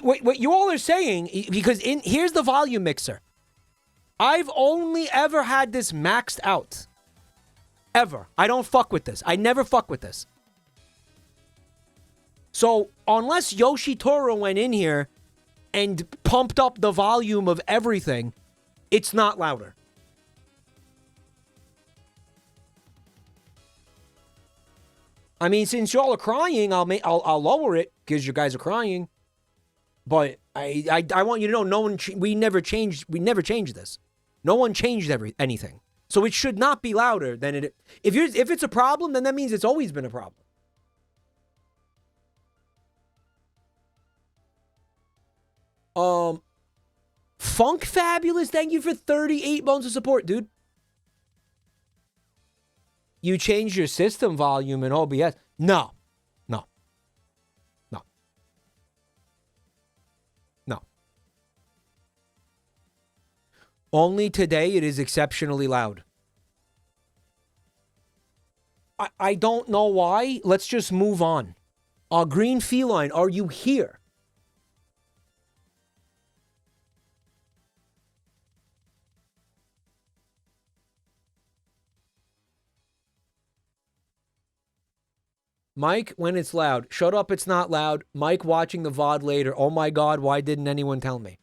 what you all are saying, because here's the volume mixer. I've only ever had this maxed out. Ever. I don't fuck with this. I never fuck with this. So, unless Yoshitoro went in here and pumped up the volume of everything, it's not louder. I mean, since y'all are crying, I'll lower it because you guys are crying. But I want you to know, we never changed this. No one changed anything. So it should not be louder than it. If it's a problem, then that means it's always been a problem. Funk Fabulous, thank you for 38 months of support, dude. You changed your system volume in OBS. No. Only today it is exceptionally loud. I don't know why. Let's just move on. Green Feline, are you here? Mike, when it's loud. Shut up, it's not loud. Mike watching the VOD later. Oh my God, why didn't anyone tell me?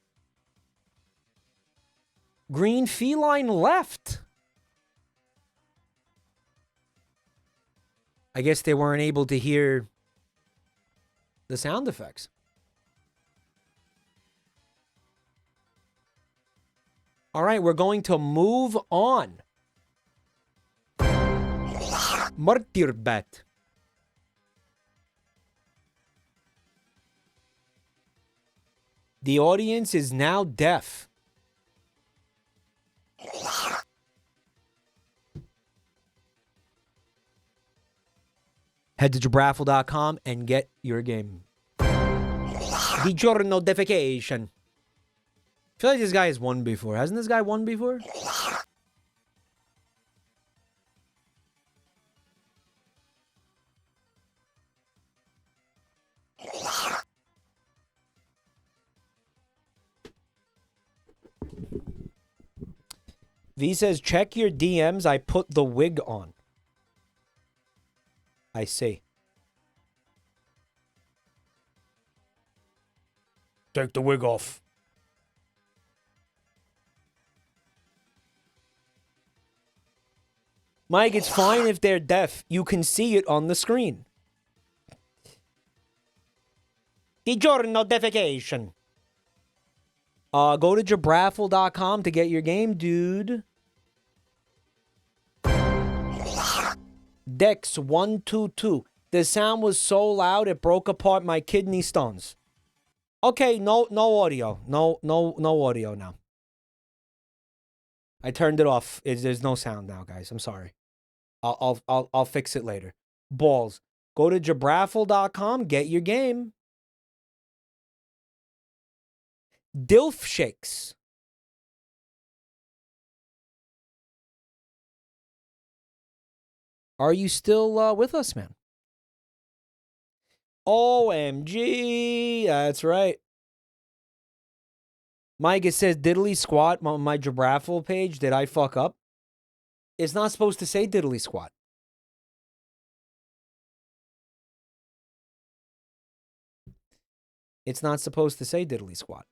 Green Feline left. I guess they weren't able to hear the sound effects. All right, we're going to move on. Martyrbet. The audience is now deaf. Head to jabraffle.com and get your game. The giorno notification. I feel like this guy has won before. Hasn't this guy won before? V says, check your DMs. I put the wig on. I see. Take the wig off. Mike, it's fine if they're deaf. You can see it on the screen. Di giorno defecation. Go to jabraffle.com to get your game, dude. Dex122. The sound was so loud it broke apart my kidney stones. Okay, no audio. No audio now. I turned it off. There's no sound now, guys. I'm sorry. I'll fix it later. Balls. Go to jabraffle.com, get your game. Dilf Shakes. Are you still with us, man? OMG. That's right. Mike, it says diddly squat on my Jabraffle page. Did I fuck up? It's not supposed to say diddly squat. It's not supposed to say diddly squat.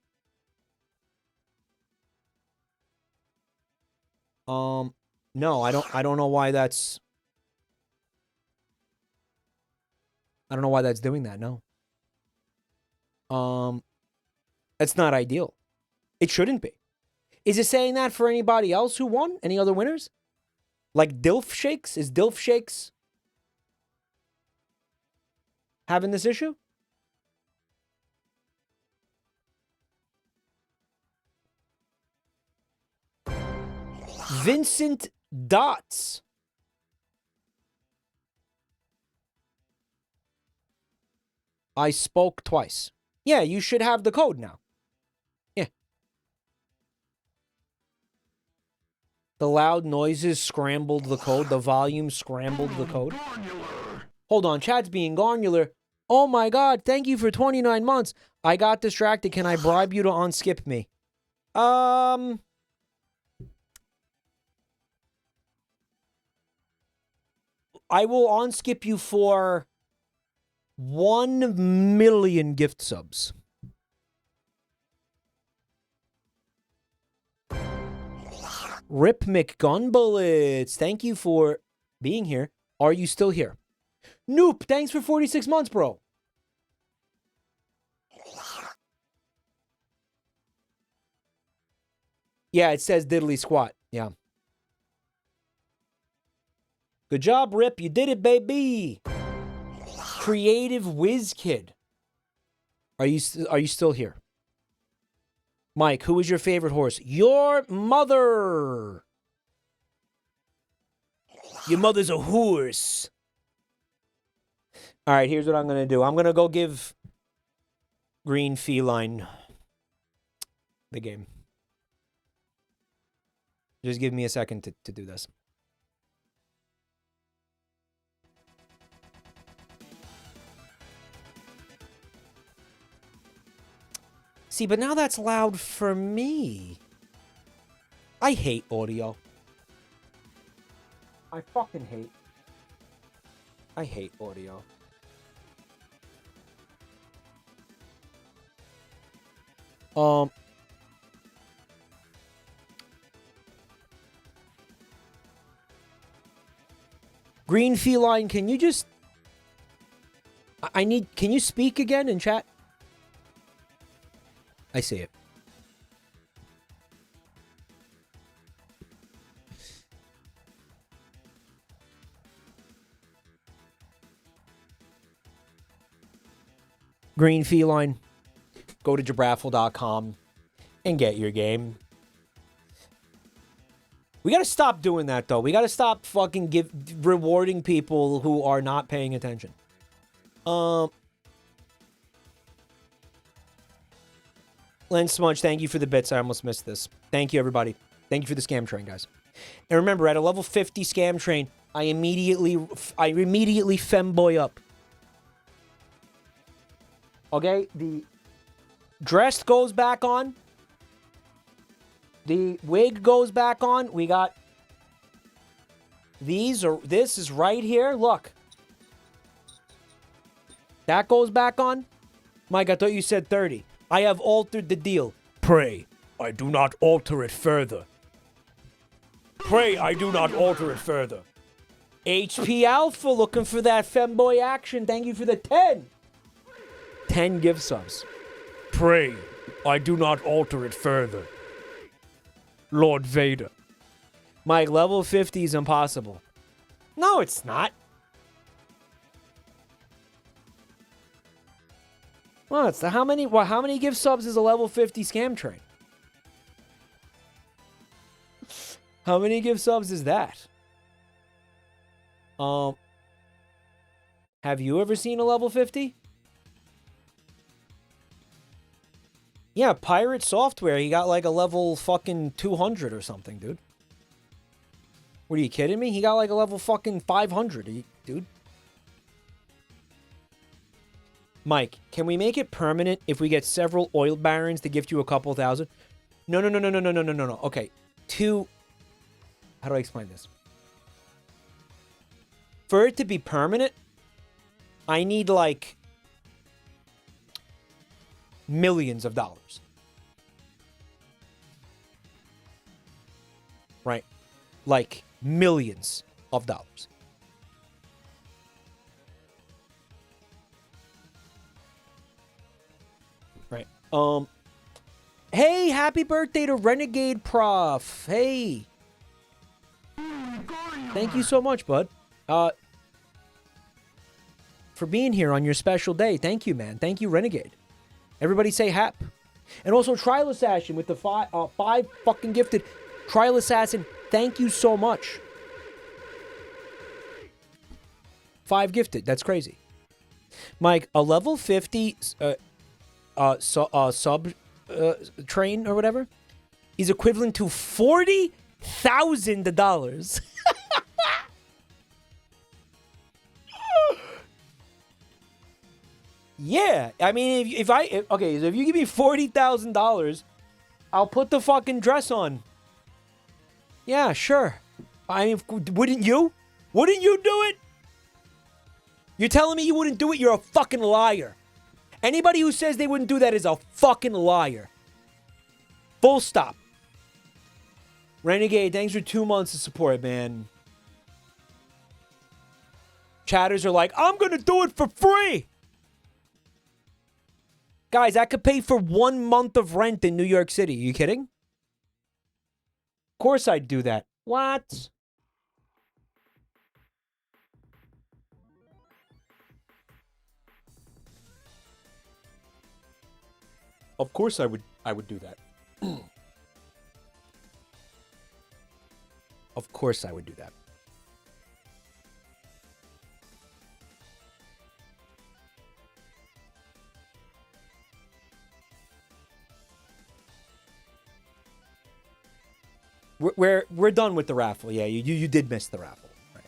No, I don't know why that's... I don't know why that's doing that, no. That's not ideal. It shouldn't be. Is it saying that for anybody else who won? Any other winners? Like Dilf Shakes? Is Dilf Shakes having this issue? Vincent Dots. I spoke twice. Yeah, you should have the code now. Yeah. The loud noises scrambled the code. The volume scrambled the code. Hold on, chat's being garnular. Oh my god, thank you for 29 months. I got distracted. Can I bribe you to unskip me? I will unskip you for 1 million gift subs. Rip McGunbullets, thank you for being here. Are you still here? Noop, thanks for 46 months, bro. Yeah, it says diddly squat. Yeah. Good job, Rip. You did it, baby. Creative Whiz Kid. Are you still here? Mike, who is your favorite horse? Your mother. Your mother's a horse. All right, here's what I'm going to do. I'm going to go give Green Feline the game. Just give me a second to do this. See, but now that's loud for me. I hate audio. I fucking hate. I hate audio. Green Feline, can you just... Can you speak again in chat? I see it. Green Feline, go to jabraffle.com and get your game. We gotta stop doing that, though. We gotta stop fucking rewarding people who are not paying attention. Len Smudge, thank you for the bits. I almost missed this. Thank you, everybody. Thank you for the scam train, guys. And remember, at a level 50 scam train, I immediately femboy up. Okay, the dressed goes back on. The wig goes back on. We got these, or this is right here. Look. That goes back on. Mike, I thought you said 30. I have altered the deal. Pray, I do not alter it further. Pray, I do not alter it further. HP Alpha looking for that femboy action. Thank you for the 10. 10 gift subs. Pray, I do not alter it further. Lord Vader. Mike, level 50 is impossible. No, it's not. Well, it's the how many gift subs is a level 50 scam train? How many gift subs is that? Have you ever seen a level 50? Yeah, Pirate Software, he got like a level fucking 200 or something, dude. What, are you kidding me? He got like a level fucking 500, dude. Mike, can we make it permanent if we get several oil barons to gift you a couple thousand? No. Okay, how do I explain this? For it to be permanent, I need like millions of dollars. Right? Like millions of dollars. Right. Hey, happy birthday to Renegade Prof. Hey. Thank you so much, bud. For being here on your special day. Thank you, man. Thank you, Renegade. Everybody say hap. And also Trial Assassin with the five fucking gifted. Trial Assassin, thank you so much. 5 gifted. That's crazy. Mike, a level 50 sub train or whatever is equivalent to $40,000. Yeah, I mean, if you give me $40,000, I'll put the fucking dress on. Yeah, sure. I mean, wouldn't you? Wouldn't you do it? You're telling me you wouldn't do it? You're a fucking liar. Anybody who says they wouldn't do that is a fucking liar. Full stop. Renegade, thanks for 2 months of support, man. Chatters are like, I'm gonna do it for free. Guys, I could pay for 1 month of rent in New York City. Are you kidding? Of course I'd do that. What? Of course I would do that. Of course I would do that. We're done with the raffle. Yeah, you did miss the raffle. Right.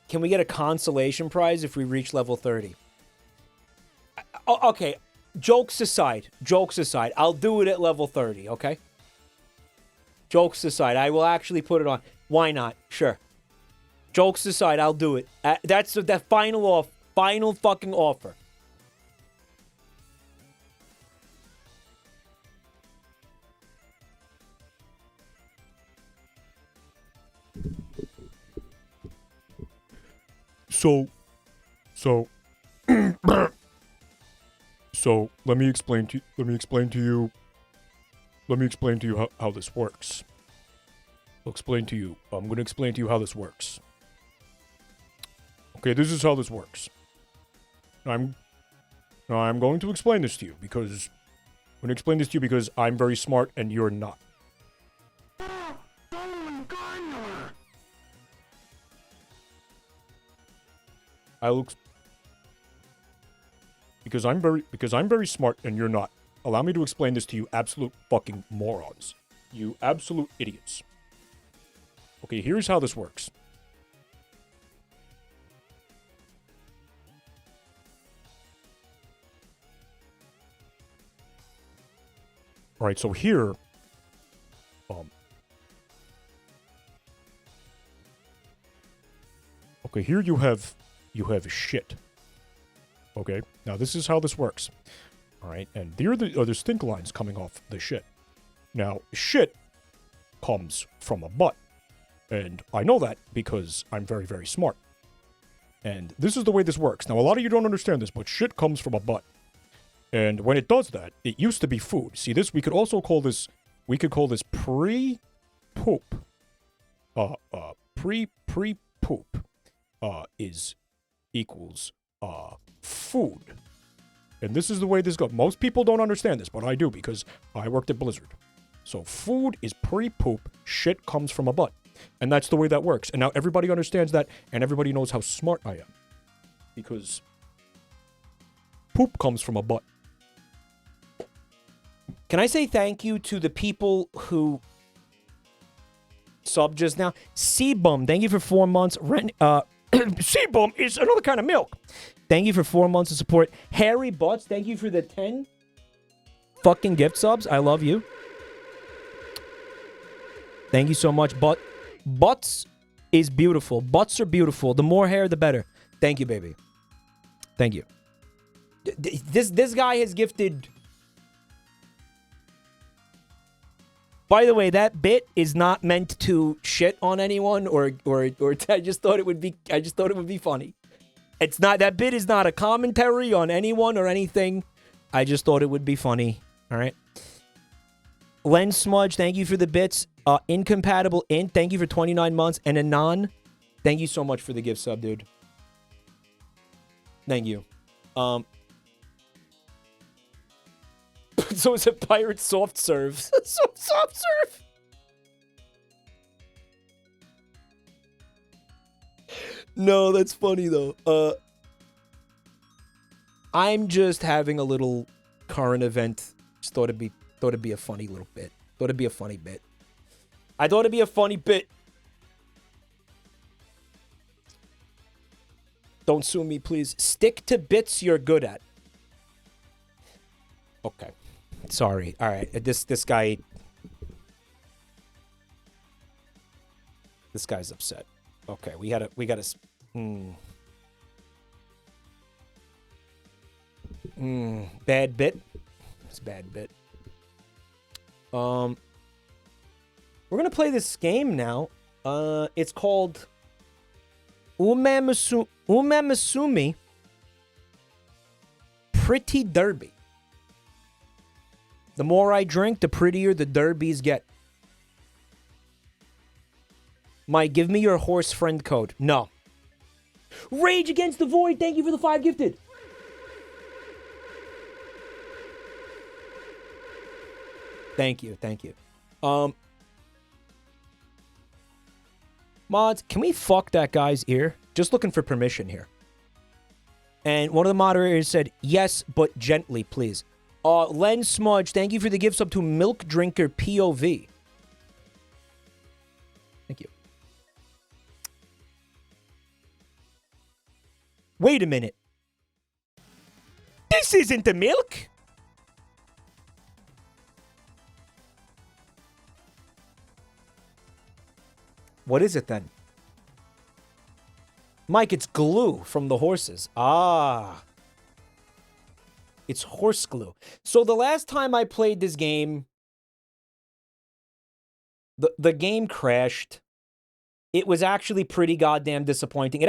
Can we get a consolation prize if we reach level 30? Okay, jokes aside, I'll do it at level 30, okay? Jokes aside, I will actually put it on. Why not? Sure. Jokes aside, I'll do it. That's the final fucking offer. So let me explain to you how this works. I'm going to explain to you how this works. Okay, this is how this works. I'm going to explain this to you because I'm very smart and you're not. Because I'm very smart and you're not. Allow me to explain this to you absolute fucking morons. You absolute idiots. Okay, here's how this works. All right, so here, okay, here you have shit. Okay, now this is how this works. All right, and there are the stink lines coming off the shit. Now, shit comes from a butt, and I know that because I'm very, very smart. And this is the way this works. Now, a lot of you don't understand this, but shit comes from a butt. And when it does that, it used to be food. See this? We could also call this, pre-poop. Pre-poop is equals food. And this is the way this goes. Most people don't understand this, but I do because I worked at Blizzard. So food is pre-poop, shit comes from a butt. And that's the way that works. And now everybody understands that, and everybody knows how smart I am. Because poop comes from a butt. Can I say thank you to the people who subbed just now? Seabum, thank you for 4 months. Seabum is another kind of milk. Thank you for 4 months of support. Harry Butts, thank you for the 10 fucking gift subs. I love you. Thank you so much. Butts is beautiful. Butts are beautiful. The more hair, the better. Thank you, baby. Thank you. This guy has gifted... By the way, that bit is not meant to shit on anyone or I just thought it would be funny. It's not, that bit is not a commentary on anyone or anything. I just thought it would be funny. All right. Len Smudge, thank you for the bits. Incompatible Int, thank you for 29 months. And Anon, thank you so much for the gift sub, dude. Thank you. So it's a pirate soft serve. Soft serve. No, that's funny though. I'm just having a little current event. Just thought it'd be a funny little bit. Thought it'd be a funny bit. I thought it'd be a funny bit. Don't sue me, please. Stick to bits you're good at. Okay. Sorry. All right. This guy. This guy's upset. Okay. We gotta. Bad bit. It's a bad bit. We're gonna play this game now. It's called Umamusume Pretty Derby. The more I drink, the prettier the derbies get. Mike, give me your horse friend code. No. Rage Against the Void, thank you for the 5 gifted. Thank you. Mods, can we fuck that guy's ear? Just looking for permission here. And one of the moderators said, yes, but gently, please. Len Smudge, thank you for the gift sub to Milk Drinker POV. Thank you. Wait a minute. This isn't the milk. What is it then? Mike, it's glue from the horses. Ah. It's horse glue. So the last time I played this game, the game crashed. It was actually pretty goddamn disappointing.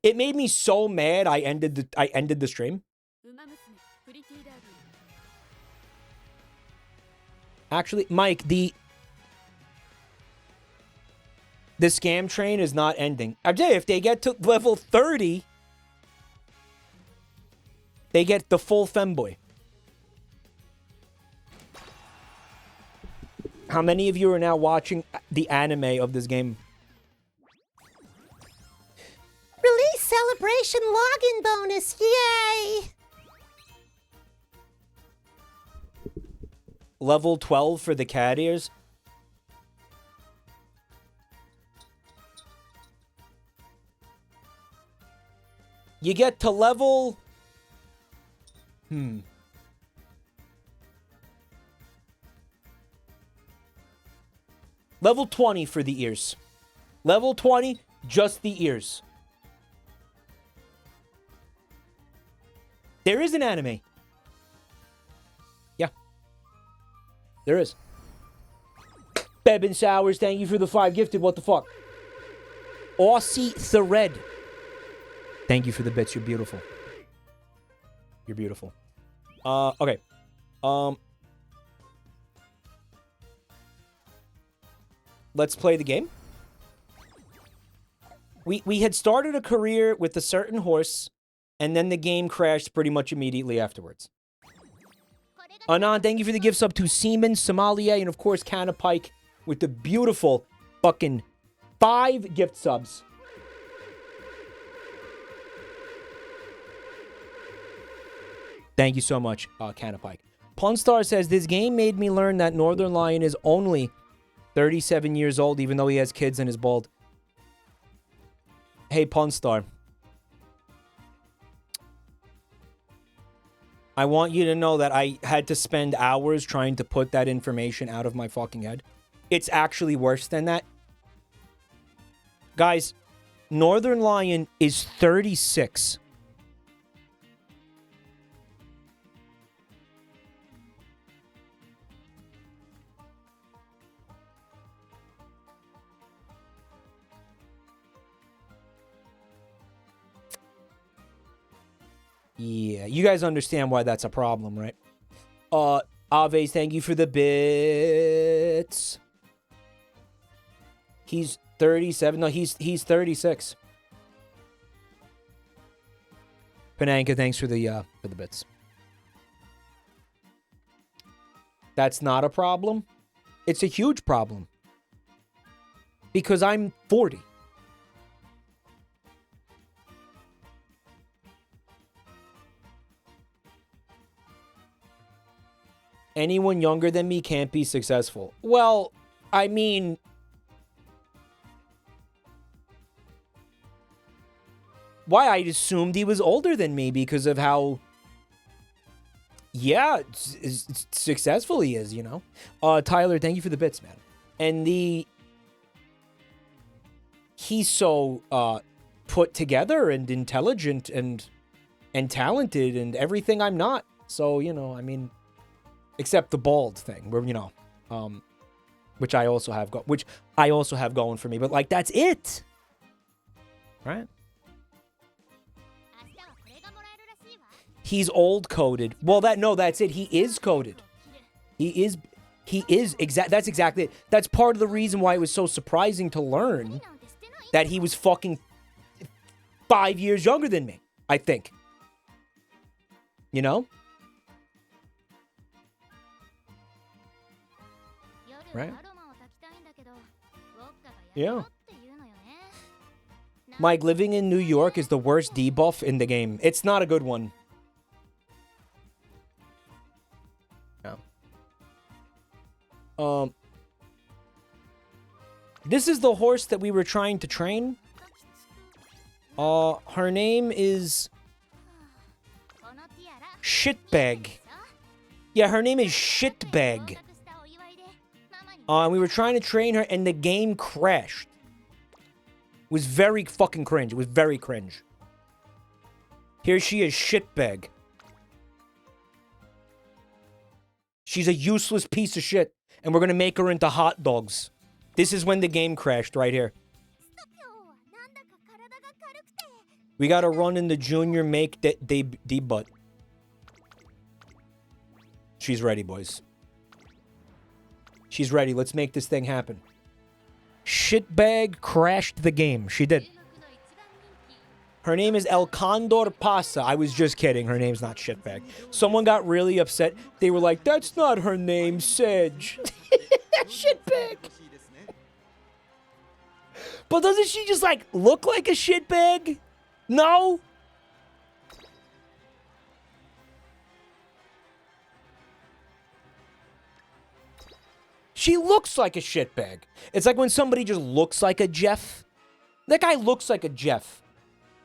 It made me so mad I ended the stream. Actually, Mike, the scam train is not ending. I tell you, if they get to level 30, they get the full femboy. How many of you are now watching the anime of this game? Release celebration login bonus, yay! Level 12 for the cat ears. You get to level... Level 20 for the ears. Level 20, just the ears. There is an anime. Yeah. There is. Bebin Sowers, thank you for the 5 gifted. What the fuck? Aussie Thread. Thank you for the bits. You're beautiful. You're beautiful. Okay. Let's play the game. We had started a career with a certain horse, and then the game crashed pretty much immediately afterwards. Anand, thank you for the gift sub to Seaman, Somalia, and of course Canapike with the beautiful fucking 5 gift subs. Thank you so much, Canapike. Punstar says, this game made me learn that Northern Lion is only 37 years old, even though he has kids and is bald. Hey, Punstar. I want you to know that I had to spend hours trying to put that information out of my fucking head. It's actually worse than that. Guys, Northern Lion is 36. Yeah, you guys understand why that's a problem, right? Aves, thank you for the bits. He's 37. No, he's 36. Pananka, thanks for the bits. That's not a problem. It's a huge problem. Because I'm 40. Anyone younger than me can't be successful. Well, I mean... Why? I assumed he was older than me because of how... Yeah, successful he is, you know? Tyler, thank you for the bits, man. And he's so put together and intelligent and talented and everything I'm not. So, you know, I mean... Except the bald thing, where, you know, which I also have going for me. But, like, that's it. Right? He's old coded. Well, that's it. He is coded. He is that's exactly it. That's part of the reason why it was so surprising to learn that he was fucking 5 years younger than me, I think. You know? Right? Yeah. Mike, living in New York is the worst debuff in the game. It's not a good one. Yeah. This is the horse that we were trying to train. Her name is Shitbag. Yeah, her name is Shitbag. We were trying to train her, and the game crashed. It was very fucking cringe. It was very cringe. Here she is, Shitbag. She's a useless piece of shit, and we're gonna make her into hot dogs. This is when the game crashed, right here. We gotta run in the junior make debut. She's ready, boys. She's ready. Let's make this thing happen. Shitbag crashed the game. She did. Her name is El Condor Pasa. I was just kidding. Her name's not Shitbag. Someone got really upset. They were like, that's not her name, Sedge. Shitbag. But doesn't she just, like, look like a shitbag? No? She looks like a shitbag. It's like when somebody just looks like a Jeff. That guy looks like a Jeff.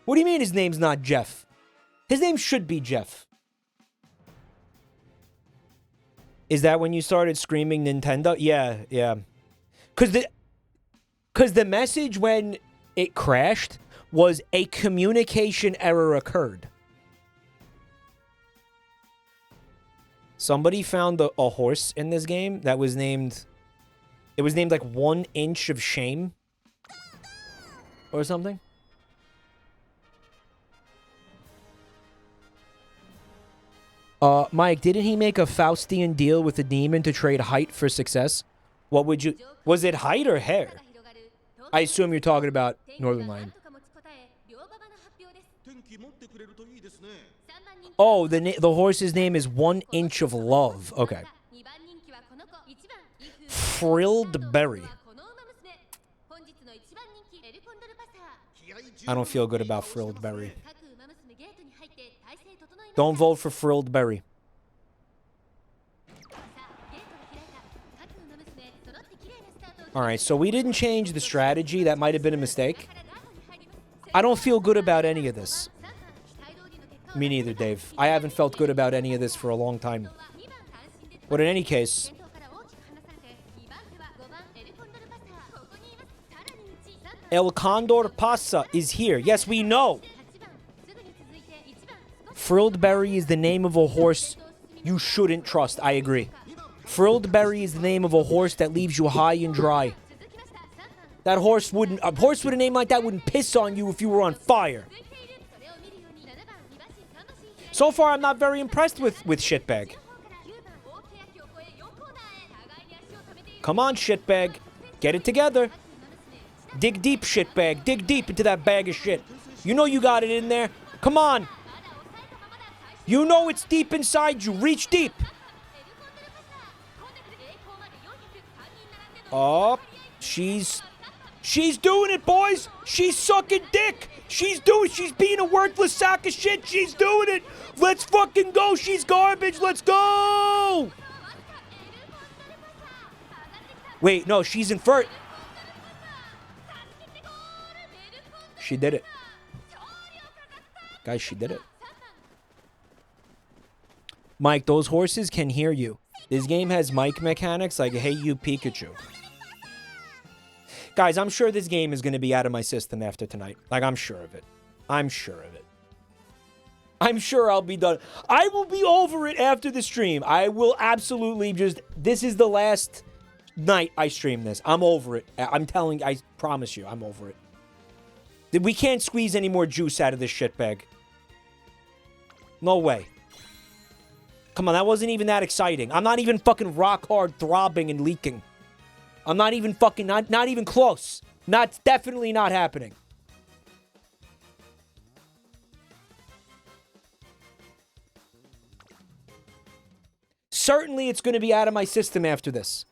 What do you mean his name's not Jeff? His name should be Jeff. Is that when you started screaming Nintendo? Yeah, yeah. Because the message when it crashed was a communication error occurred. Somebody found a horse in this game that was named... It was named like 1 inch of shame. Or something. Mike, didn't he make a Faustian deal with the demon to trade height for success? What would you... Was it height or hair? I assume you're talking about Northern Lion. Oh, the horse's name is 1 Inch of Love. Okay. Frilled Berry. I don't feel good about Frilled Berry. Don't vote for Frilled Berry. Alright, so we didn't change the strategy. That might have been a mistake. I don't feel good about any of this. Me neither, Dave. I haven't felt good about any of this for a long time. But in any case... El Condor Pasa is here. Yes, we know. Frilled Berry is the name of a horse you shouldn't trust. I agree. Frilled Berry is the name of a horse that leaves you high and dry. That horse wouldn't... A horse with a name like that wouldn't piss on you if you were on fire. So far, I'm not very impressed with Shitbag. Come on, Shitbag. Get it together. Dig deep, Shitbag. Dig deep into that bag of shit. You know you got it in there. Come on. You know it's deep inside you. Reach deep. Oh, she's doing it, boys. She's sucking dick. She's being a worthless sack of shit. She's doing it. Let's fucking go. She's garbage. Let's go. Wait, no, she's in first. She did it. Guys, she did it. Mike, those horses can hear you. This game has mic mechanics like, hey, you Pikachu. Guys, I'm sure this game is going to be out of my system after tonight. Like, I'm sure of it. I'm sure of it. I'm sure I'll be done. I will be over it after the stream. I will absolutely just... This is the last night I stream this. I'm over it. I promise you, I'm over it. We can't squeeze any more juice out of this shitbag. No way. Come on, that wasn't even that exciting. I'm not even fucking rock hard throbbing and leaking. I'm not even fucking, not even close. Definitely not happening. Certainly it's going to be out of my system after this.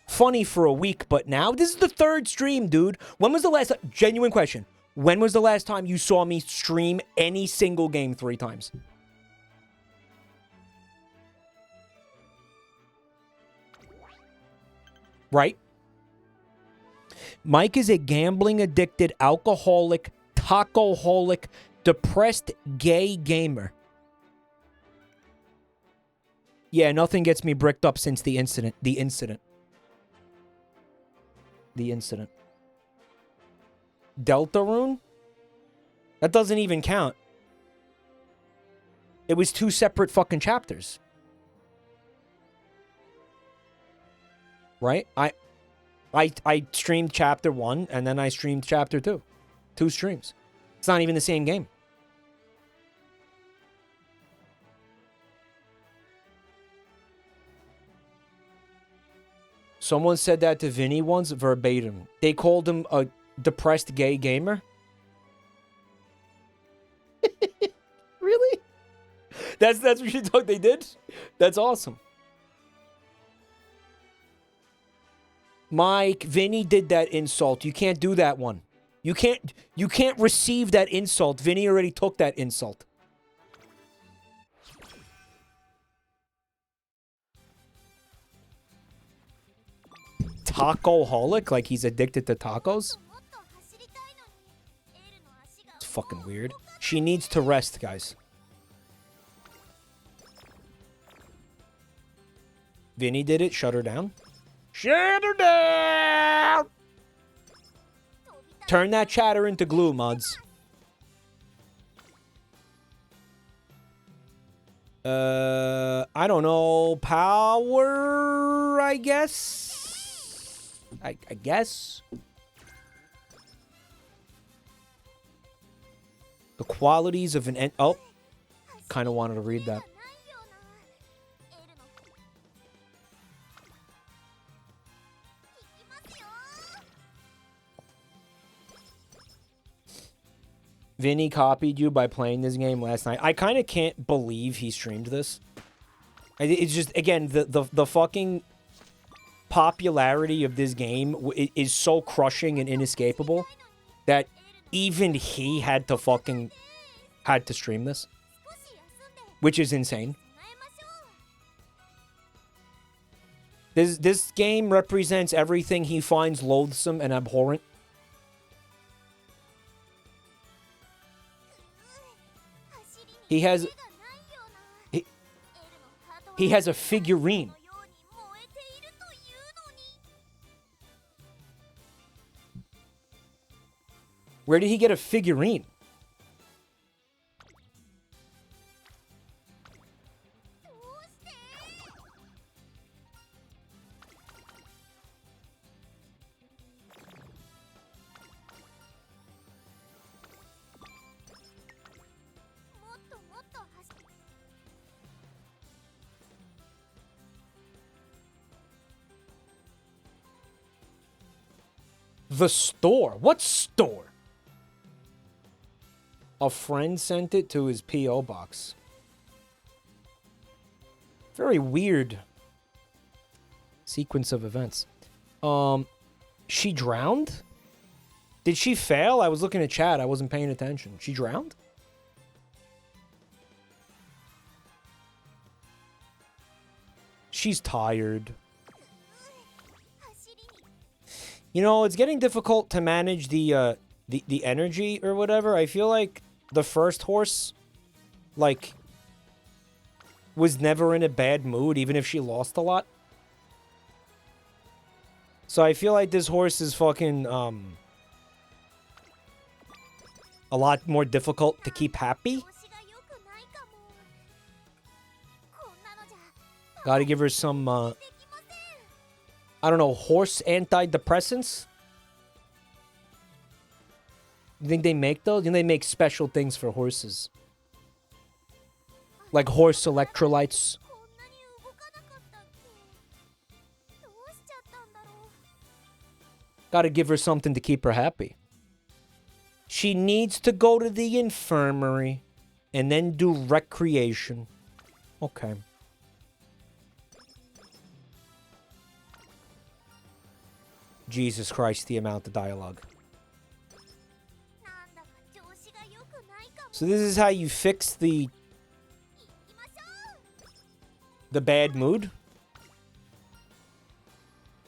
Funny for a week, but now? This is the 3rd stream, dude. When was the last... Genuine question. When was the last time you saw me stream any single game 3 times? Right? Mike is a gambling-addicted, alcoholic, tacoholic, depressed gay gamer. Yeah, nothing gets me bricked up since the incident. The incident. Deltarune? That doesn't even count. It was 2 separate fucking chapters. Right? I streamed chapter 1 and then I streamed chapter 2. 2 streams. It's not even the same game. Someone said that to Vinny once, verbatim. They called him a depressed gay gamer. Really? That's what you thought they did? That's awesome. Mike, Vinny did that insult. You can't do that one. You can't receive that insult. Vinny already took that insult. Tacoholic? Like he's addicted to tacos? fucking weird. She needs to rest, guys. Vinny did it. Shut her down. Shut her down! Turn that chatter into glue, mods. I don't know. Power, I guess? I guess? The qualities of an... Oh. Kind of wanted to read that. Vinny copied you by playing this game last night. I kind of can't believe he streamed this. It's just, again, the fucking popularity of this game is so crushing and inescapable that even he had to stream this. Which is insane. This game represents everything he finds loathsome and abhorrent. He has a figurine. Where did he get a figurine? The store? What store? A friend sent it to his P.O. box. Very weird sequence of events. She drowned? Did she fail? I was looking at chat. I wasn't paying attention. She drowned? She's tired. You know, it's getting difficult to manage the energy or whatever. I feel like the first horse, like, was never in a bad mood, even if she lost a lot. So I feel like this horse is fucking, a lot more difficult to keep happy. Gotta give her some, I don't know, horse antidepressants? You think they make those? You think they make special things for horses? Like horse electrolytes? Gotta give her something to keep her happy. She needs to go to the infirmary and then do recreation. Okay. Jesus Christ, the amount of dialogue. So this is how you fix the bad mood?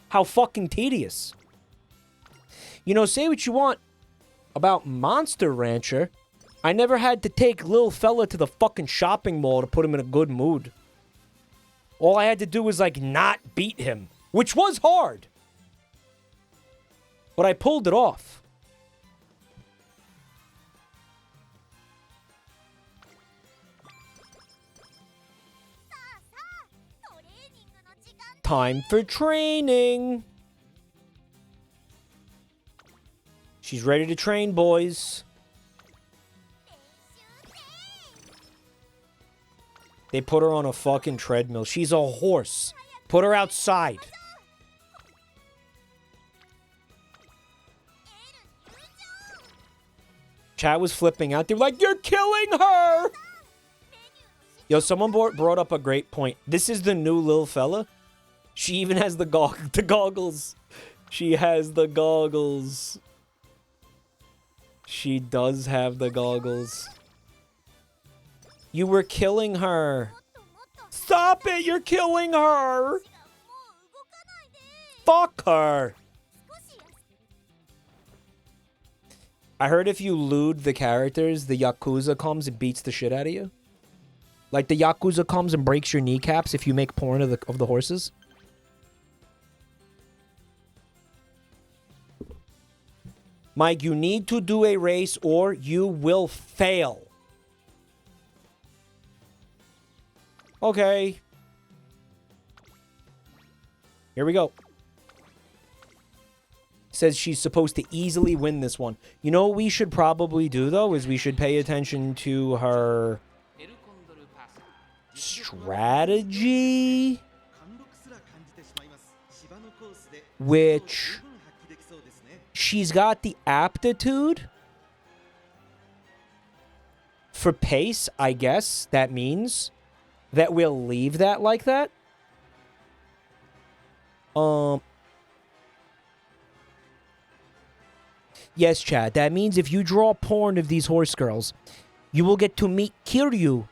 How fucking tedious. You know, say what you want about Monster Rancher. I never had to take Lil Fella to the fucking shopping mall to put him in a good mood. All I had to do was, like, not beat him. Which was hard. But I pulled it off. Time for training. She's ready to train, boys. They put her on a fucking treadmill. She's a horse. Put her outside. Chat was flipping out. They're like, you're killing her! Yo, someone brought up a great point. This is the new Lil Fella. She even has the goggles. She has the goggles. She does have the goggles. You were killing her. Stop it! You're killing her! Fuck her! I heard if you lewd the characters, the Yakuza comes and beats the shit out of you. Like the Yakuza comes and breaks your kneecaps if you make porn of the horses. Mike, you need to do a race or you will fail. Okay. Here we go. Says she's supposed to easily win this one. You know what we should probably do, though, is we should pay attention to her strategy, which she's got the aptitude for pace, I guess. That means that we'll leave that like that. Yes, Chad. That means if you draw porn of these horse girls, you will get to meet Kiryu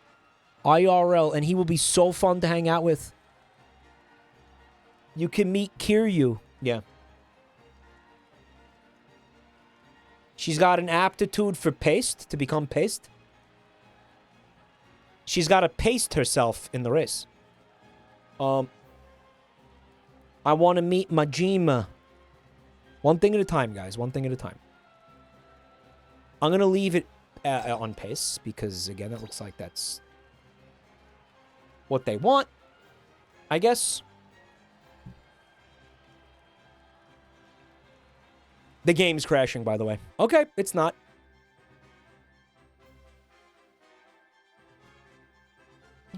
IRL, and he will be so fun to hang out with. You can meet Kiryu. Yeah. She's got an aptitude for paste, to become paste. She's got to paste herself in the race. I want to meet Majima. One thing at a time, guys. One thing at a time. I'm going to leave it on pace because, again, it looks like that's what they want, I guess. The game's crashing, by the way. Okay, it's not.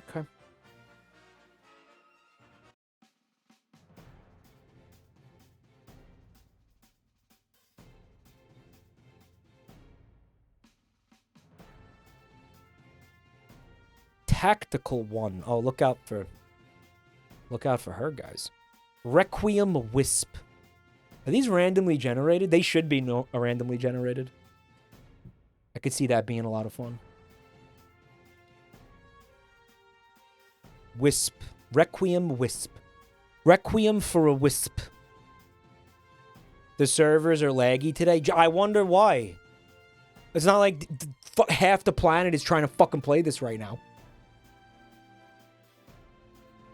Okay. Tactical one. Oh, look out for her, guys. Requiem Wisp. Are these randomly generated? They should be randomly generated. I could see that being a lot of fun. Wisp. Requiem Wisp. Requiem for a Wisp. The servers are laggy today. I wonder why. It's not like half the planet is trying to fucking play this right now.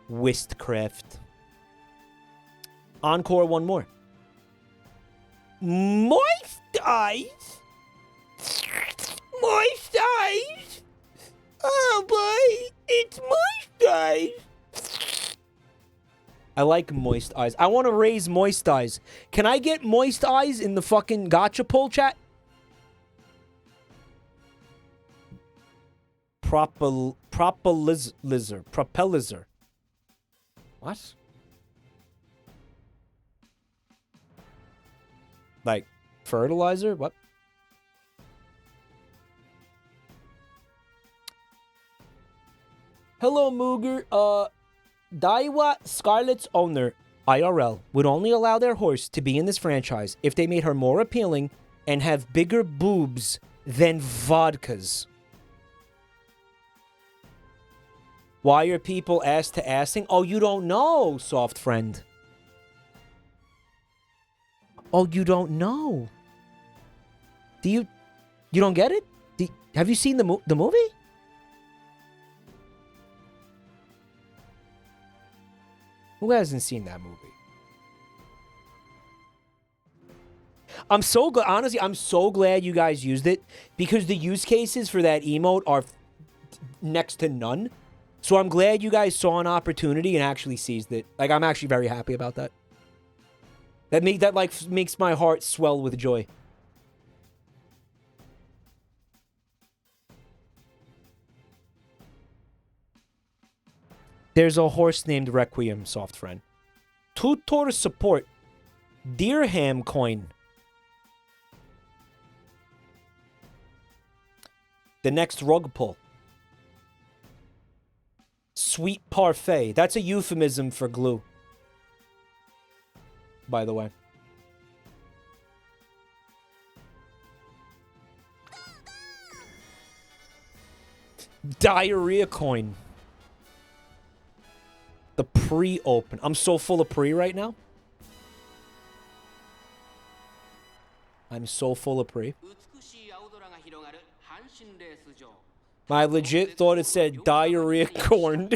Wistcraft. Encore one more. Moist eyes. Moist eyes. Oh boy, it's moist eyes. I like moist eyes. I want to raise moist eyes. Can I get moist eyes in the fucking gacha poll chat? Propellizer. What? Like, fertilizer? What? Hello, Mooger. Daiwa Scarlet's owner, IRL, would only allow their horse to be in this franchise if they made her more appealing and have bigger boobs than vodkas. Why are people ass to assing? Oh, you don't know, soft friend. Oh, you don't know. You don't get it? Have you seen the movie? Who hasn't seen that movie? I'm so glad, honestly, I'm so glad you guys used it because the use cases for that emote are next to none. So I'm glad you guys saw an opportunity and actually seized it. Like, I'm actually very happy about that. That makes my heart swell with joy. There's a horse named Requiem, soft friend. Tutor support. Dirham coin. The next rug pull. Sweet parfait. That's a euphemism for glue. By the way. Diarrhea coin. The pre-open. I'm so full of pre right now. I'm so full of pre. I legit thought it said diarrhea corn.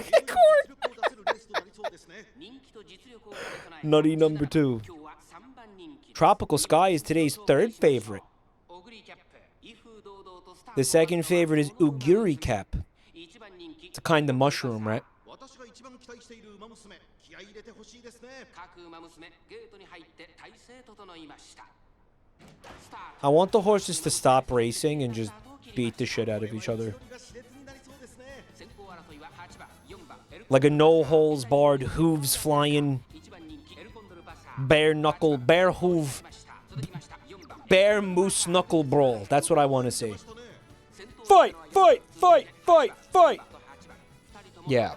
Nutty number 2. Tropical Sky is today's 3rd favorite. The 2nd favorite is Ugiri Cap. It's a kind of mushroom, right? I want the horses to stop racing and just beat the shit out of each other. Like a no-holes-barred, hooves flying, bare hoof, bare moose knuckle brawl. That's what I want to see. Fight, fight, fight, fight, fight. Yeah.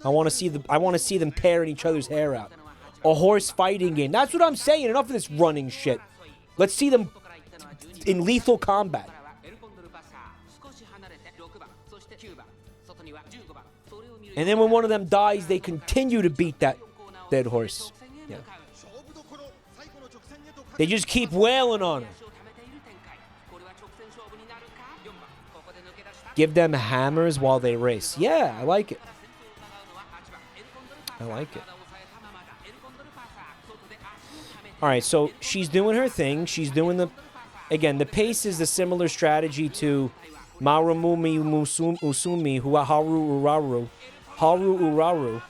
I want to see them tearing each other's hair out. A horse fighting game. That's what I'm saying. Enough of this running shit. Let's see them in lethal combat. And then when one of them dies, they continue to beat that dead horse. Yeah. They just keep wailing on her. Give them hammers while they race. Yeah, I like it. I like it. Alright, so she's doing her thing. She's doing the... Again, the pace is a similar strategy to Maramumi Musume, Haru Uraru.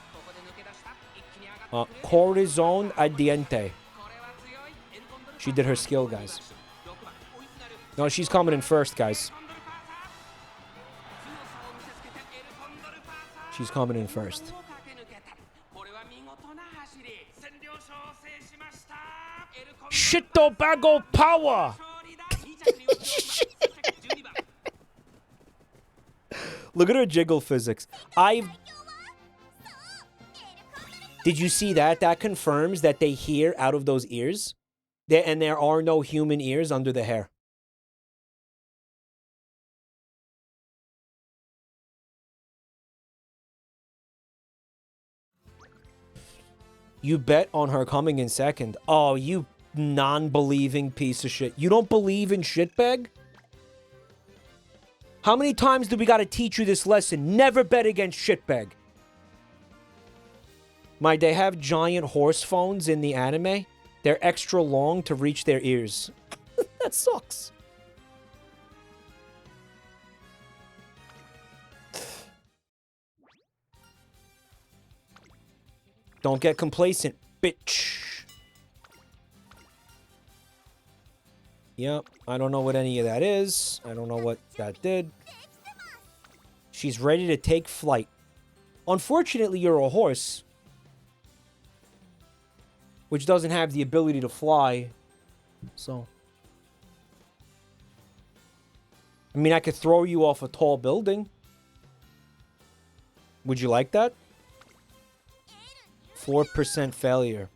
Corazon Adiente. She did her skill, guys. No, she's coming in first, guys. She's coming in first. Shito Bago Power! Look at her jiggle physics. Did you see that? That confirms that they hear out of those ears. And there are no human ears under the hair. You bet on her coming in second. Oh, you non-believing piece of shit. You don't believe in shitbag? How many times do we gotta teach you this lesson? Never bet against shitbag. They have giant horse phones in the anime. They're extra long to reach their ears. That sucks. Don't get complacent, bitch. Yep, I don't know what any of that is. I don't know what that did. She's ready to take flight. Unfortunately, you're a horse, which doesn't have the ability to fly. So, I mean, I could throw you off a tall building. Would you like that? 4% failure.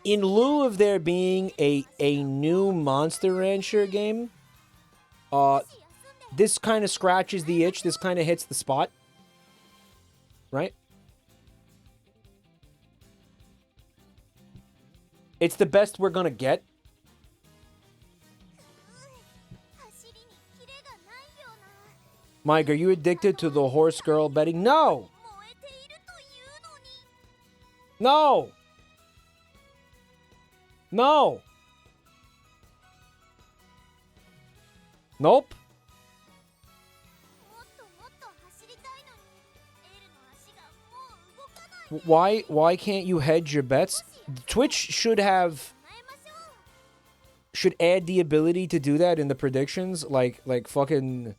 In lieu of there being a new Monster Rancher game, this kind of scratches the itch. This kind of hits the spot. Right? It's the best we're gonna get. Mike, are you addicted to the horse girl betting? No! No! No! Nope. Why can't you hedge your bets? Twitch should add the ability to do that in the predictions, like fucking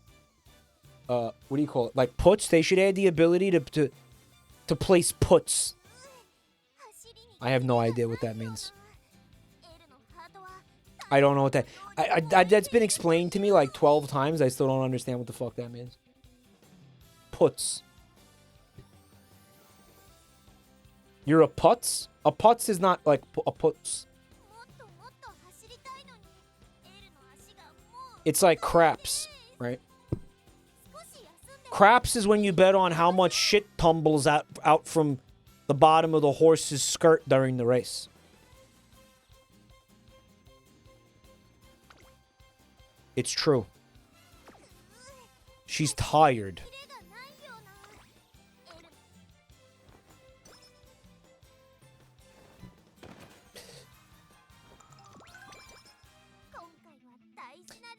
what do you call it? Like puts. They should add the ability to place puts. I have no idea what that means. I don't know what that... that's been explained to me like 12 times. I still don't understand what the fuck that means. Puts. You're a putz? A putz is not like a putz. It's like craps, right? Craps is when you bet on how much shit tumbles out from the bottom of the horse's skirt during the race. It's true. She's tired.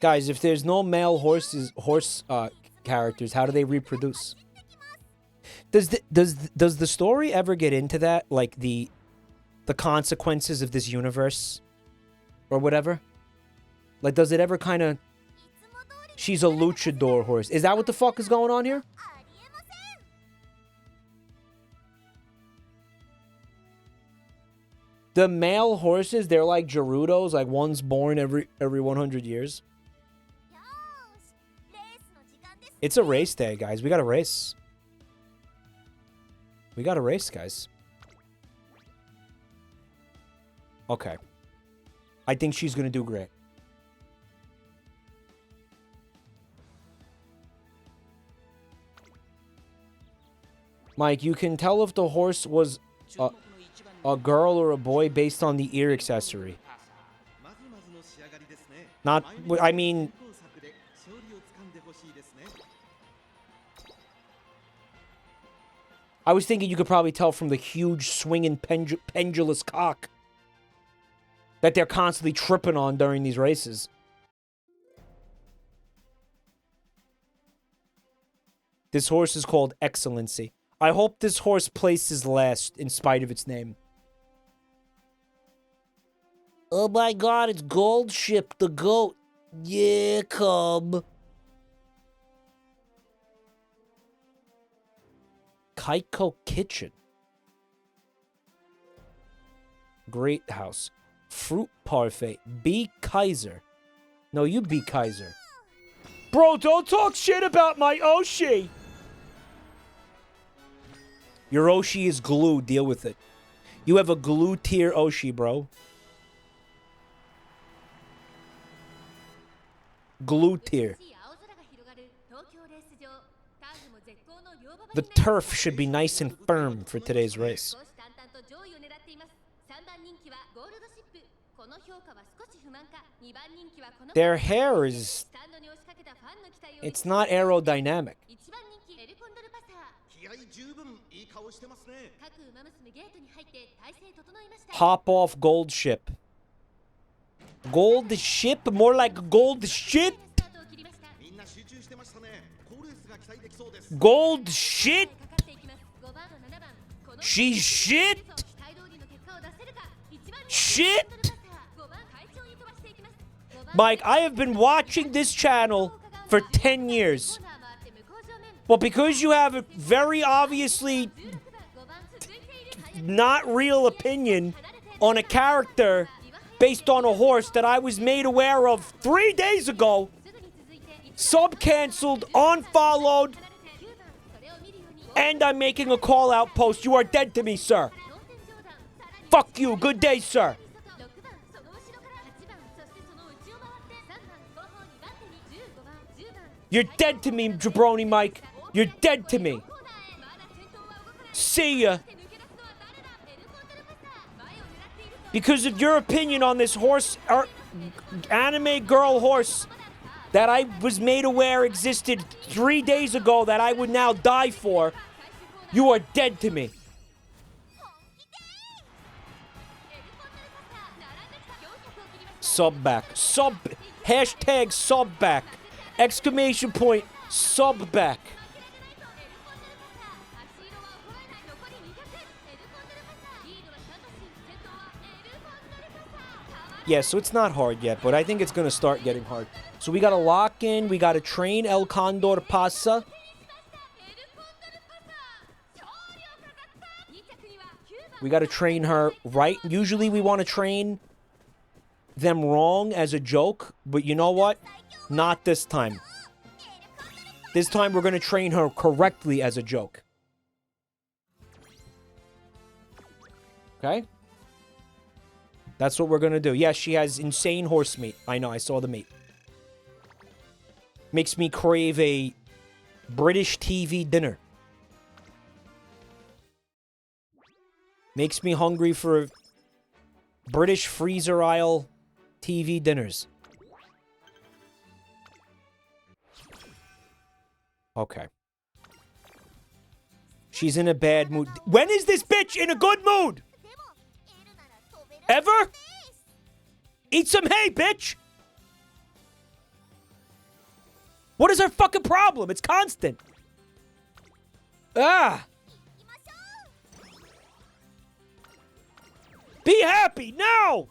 Guys, if there's no male horse characters, how do they reproduce? Does the story ever get into that, like the consequences of this universe or whatever? Like, does it ever kind of... She's a luchador horse. Is that what the fuck is going on here? The male horses, they're like Gerudos, like one's born every 100 years. It's a race day, guys. We got to race. We got to race, guys. Okay. I think she's going to do great. Mike, you can tell if the horse was a girl or a boy based on the ear accessory. Not, I mean... I was thinking you could probably tell from the huge swinging pendulous cock that they're constantly tripping on during these races. This horse is called Excellency. I hope this horse places last in spite of its name. Oh my god, it's Gold Ship, the goat. Yeah, come. Kaiko Kitchen. Great House. Fruit Parfait. Be Kaiser. No, you be Kaiser. Bro, don't talk shit about my Oshi! Your Oshi is glue. Deal with it. You have a glue tier Oshi, bro. Glue tier. The turf should be nice and firm for today's race. Their hair is... It's not aerodynamic. Hop off Gold Ship. Gold Ship? More like gold shit? Gold shit? She's shit? Shit? Mike, I have been watching this channel for 10 years. But because you have a very obviously not real opinion on a character based on a horse that I was made aware of 3 days ago, sub-canceled, unfollowed, and I'm making a call-out post. You are dead to me, sir. Fuck you. Good day, sir. You're dead to me, Jabroni Mike. You're dead to me. See ya. Because of your opinion on this horse, or anime girl horse, that I was made aware existed 3 days ago that I would now die for, you are dead to me. Sub back. Sub. Hashtag sub back. Exclamation point. Sub back. Yeah, so it's not hard yet, but I think it's going to start getting hard. So we got to lock in. We got to train El Condor Pasa. We got to train her right. Usually we want to train them wrong as a joke, but you know what? Not this time. This time we're going to train her correctly as a joke. Okay? That's what we're going to do. Yes, she has insane horse meat. I know, I saw the meat. Makes me crave a British TV dinner. Makes me hungry for British freezer aisle TV dinners. Okay. She's in a bad mood. When is this bitch in a good mood? Ever? Eat some hay, bitch! What is her fucking problem? It's constant. Ah! Be happy now!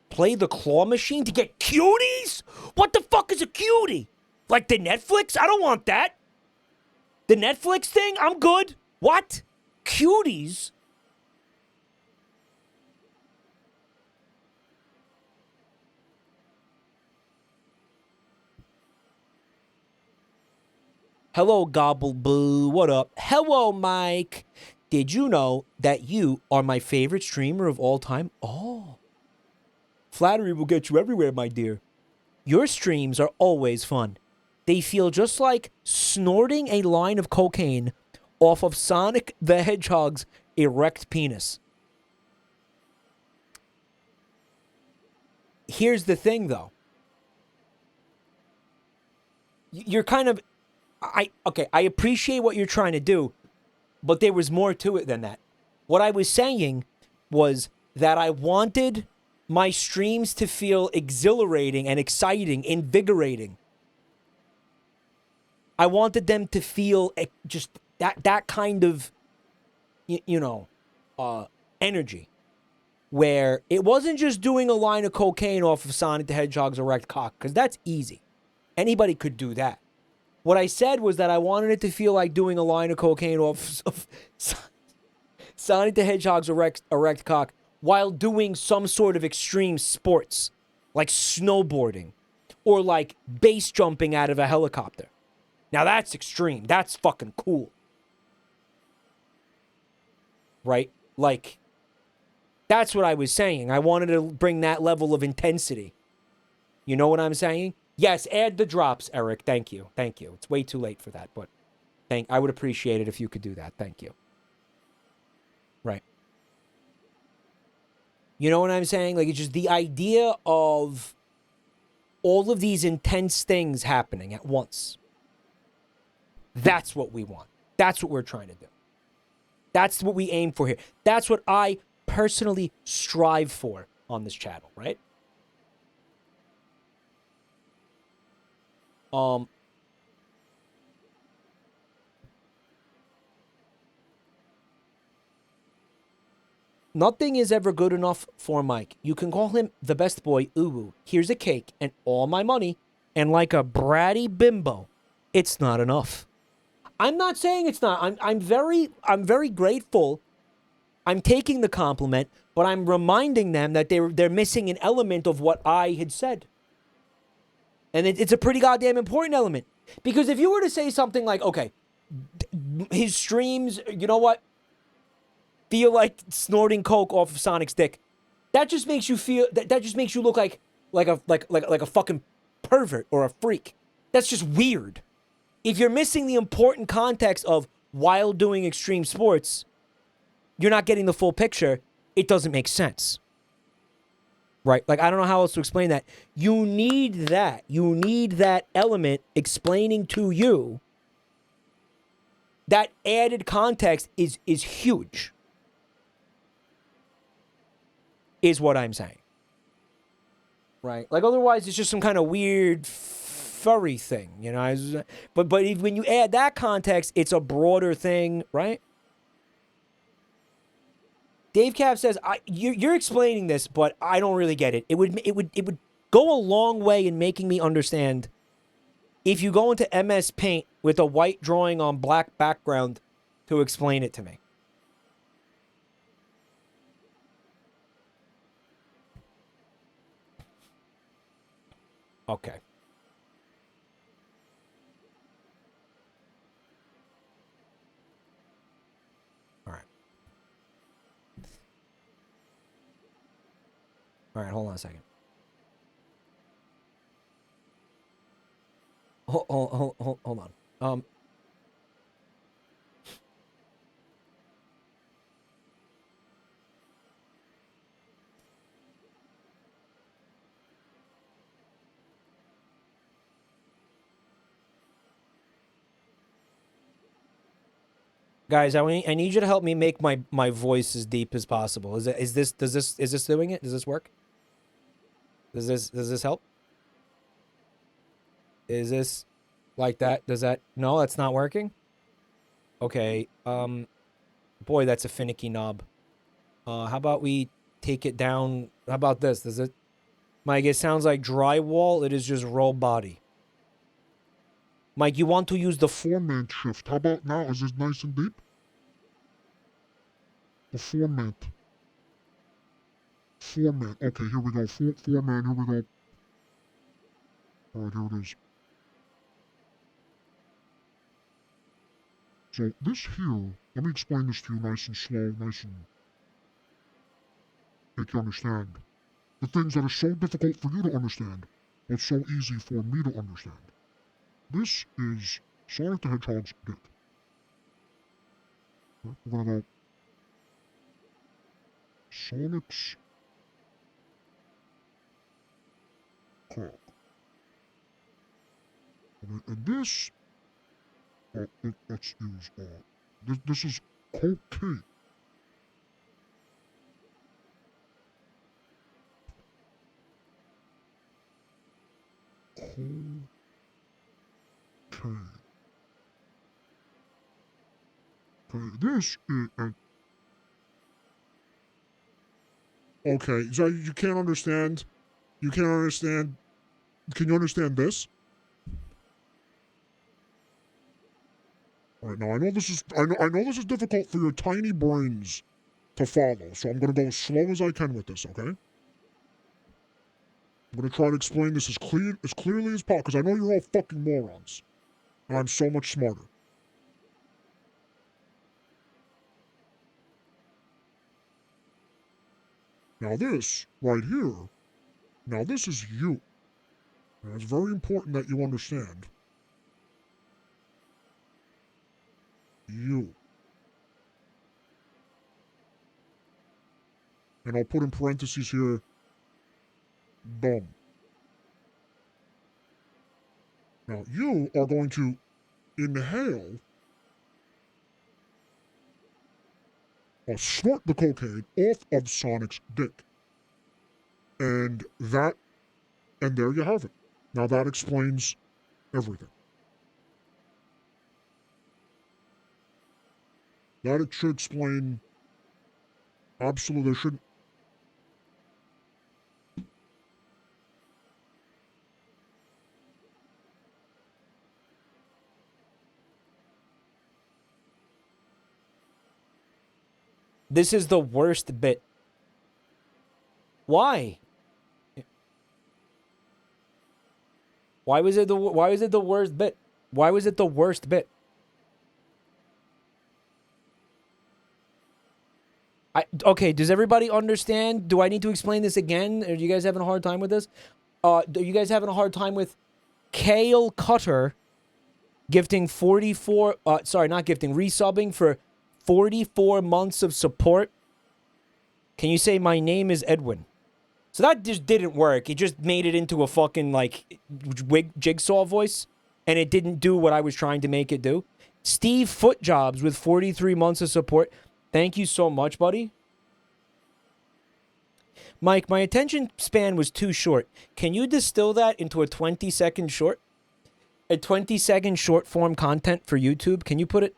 Play the claw machine to get cuties? What the fuck is a cutie? Like the Netflix? I don't want that. The Netflix thing? I'm good. What? Cuties? Hello, Gobbleboo. What up? Hello, Mike. Did you know that you are my favorite streamer of all time? Oh. Flattery will get you everywhere, my dear. Your streams are always fun. They feel just like snorting a line of cocaine off of Sonic the Hedgehog's erect penis. Here's the thing, though. You're kind of... I appreciate what you're trying to do, but there was more to it than that. What I was saying was that I wanted my streams to feel exhilarating and exciting, invigorating. I wanted them to feel just that kind of, energy. Where it wasn't just doing a line of cocaine off of Sonic the Hedgehog's erect cock, because that's easy. Anybody could do that. What I said was that I wanted it to feel like doing a line of cocaine off of Sonic the Hedgehog's erect cock while doing some sort of extreme sports, like snowboarding or like base jumping out of a helicopter. Now that's extreme. That's fucking cool. Right? Like, that's what I was saying. I wanted to bring that level of intensity. You know what I'm saying? Yes, add the drops, Eric. Thank you. Thank you. It's way too late for that, but I would appreciate it if you could do that. Thank you. Right. You know what I'm saying? Like, it's just the idea of all of these intense things happening at once. That's what we want. That's what we're trying to do. That's what we aim for here. That's what I personally strive for on this channel, right? Nothing is ever good enough for Mike. You can call him the best boy, Uwu. Here's a cake and all my money, and like a bratty bimbo, it's not enough. I'm not saying it's not. I'm very grateful. I'm taking the compliment, but I'm reminding them that they're missing an element of what I had said. And it's a pretty goddamn important element. Because if you were to say something like, okay, his streams, you know what, feel like snorting coke off of Sonic's dick, that just makes you feel that just makes you look like a fucking pervert or a freak. That's just weird. If you're missing the important context of while doing extreme sports, you're not getting the full picture. It doesn't make sense. Right? Like, I don't know how else to explain that. You need that. You need that element explaining to you. That added context is huge. Is what I'm saying. Right? Like, otherwise, it's just some kind of weird furry thing, you know? But when you add that context, it's a broader thing, right? Dave Cap says, you're explaining this, but I don't really get it. It would go a long way in making me understand if you go into MS Paint with a white drawing on black background to explain it to me. Okay. All right, hold on a second. Hold on. Guys, I need you to help me make my voice as deep as possible. Is this doing it? Does this work? Does this help? Is this like that? Does that? No, that's not working. Okay. Boy, that's a finicky knob. How about we take it down? How about this? Does it? Mike, it sounds like drywall. It is just roll body. Mike, you want to use the Format shift. How about now? Is this nice and deep? The format. Format. Okay, here we go. Format, here we go. Alright, here it is. So this here, let me explain this to you nice and slow, nice and make you understand. The things that are so difficult for you to understand, but so easy for me to understand. This is Sonic the Hedgehog's dick. We're gonna go Sonic's cock. And this, let's use, this is cocaine. Cocaine. Okay, this is, okay, so you can't understand, you can't understand, can you understand this? Alright, now I know this is, I know this is difficult for your tiny brains to follow, so I'm gonna go as slow as I can with this, okay? I'm gonna try to explain this as clearly as possible, because I know you're all fucking morons. And I'm so much smarter. Now this, right here, now this is you. And it's very important that you understand. You. And I'll put in parentheses here, dumb. Now you are going to inhale or snort the cocaine off of Sonic's dick. And there you have it. Now that explains everything. That it should explain absolutely, there shouldn't. This is the worst bit. Why? Why was it the worst bit? Why was it the worst bit? Okay, does everybody understand? Do I need to explain this again? Are you guys having a hard time with this? Are you guys having a hard time with Kale Cutter gifting 44 sorry, not gifting, resubbing for 44 months of support? Can you say my name is Edwin? So that just didn't work. It just made it into a fucking, like, jigsaw voice. And it didn't do what I was trying to make it do. Steve Footjobs with 43 months of support. Thank you so much, buddy. Mike, my attention span was too short. Can you distill that into a 20-second short? A 20-second short form content for YouTube? Can you put it?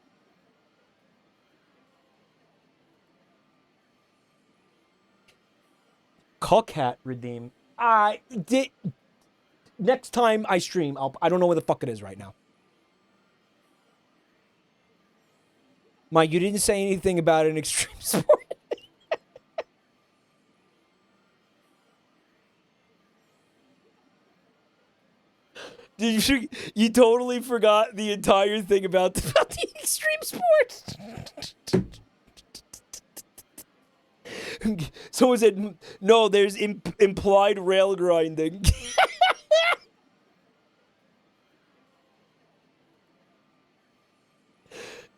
Cockhat redeem. I did. Next time I stream, I don't know where the fuck it is right now. Mike, you didn't say anything about an extreme sport. You totally forgot the entire thing about the extreme sports. So is it? No, there's implied rail grinding.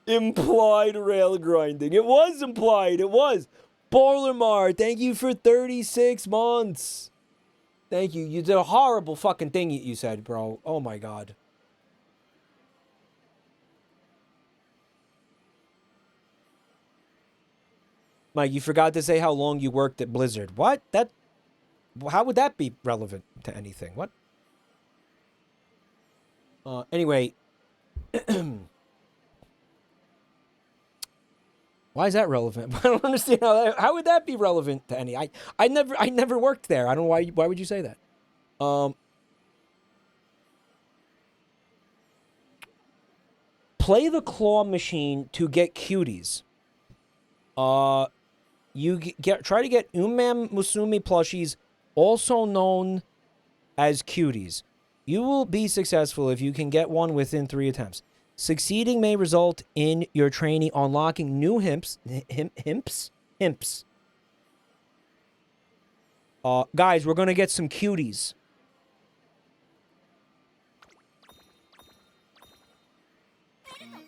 Implied rail grinding. It was implied. It was. Borlamar, thank you for 36 months. Thank you. You did a horrible fucking thing you said, bro. Oh my god. Mike, you forgot to say how long you worked at Blizzard. What? How would that be relevant to anything? What? Anyway. Why is that relevant? I don't understand how would that be relevant to any. I never worked there. I don't know why would you say that? Play the claw machine to get cuties. You try to get Umamusume plushies, also known as cuties. You will be successful if you can get one within 3 attempts. Succeeding may result in your trainee unlocking new himps. Guys, we're gonna get some cuties.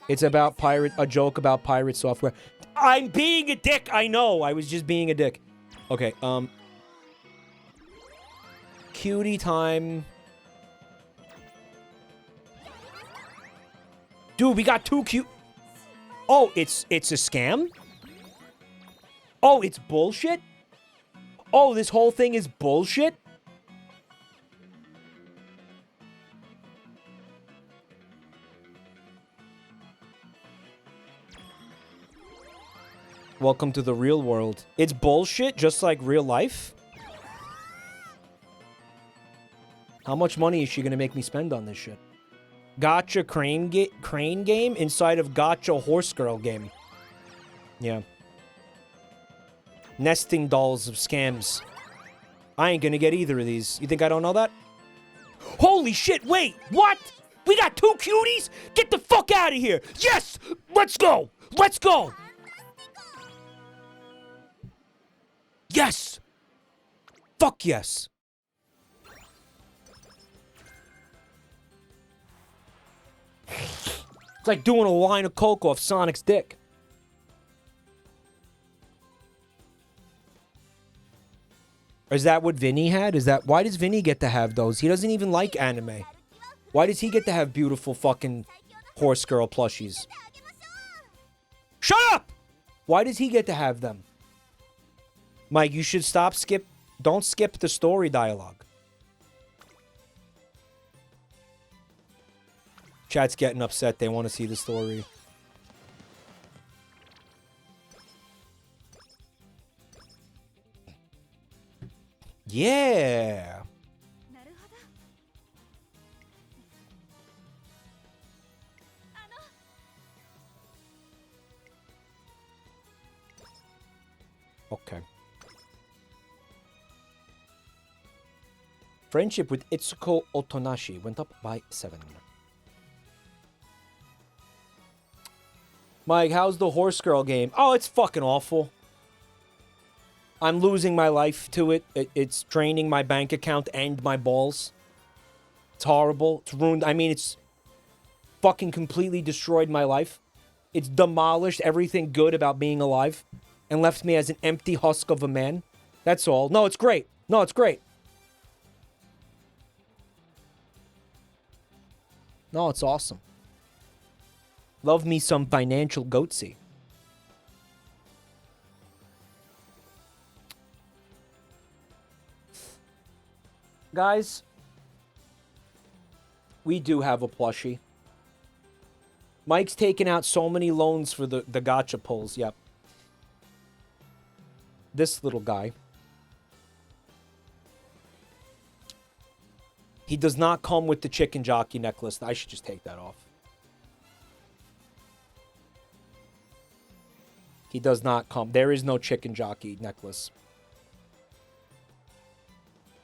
It's about a joke about pirate software. I'm being a dick, I know. I was just being a dick. Okay, cutie time. Dude, we got 2 cute. Oh, it's a scam? Oh, it's bullshit? Oh, this whole thing is bullshit? Welcome to the real world. It's bullshit, just like real life? How much money is she gonna make me spend on this shit? Gotcha crane game inside of gotcha horse girl game. Yeah. Nesting dolls of scams. I ain't gonna get either of these. You think I don't know that? Holy shit, wait, what? We got 2 cuties? Get the fuck out of here. Yes, let's go. Let's go. Yes. Fuck yes. It's like doing a line of coke off Sonic's dick. Is that what Vinny had? Why does Vinny get to have those? He doesn't even like anime. Why does he get to have beautiful fucking horse girl plushies? Shut up! Why does he get to have them? Mike, you should don't skip the story dialogue. Chat's getting upset. They want to see the story. Yeah. Okay. Friendship with Itsuko Otonashi went up by 7. Mike, how's the horse girl game? Oh, it's fucking awful. I'm losing my life to it. It's draining my bank account and my balls. It's horrible. It's ruined. I mean, it's fucking completely destroyed my life. It's demolished everything good about being alive and left me as an empty husk of a man. That's all. No, it's great. No, it's great. No, it's awesome. Love me some financial goatsy. Guys, we do have a plushie. Mike's taken out so many loans for the gacha pulls. Yep. This little guy. He does not come with the chicken jockey necklace. I should just take that off. He does not come. There is no chicken jockey necklace.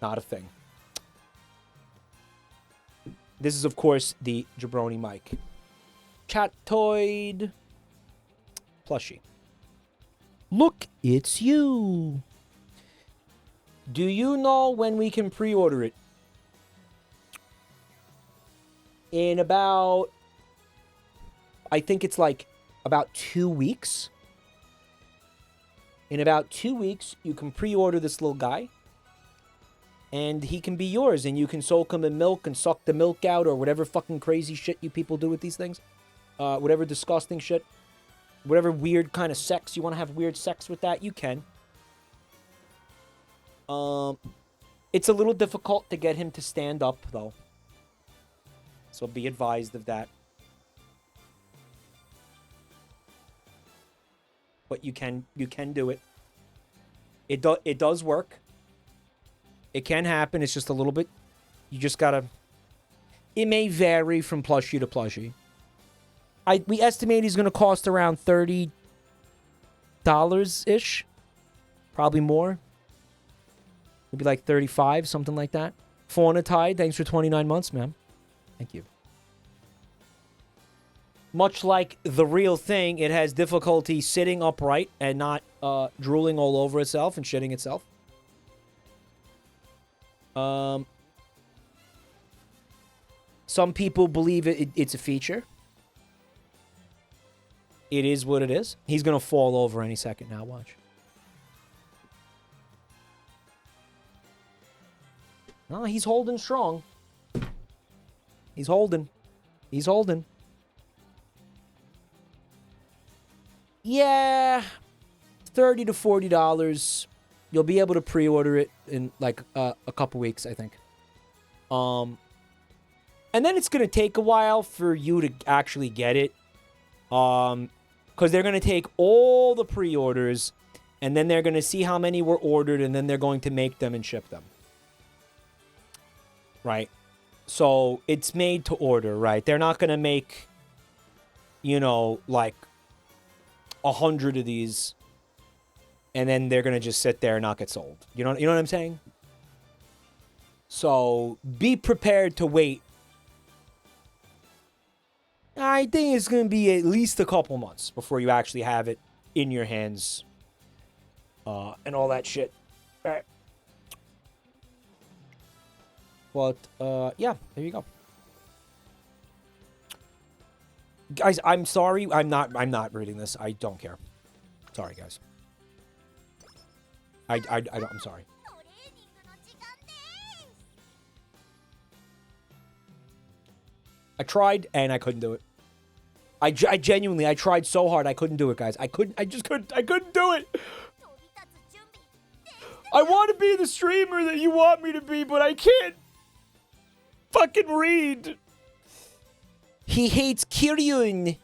Not a thing. This is, of course, the Jabronimike. Chatoid plushie. Look, it's you. Do you know when we can pre-order it? In about, I think it's like about 2 weeks. In about 2 weeks, you can pre-order this little guy. And he can be yours. And you can soak him in milk and suck the milk out. Or whatever fucking crazy shit you people do with these things. Whatever disgusting shit. Whatever weird kind of sex. You want to have weird sex with that? You can. It's a little difficult to get him to stand up, though. So be advised of that. But you can do it. It does work. It can happen. It's just a little bit. You just gotta. It may vary from plushie to plushie. We estimate he's gonna cost around $30 ish, probably more. Maybe like 35, something like that. Fauna Tide, thanks for 29 months, ma'am. Thank you. Much like the real thing, it has difficulty sitting upright and not drooling all over itself and shitting itself. Some people believe it's a feature. It is what it is. He's going to fall over any second now, watch. No, he's holding strong. He's holding. He's holding. Yeah, $30 to $40. You'll be able to pre-order it in like a couple weeks, I think. And then it's gonna take a while for you to actually get it, because they're gonna take all the pre-orders, and then they're gonna see how many were ordered, and then they're going to make them and ship them. Right. So it's made to order, right? They're not gonna make, you know, like 100 of these, and then they're gonna just sit there and not get sold. You know what I'm saying? So be prepared to wait. I think it's gonna be at least a couple months before you actually have it in your hands, and all that shit. All right. But yeah, there you go. Guys, I'm sorry. I'm not reading this. I don't care. Sorry, guys. I don't, I'm sorry. I tried and I couldn't do it. I genuinely, I tried so hard. I couldn't do it, guys. I couldn't do it. I want to be the streamer that you want me to be, but I can't fucking read. He hates Kiryun.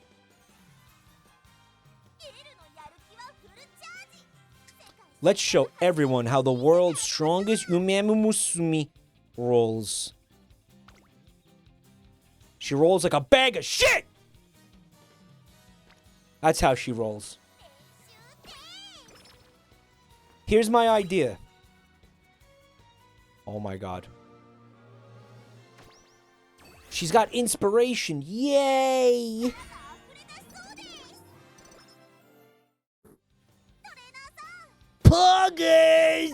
Let's show everyone how the world's strongest Umamusume rolls. She rolls like a bag of shit! That's how she rolls. Here's my idea. Oh my god. She's got inspiration. Yay! Poggers!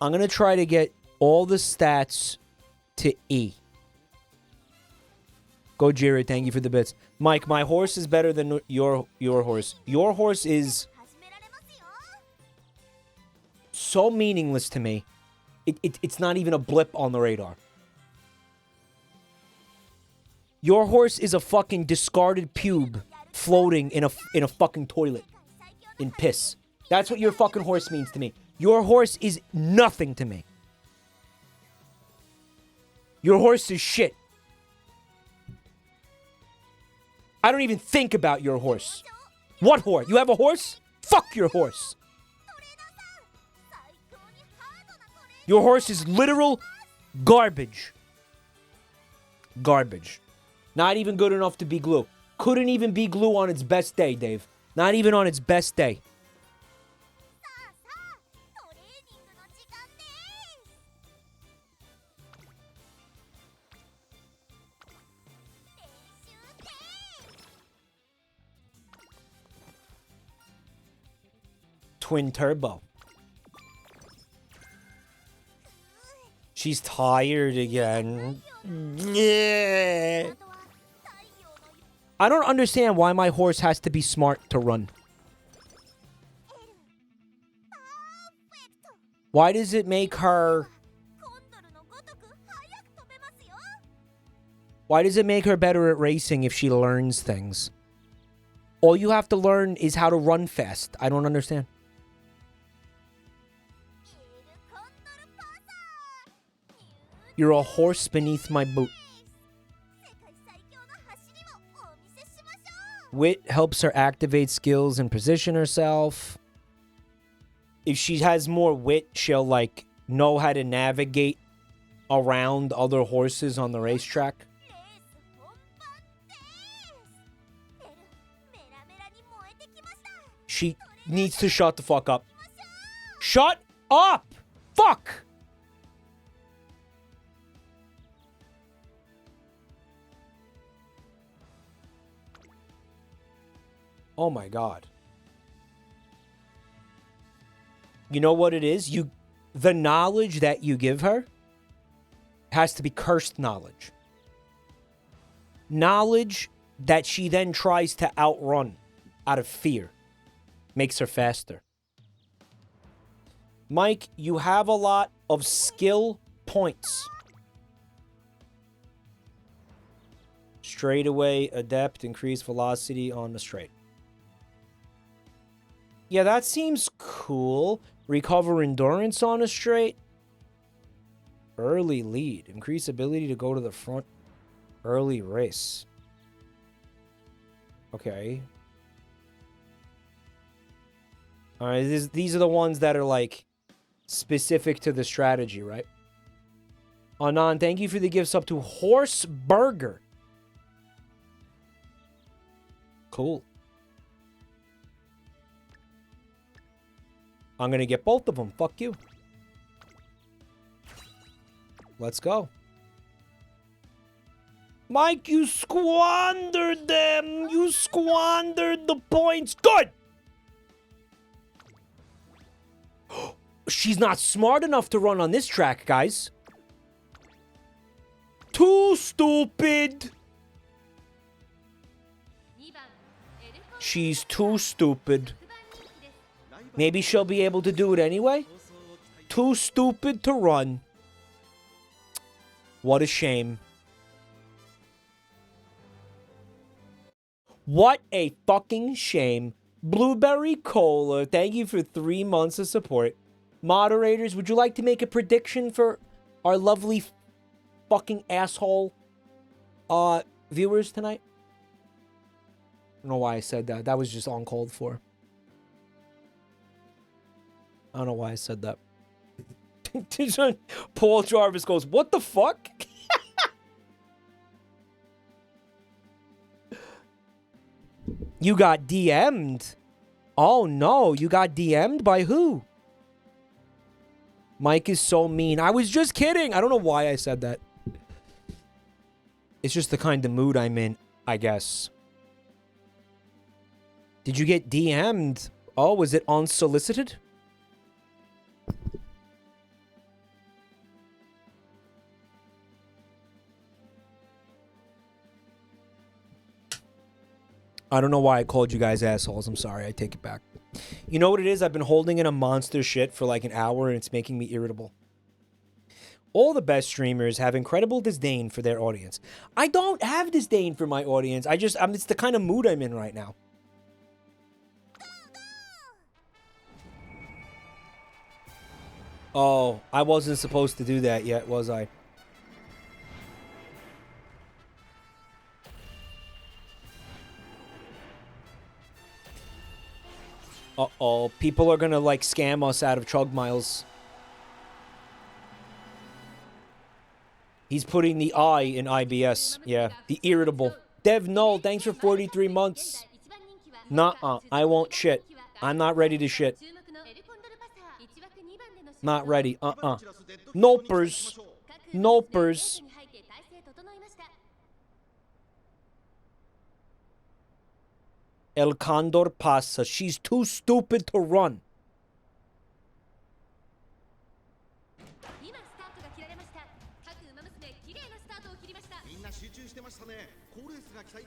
I'm gonna try to get all the stats to E. Go, Jared. Thank you for the bits. Mike, my horse is better than your horse. Your horse is so meaningless to me. It's not even a blip on the radar. Your horse is a fucking discarded pube floating in a fucking toilet in piss. That's what your fucking horse means to me. Your horse is nothing to me. Your horse is shit. I don't even think about your horse. What horse? You have a horse? Fuck your horse. Your horse is literal garbage. Garbage. Not even good enough to be glue. Couldn't even be glue on its best day, Dave. Not even on its best day. Twin turbo. She's tired again. Yeah. I don't understand why my horse has to be smart to run. Why does it make her... Why does it make her better at racing if she learns things? All you have to learn is how to run fast. I don't understand. You're a horse beneath my boot. Wit helps her activate skills and position herself. If she has more wit, she'll, like, know how to navigate around other horses on the racetrack. She needs to shut the fuck up. Shut up! Fuck! Oh my god. You know what it is? The knowledge that you give her has to be cursed knowledge. Knowledge that she then tries to outrun out of fear. Makes her faster. Mike, you have a lot of skill points. Straightaway, adept, increase velocity on the straight. Yeah, that seems cool. Recover endurance on a straight. Early lead. Increase ability to go to the front. Early race. Okay. Alright, these are the ones that are, like, specific to the strategy, right? Anon, thank you for the gifts up to Horse Burger. Cool. I'm gonna get both of them. Fuck you. Let's go. Mike, you squandered them. You squandered the points. Good. She's not smart enough to run on this track, guys. Too stupid. She's too stupid. Maybe she'll be able to do it anyway? Too stupid to run. What a shame. What a fucking shame. Blueberry Cola, thank you for 3 months of support. Moderators, would you like to make a prediction for our lovely fucking asshole viewers tonight? I don't know why I said that. That was just uncalled for. I don't know why I said that. Paul Jarvis goes, what the fuck? You got DM'd. Oh no, you got DM'd by who? Mike is so mean. I was just kidding. I don't know why I said that. It's just the kind of mood I'm in, I guess. Did you get DM'd? Oh, was it unsolicited? I don't know why I called you guys assholes. I'm sorry. I take it back. You know what it is? I've been holding in a monster shit for like an hour and it's making me irritable. All the best streamers have incredible disdain for their audience. I don't have disdain for my audience. It's the kind of mood I'm in right now. Oh, I wasn't supposed to do that yet, was I? Uh-oh. People are gonna, like, scam us out of chug miles. He's putting the I in IBS. Yeah. The irritable. Dev Null, thanks for 43 months. Nuh-uh. I won't shit. I'm not ready to shit. Not ready. Nopers. Nopers. El Condor pasa. She's too stupid to run.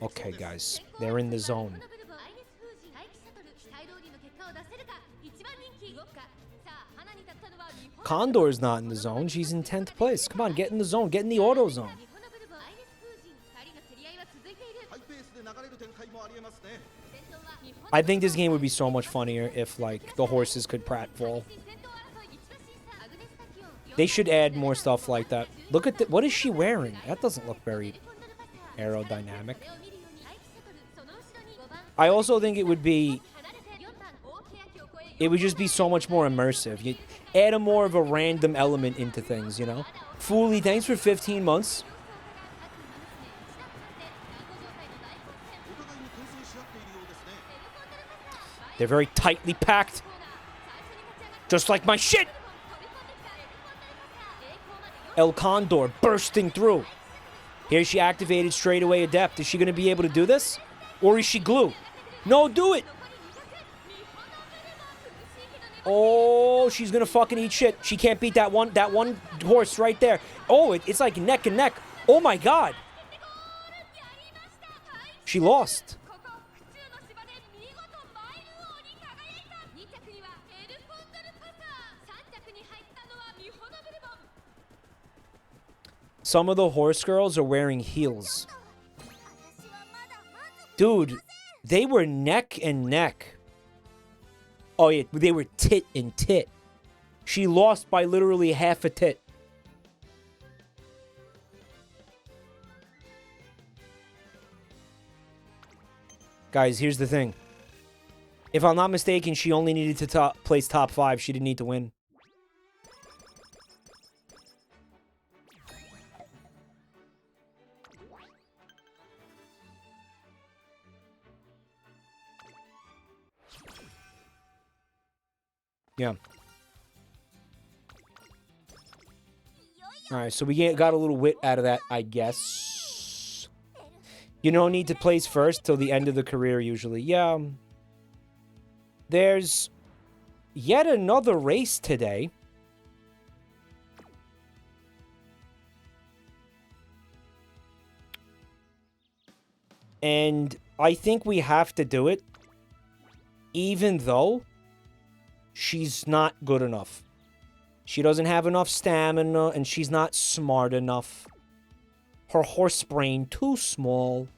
Okay, guys. They're in the zone. Condor's not in the zone. She's in 10th place. Come on, get in the zone. Get in the auto zone. I think this game would be so much funnier if, like, the horses could pratfall. They should add more stuff like that. Look at what is she wearing? That doesn't look very aerodynamic. I also think it would just be so much more immersive. You add more of a random element into things, you know? Fooly, thanks for 15 months. They're very tightly packed. Just like my shit! El Condor bursting through. Here she activated straightaway Adept. Is she going to be able to do this? Or is she glue? No, do it! Oh, she's going to fucking eat shit. She can't beat that one horse right there. Oh, it's like neck and neck. Oh my god. She lost. Some of the horse girls are wearing heels. Dude, they were neck and neck. Oh, yeah, they were tit and tit. She lost by literally half a tit. Guys, here's the thing. If I'm not mistaken, she only needed to place top 5. She didn't need to win. Yeah. Alright, so we got a little wit out of that, I guess. You don't need to place first till the end of the career, usually. Yeah. There's yet another race today. And I think we have to do it, even though she's not good enough. She doesn't have enough stamina, and she's not smart enough. Her horse brain too small.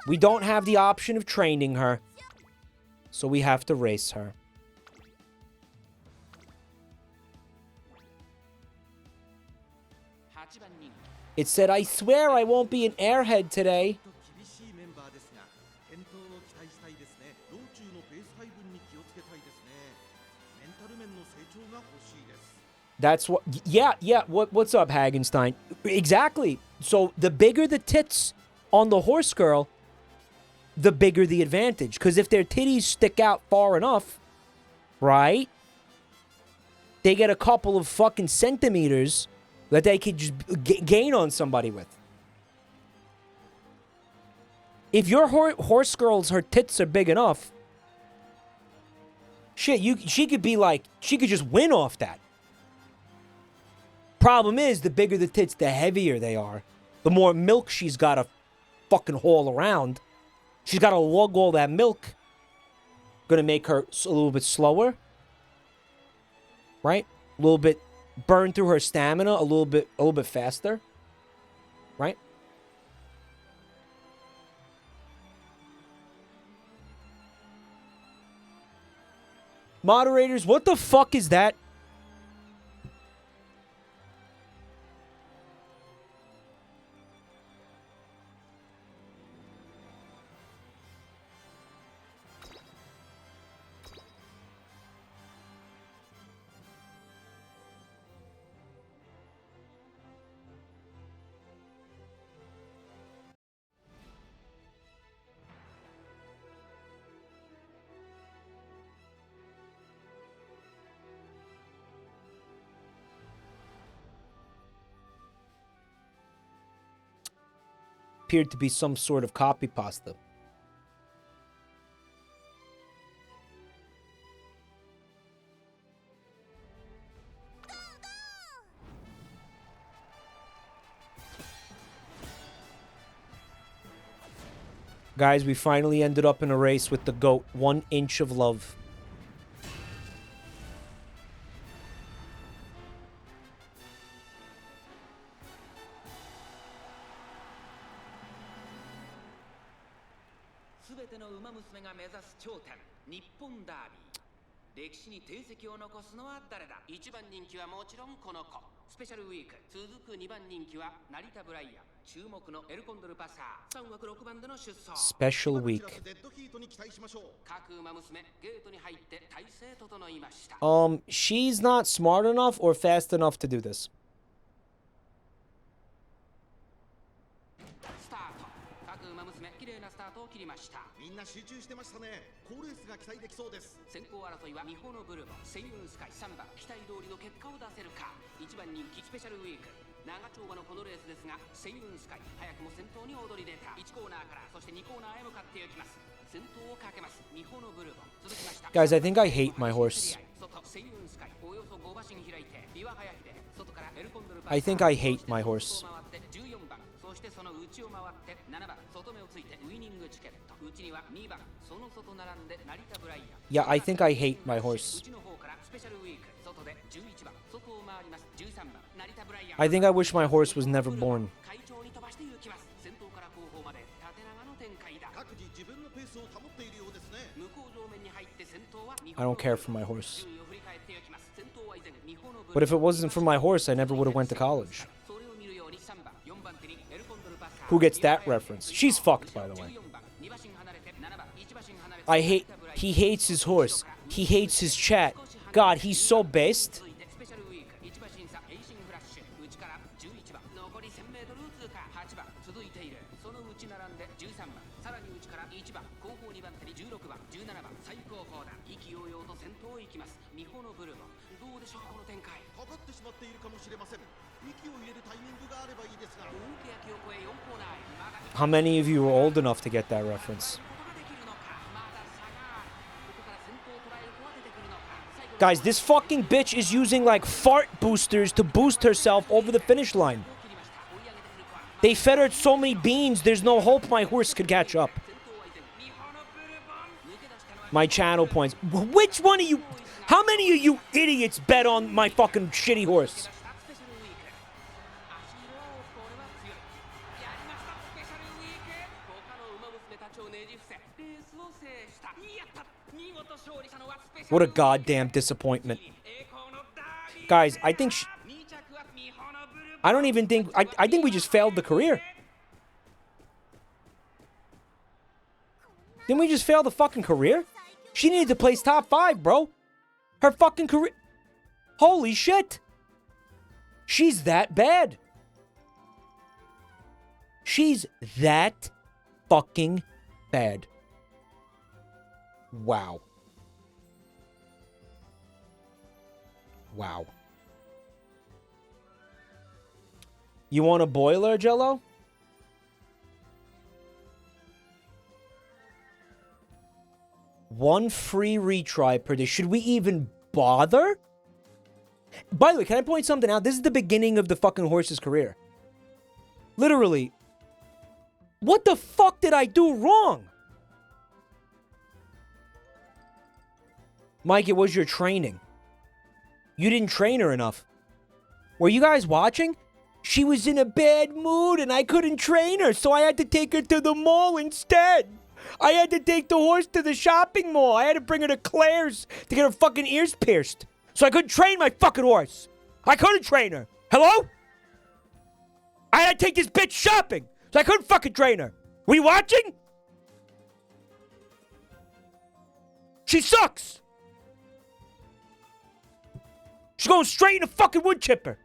We don't have the option of training her, so we have to race her. It said, I swear I won't be an airhead today. That's what... Yeah, what's up, Hagenstein? Exactly. So the bigger the tits on the horse girl, the bigger the advantage. Because if their titties stick out far enough, right? They get a couple of fucking centimeters that they could just gain on somebody with. If your horse girl's, her tits are big enough, shit, she could be like, she could just win off that. Problem is, the bigger the tits, the heavier they are. The more milk she's got to fucking haul around. She's got to lug all that milk. Gonna make her a little bit slower. Right? A little bit burn through her stamina a little bit faster. Right? Moderators, what the fuck is that? Appeared to be some sort of copy pasta. Guys, we finally ended up in a race with the GOAT. 1 inch of love. Special week. She's not smart enough or fast enough to do this. Guys, I think I hate my horse. I think I hate my horse. Yeah, I think I hate my horse. I think I wish my horse was never born. I don't care for my horse. But if it wasn't for my horse, I never would have went to college. Who gets that reference? She's fucked, by the way. He hates his horse. He hates his chat. God, he's so based. How many of you were old enough to get that reference? Guys, this fucking bitch is using like fart boosters to boost herself over the finish line. They fed her so many beans, there's no hope my horse could catch up. My channel points. Which one of you... How many of you idiots bet on my fucking shitty horse? What a goddamn disappointment. Guys, I think... I don't even think... I think we just failed the career. Didn't we just fail the fucking career? She needed to place top 5, bro. Her fucking career... Holy shit. She's that bad. She's that fucking bad. Wow. Wow. You want a boiler, Jello? One free retry per day. Should we even bother? By the way, can I point something out? This is the beginning of the fucking horse's career. Literally. What the fuck did I do wrong? Mike, it was your training. You didn't train her enough. Were you guys watching? She was in a bad mood and I couldn't train her, so I had to take her to the mall instead. I had to take the horse to the shopping mall. I had to bring her to Claire's to get her fucking ears pierced. So I couldn't train my fucking horse. I couldn't train her. Hello? I had to take this bitch shopping, so I couldn't fucking train her. Were you watching? She sucks. She's going straight in a fucking wood chipper.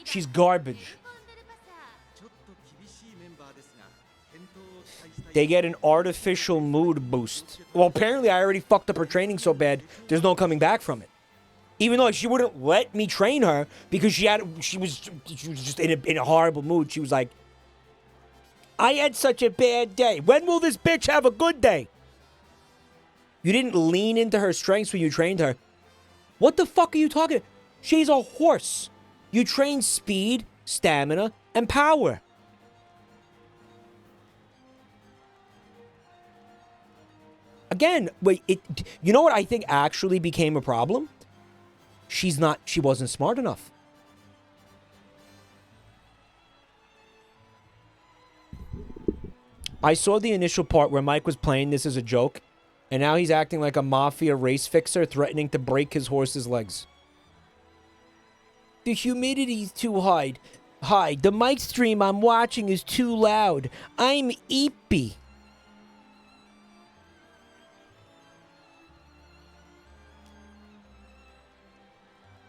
She's garbage. They get an artificial mood boost. Well, apparently I already fucked up her training so bad, there's no coming back from it. Even though she wouldn't let me train her because she was just in a horrible mood. She was like, I had such a bad day. When will this bitch have a good day? You didn't lean into her strengths when you trained her. What the fuck are you talking about? She's a horse. You train speed, stamina, and power. Again, wait, you know what I think actually became a problem? She wasn't smart enough. I saw the initial part where Mike was playing this as a joke, and now he's acting like a mafia race fixer, threatening to break his horse's legs. The humidity's too high. The mic stream I'm watching is too loud. I'm eepy.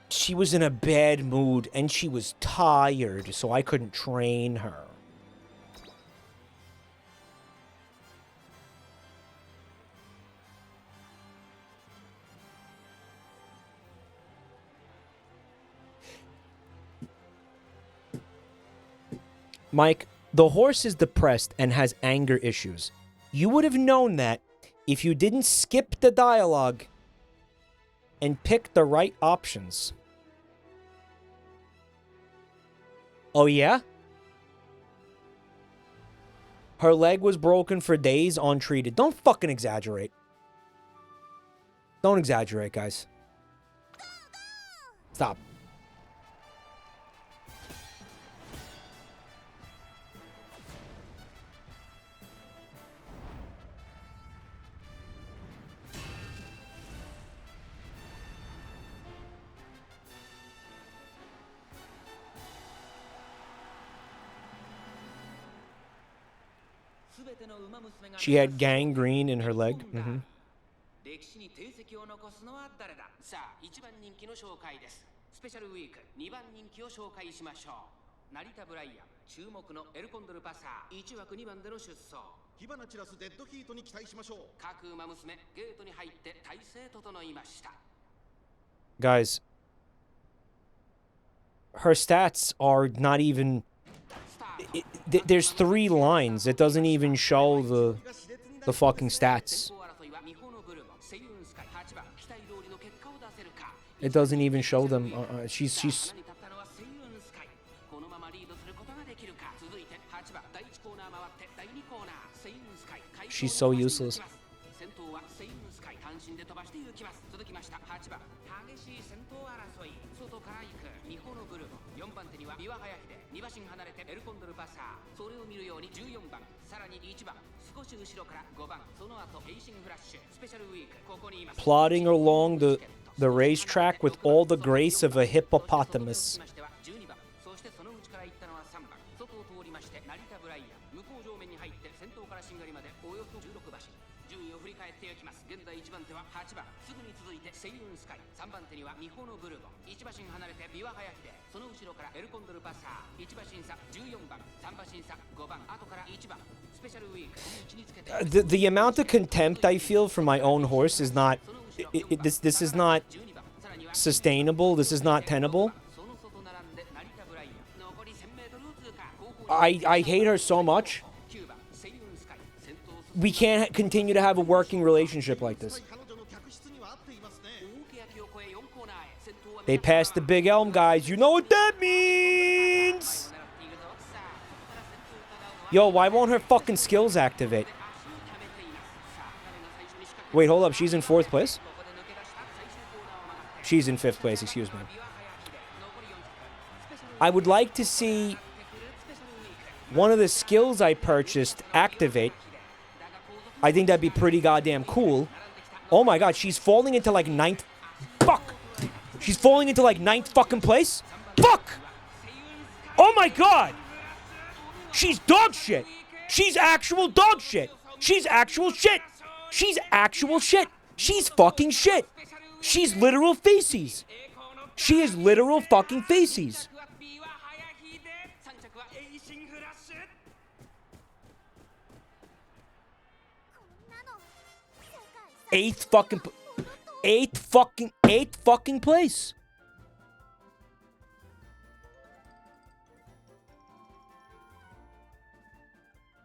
She was in a bad mood, and she was tired, so I couldn't train her. Mike, the horse is depressed and has anger issues. You would have known that if you didn't skip the dialogue and pick the right options. Oh, yeah? Her leg was broken for days untreated. Don't fucking exaggerate. Don't exaggerate, guys. Stop. She had gangrene in her leg. Mm-hmm. 歴史に定石を残すのは誰だ。さあ、1番人気の紹介です。スペシャルウィーク2番人気を紹介しましょう。成田ブライアン、注目のエルコンドルパサー、1枠2番での出走。火花散らすデッドヒートに期待しましょう。各馬娘、ゲートに入って体勢整いました。Guys, her stats are not even... there's 3 lines. It doesn't even show the fucking stats. It doesn't even show them. She's so useless. Plodding along the racetrack with all the grace of a hippopotamus. The amount of contempt I feel for my own horse is not... This is not sustainable. This is not tenable. I hate her so much. We can't continue to have a working relationship like this. They passed the Big Elm, guys. You know what that means! Yo, why won't her fucking skills activate? Wait, hold up. She's in 4th place? She's in 5th place, excuse me. I would like to see one of the skills I purchased activate. I think that'd be pretty goddamn cool. Oh my god, she's falling into like 9th... Fuck! She's falling into like 9th fucking place? Fuck! Oh my god! She's dog shit! She's actual dog shit! She's actual shit! She's actual shit! She's fucking shit! She's literal feces! She is literal fucking feces! 8th fucking... 8th fucking place!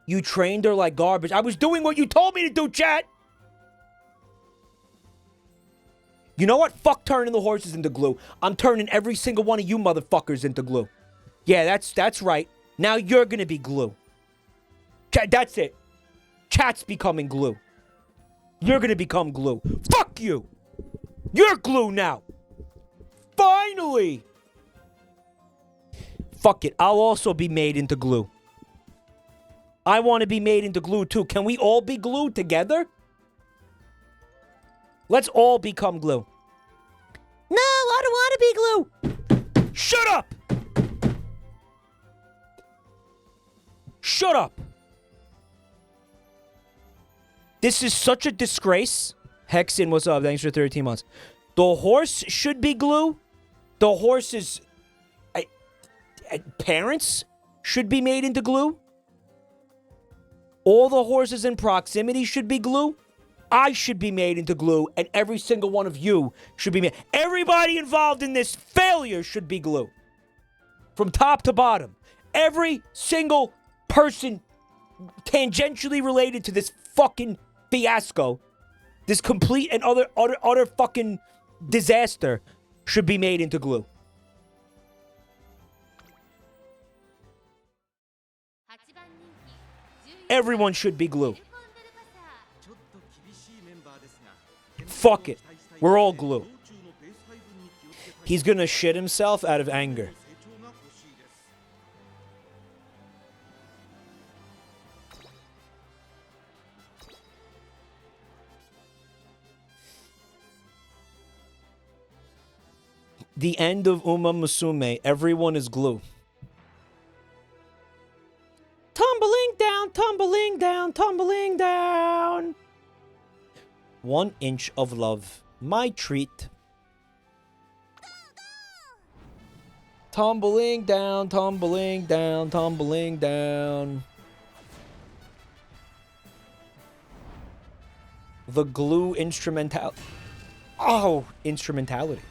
You trained her like garbage. I was doing what you told me to do, chat! You know what? Fuck turning the horses into glue. I'm turning every single one of you motherfuckers into glue. Yeah, that's right. Now you're gonna be glue. That's it. Chat's becoming glue. You're gonna become glue. Fuck you! You're glue now! Finally! Fuck it. I'll also be made into glue. I want to be made into glue too. Can we all be glue together? Let's all become glue. No, I don't want to be glue. Shut up! Shut up! This is such a disgrace. Hexin, what's up? Thanks for 13 months. The horse should be glue. The horse's parents should be made into glue. All the horses in proximity should be glue. I should be made into glue, and every single one of you should be made. Everybody involved in this failure should be glue. From top to bottom. Every single person tangentially related to this fucking fiasco, this complete and utter fucking disaster, should be made into glue. Everyone should be glue. Fuck it. We're all glue. He's gonna shit himself out of anger. The end of Umamusume. Everyone is glue. Tumbling down, tumbling down, tumbling down. 1 inch of love. My treat. Tumbling down, tumbling down, tumbling down. The glue instrumental. Oh, instrumentality.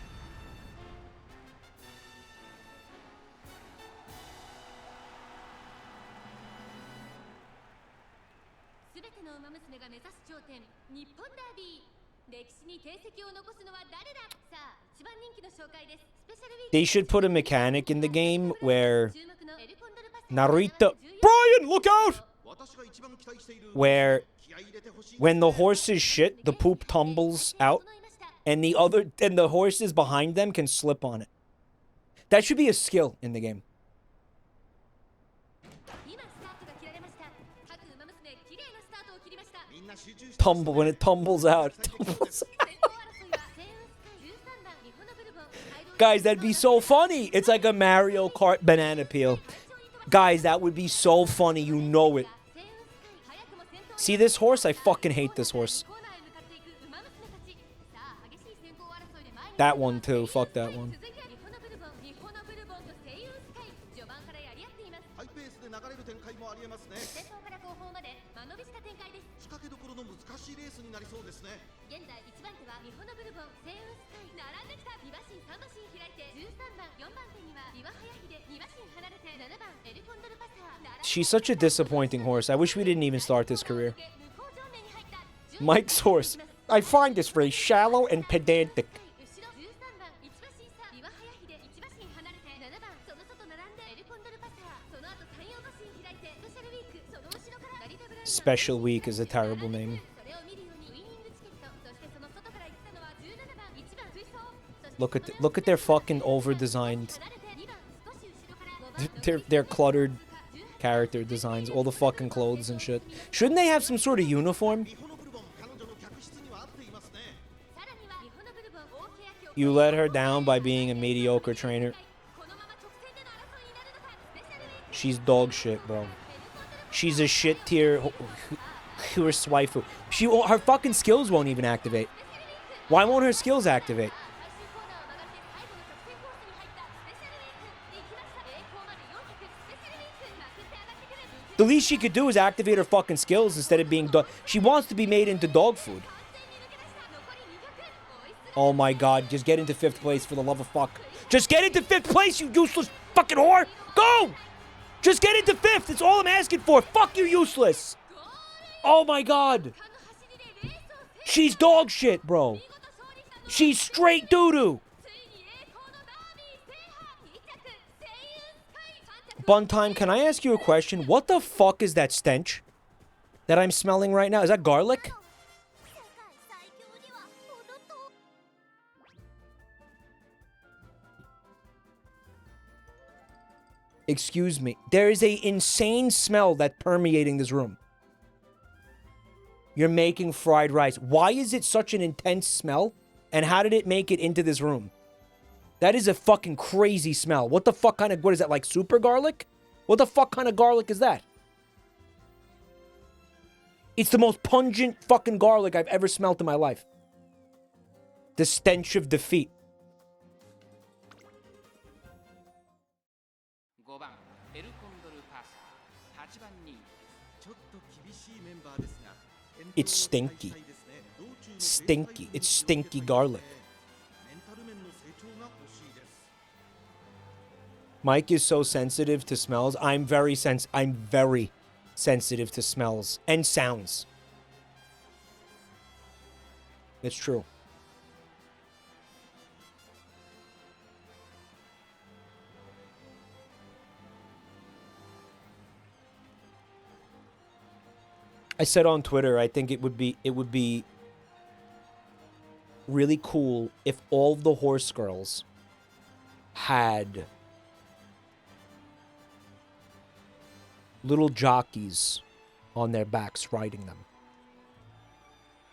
They should put a mechanic in the game where Narita... Brian, look out! Where when the horses shit, the poop tumbles out, and the horses behind them can slip on it. That should be a skill in the game. Tumble when it tumbles out. Guys, that'd be so funny. It's like a Mario Kart banana peel. Guys, that would be so funny. You know it. See this horse? I fucking hate this horse. That one too. Fuck that one. She's such a disappointing horse. I wish we didn't even start this career. Mike's horse. I find this very shallow and pedantic. Special Week is a terrible name. Look at their fucking over-designed, their cluttered character designs, all the fucking clothes and shit. Shouldn't they have some sort of uniform? You let her down by being a mediocre trainer. She's dog shit, bro. She's a shit tier horse waifu. Her fucking skills won't even activate. Why won't her skills activate? The least she could do is activate her fucking skills instead of being dog. She wants to be made into dog food. Oh my god, just get into 5th place for the love of fuck. Just get into 5th place, you useless fucking whore! Go! Just get into 5th, that's all I'm asking for. Fuck you, useless! Oh my god. She's dog shit, bro. She's straight doo-doo. Buntime, can I ask you a question? What the fuck is that stench that I'm smelling right now? Is that garlic? Excuse me. There is a insane smell that's permeating this room. You're making fried rice. Why is it such an intense smell? And how did it make it into this room? That is a fucking crazy smell. What the fuck kind of... What is that, like super garlic? What the fuck kind of garlic is that? It's the most pungent fucking garlic I've ever smelled in my life. The stench of defeat. 5番エルコンドルパーサー8番人気 It's stinky. Stinky. It's stinky garlic. Mike is so sensitive to smells. I'm very sensitive to smells and sounds. It's true. I said on Twitter, I think it would be really cool if all of the horse girls had little jockeys on their backs riding them.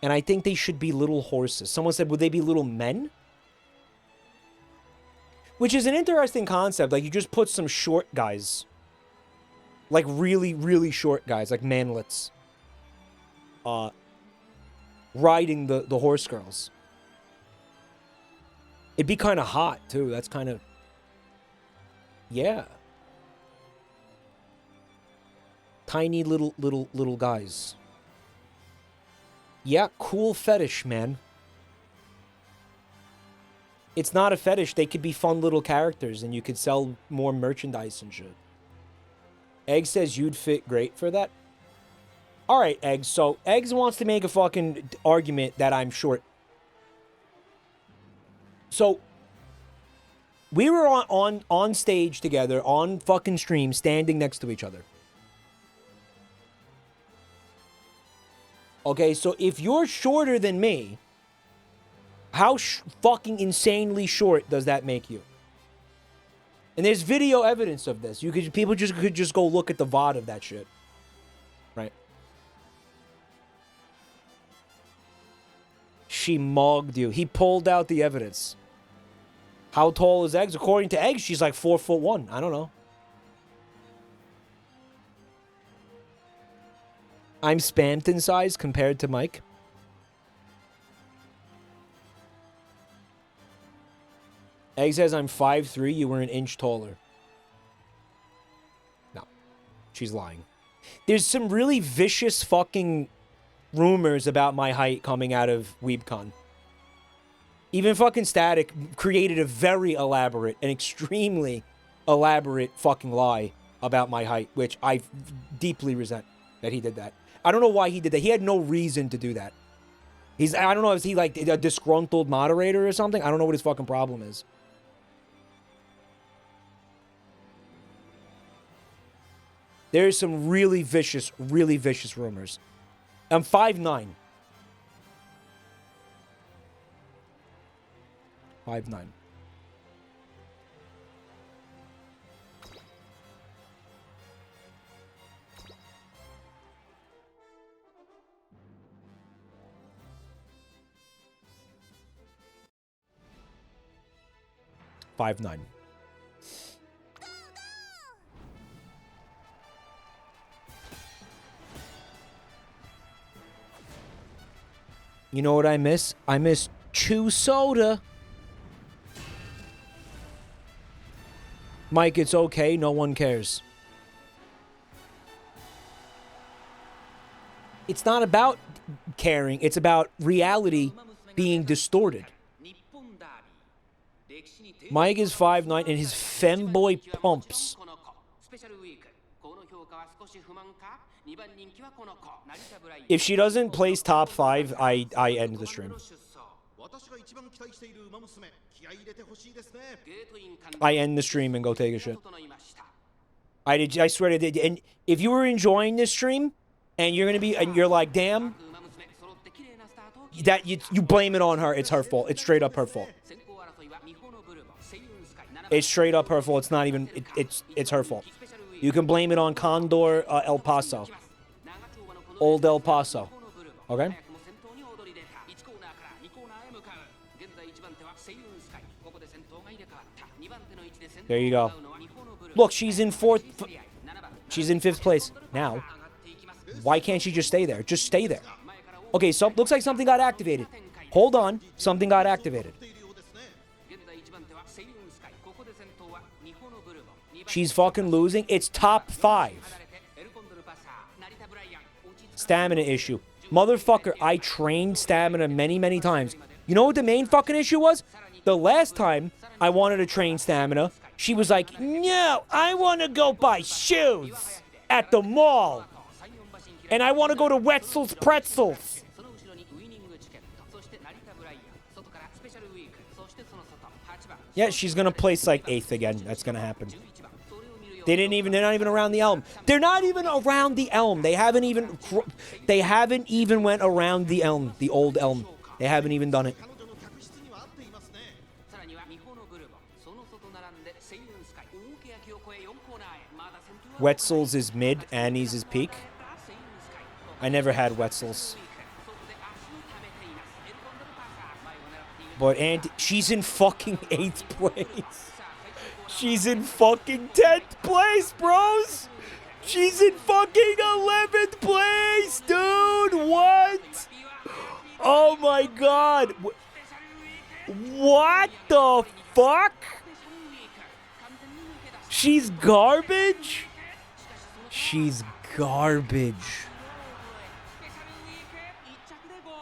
And I think they should be little horses. Someone said, would they be little men? Which is an interesting concept. Like, you just put some short guys. Like, really, really short guys. Like, manlets. Riding the horse girls. It'd be kind of hot, too. That's kind of... Yeah. Tiny little guys. Yeah, cool fetish, man. It's not a fetish. They could be fun little characters, and you could sell more merchandise and shit. Egg says you'd fit great for that. All right, Eggs. So, Eggs wants to make a fucking argument that I'm short. So, we were on stage together, on fucking stream, standing next to each other. Okay, so if you're shorter than me, how fucking insanely short does that make you? And there's video evidence of this. People could just go look at the VOD of that shit. Right? She mugged you. He pulled out the evidence. How tall is Eggs? According to Eggs, she's like 4'1". I don't know. I'm spammed in size compared to Mike. Egg says I'm 5'3". You were an inch taller. No. She's lying. There's some really vicious fucking rumors about my height coming out of WeebCon. Even fucking Static created a very elaborate, an extremely elaborate fucking lie about my height, which I deeply resent that he did that. I don't know why he did that. He had no reason to do that. I don't know, is he like a disgruntled moderator or something? I don't know what his fucking problem is. There's some really vicious rumors. I'm 5'9". 5'9". You know what I miss? I miss Chew Soda. Mike, it's okay. No one cares. It's not about caring. It's about reality being distorted. Mike is 5'9", and his femboy pumps. If she doesn't place top 5, I end the stream. I end the stream and go take a shit. I swear to God. And if you were enjoying this stream, and you're like, damn, that you blame it on her. It's her fault. It's straight up her fault. It's straight up her fault. It's not even. It's her fault. You can blame it on Condor El Paso, old El Paso. Okay. There you go. Look, she's in She's in 5th place now. Why can't she just stay there? Just stay there. Okay, so looks like something got activated. Hold on. Something got activated. She's fucking losing. It's top 5. Stamina issue. Motherfucker, I trained stamina many, many times. You know what the main fucking issue was? The last time I wanted to train stamina, she was like, no, I want to go buy shoes at the mall. And I want to go to Wetzel's Pretzels. Yeah, she's going to place like 8th again. That's going to happen. They're not even around the elm. They're not even around the elm. They haven't even went around the elm, the old elm. They haven't even done it. Wetzel's is mid, Annie's is peak. I never had Wetzel's. But she's in fucking 8th place. She's in fucking 10th place, bros. She's in fucking 11th place, dude. What? Oh my god. What the fuck? She's garbage? She's garbage.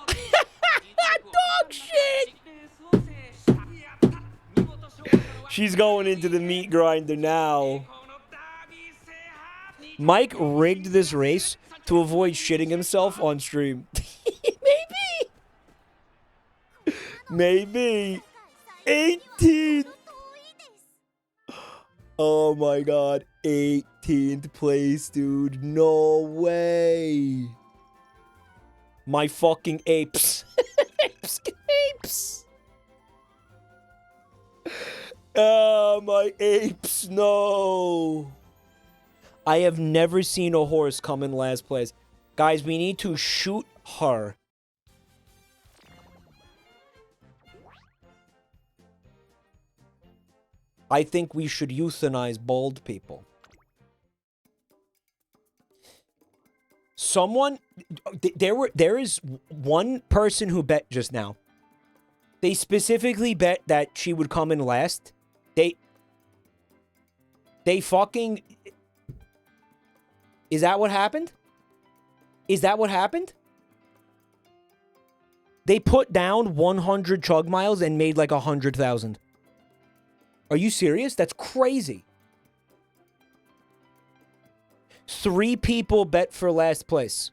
Dog shit! She's going into the meat grinder now. Mike rigged this race to avoid shitting himself on stream. Maybe. 18. Oh my god. 18th place, dude. No way. My fucking apes. Apes. Oh, my apes. No. I have never seen a horse come in last place. Guys, we need to shoot her. I think we should euthanize bald people. There is one person who bet just now. They specifically bet that she would come in last. They fucking... Is that what happened? Is that what happened? They put down 100 chug miles and made like 100,000. Are you serious? That's crazy. 3 people bet for last place.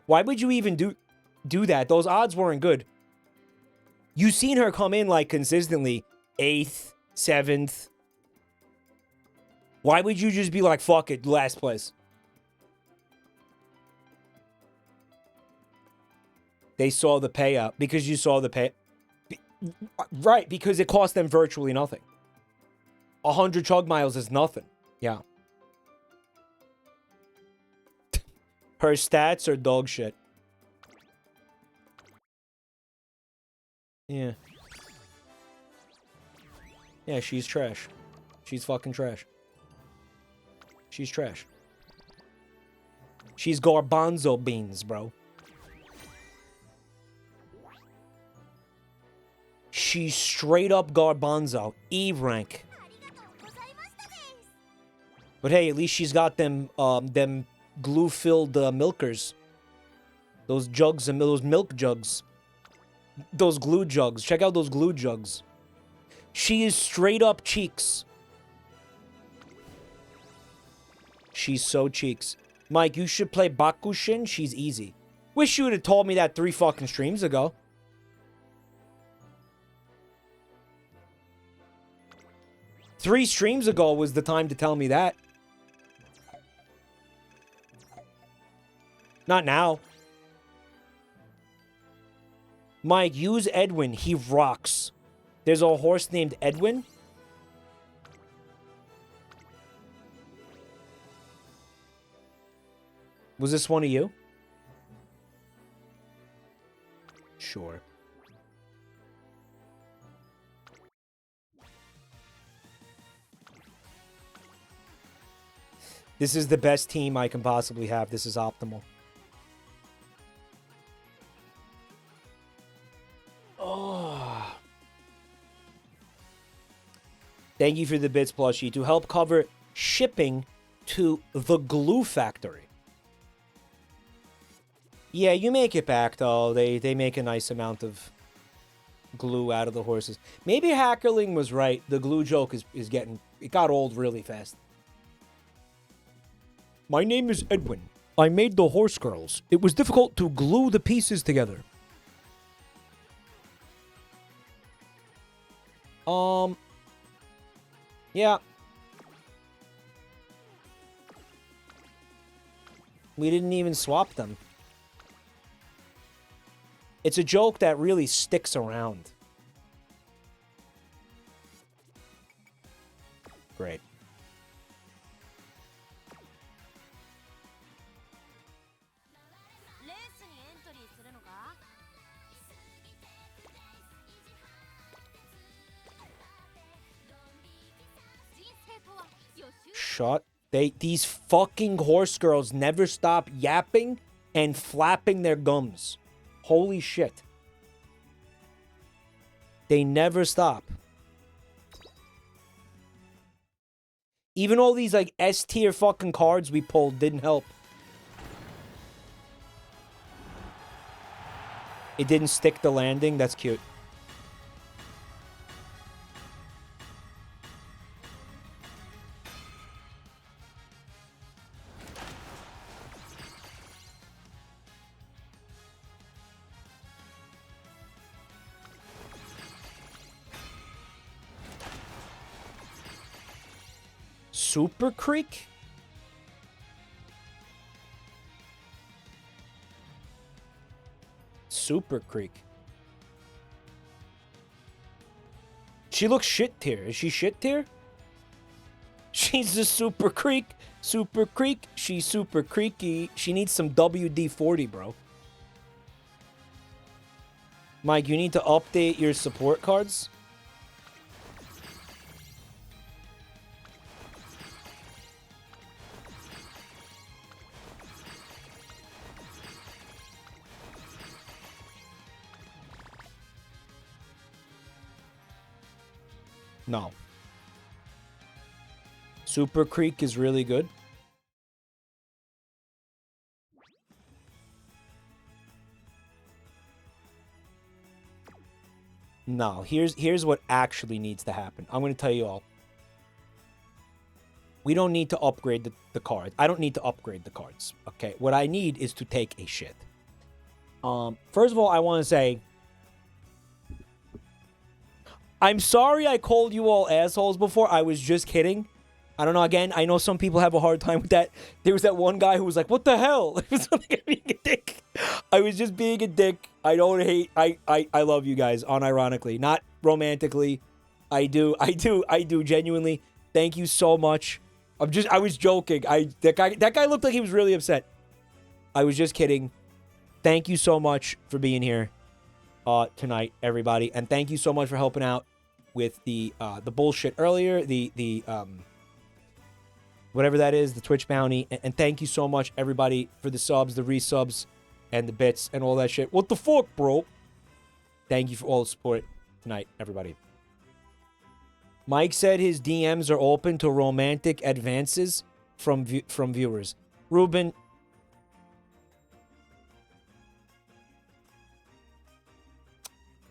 Why would you even do that? Those odds weren't good. You seen her come in like consistently 8th, 7th. Why would you just be like, fuck it, last place? They saw the payout because you saw the pay. Right, because it cost them virtually nothing. 100 chug miles is nothing. Yeah. Her stats are dog shit. Yeah. Yeah, she's trash. She's fucking trash. She's trash. She's garbanzo beans, bro. She's straight up garbanzo. E rank. But hey, at least she's got them glue-filled milkers. Those jugs and those milk jugs. Those glue jugs. Check out those glue jugs. She is straight up cheeks. She's so cheeks. Mike, you should play Bakushin. She's easy. Wish you would have told me that 3 fucking streams ago. Three streams ago was the time to tell me that. Not now. Mike, use Edwin. He rocks. There's a horse named Edwin. Was this one of you? Sure. This is the best team I can possibly have. This is optimal. Oh. Thank you for the bits, plushie. To help cover shipping to the glue factory. Yeah, you make it back, though. They make a nice amount of glue out of the horses. Maybe Hackerling was right. The glue joke is getting... It got old really fast. My name is Edwin. I made the horse girls. It was difficult to glue the pieces together. Yeah. We didn't even swap them. It's a joke that really sticks around. Great. Shut. These fucking horse girls never stop yapping and flapping their gums. Holy shit. They never stop. Even all these, like, S-tier fucking cards we pulled didn't help. It didn't stick the landing. That's cute. Super Creek? Super Creek. She looks shit tier. Is she shit tier? She's a Super Creek. Super Creek. She's super creaky. She needs some WD-40, bro. Mike, you need to update your support cards. No. Super Creek is really good. No, here's what actually needs to happen. I'm going to tell you all. We don't need to upgrade the cards. I don't need to upgrade the cards. Okay, what I need is to take a shit. First of all, I want to say, I'm sorry I called you all assholes before. I was just kidding. I don't know. Again, I know some people have a hard time with that. There was that one guy who was like, what the hell? It was like being a dick. I was just being a dick. I don't hate. I love you guys, unironically. Not romantically. I do genuinely. Thank you so much. I was joking. That guy looked like he was really upset. I was just kidding. Thank you so much for being here tonight, everybody. And thank you so much for helping out with the bullshit earlier, the whatever that is, the Twitch bounty. And thank you so much, everybody, for the subs, the resubs, and the bits, and all that shit. What the fuck, bro? Thank you for all the support tonight, everybody. Mike said his DMs are open to romantic advances from viewers. Ruben,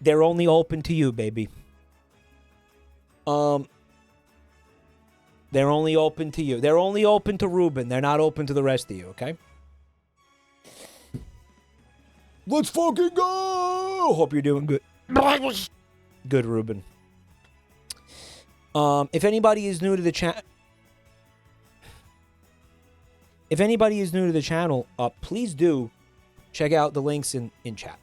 they're only open to you, baby. They're only open to you. They're only open to Ruben. They're not open to the rest of you, okay? Let's fucking go! Hope you're doing good. Good, Ruben. If anybody is new to the chat, please do check out the links in chat.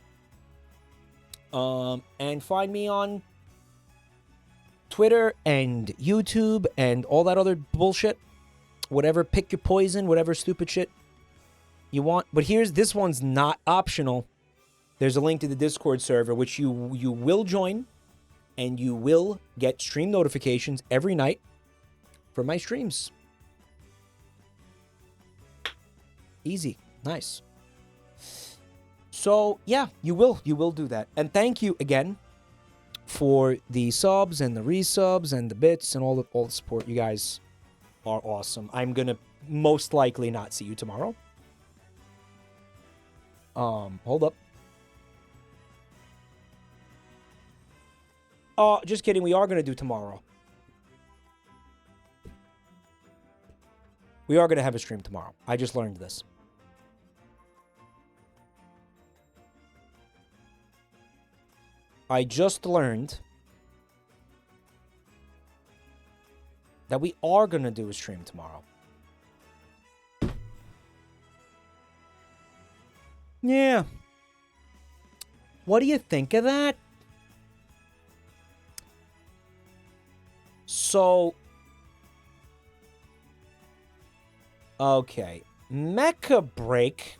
And find me on Twitter and YouTube and all that other bullshit. Whatever, pick your poison, whatever stupid shit you want. But this one's not optional. There's a link to the Discord server, which you will join, and you will get stream notifications every night for my streams. Easy. Nice. So, yeah, you will do that. And thank you again for the subs and the resubs and the bits and all the support. You guys are awesome. I'm going to most likely not see you tomorrow. Hold up. Just kidding. We are going to do tomorrow. We are going to have a stream tomorrow. I just learned this. I just learned that we are going to do a stream tomorrow. Yeah. What do you think of that? So, okay. Mecha Break.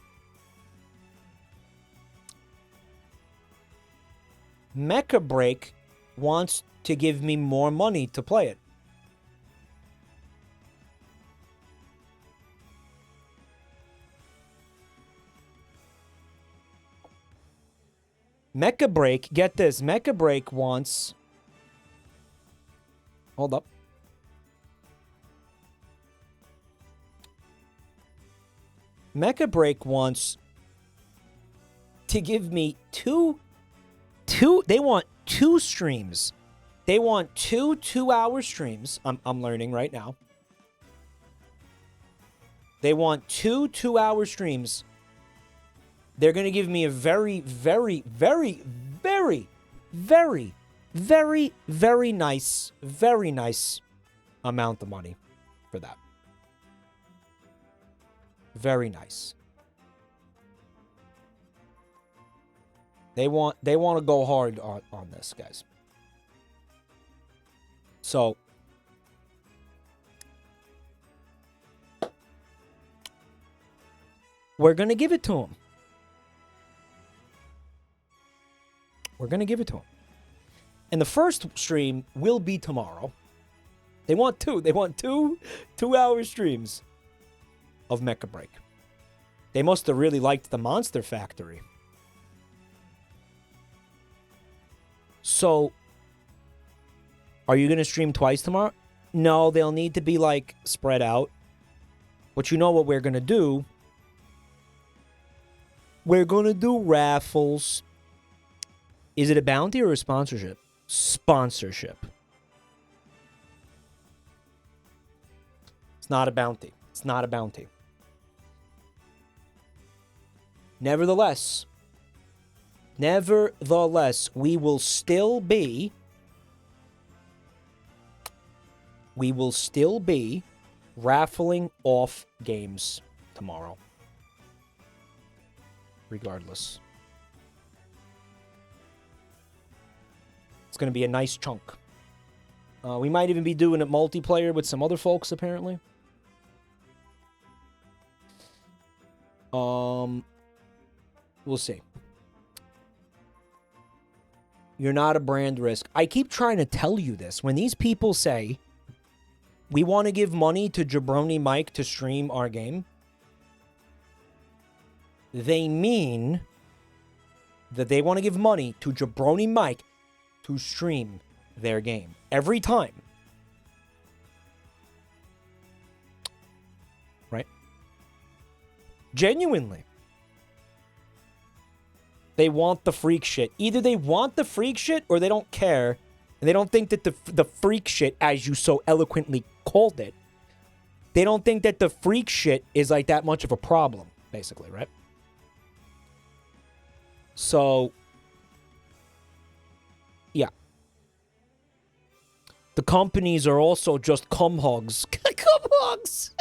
Mecha Break wants to give me more money to play it. Mecha Break, get this. Mecha Break wants... Hold up. Mecha Break wants to give me two, they want 2 streams. They want 2 2-hour streams. I'm learning right now. They want 2 2-hour streams. They're going to give me a very, very, very, very, very, very, very nice amount of money for that. Very nice. They want to go hard on this, guys. So we're going to give it to them. We're going to give it to them. And the first stream will be tomorrow. They want 2. They want 2 2-hour streams of Mecha Break. They must have really liked the Monster Factory. So, are you going to stream twice tomorrow? No, they'll need to be, like, spread out. But you know what we're going to do? We're going to do raffles. Is it a bounty or a sponsorship? Sponsorship. It's not a bounty. It's not a bounty. Nevertheless, we will still be raffling off games tomorrow. Regardless. It's going to be a nice chunk. We might even be doing it multiplayer with some other folks, apparently. We'll see. You're not a brand risk. I keep trying to tell you this. When these people say, we want to give money to Jabronimike to stream our game, they mean that they want to give money to Jabroni to stream their game. Every time. Right? Genuinely. They want the freak shit. Either they want the freak shit or they don't care. And they don't think that the freak shit, as you so eloquently called it, they don't think that the freak shit is like that much of a problem, basically, right? So, yeah. The companies are also just cum hogs. Cum hogs!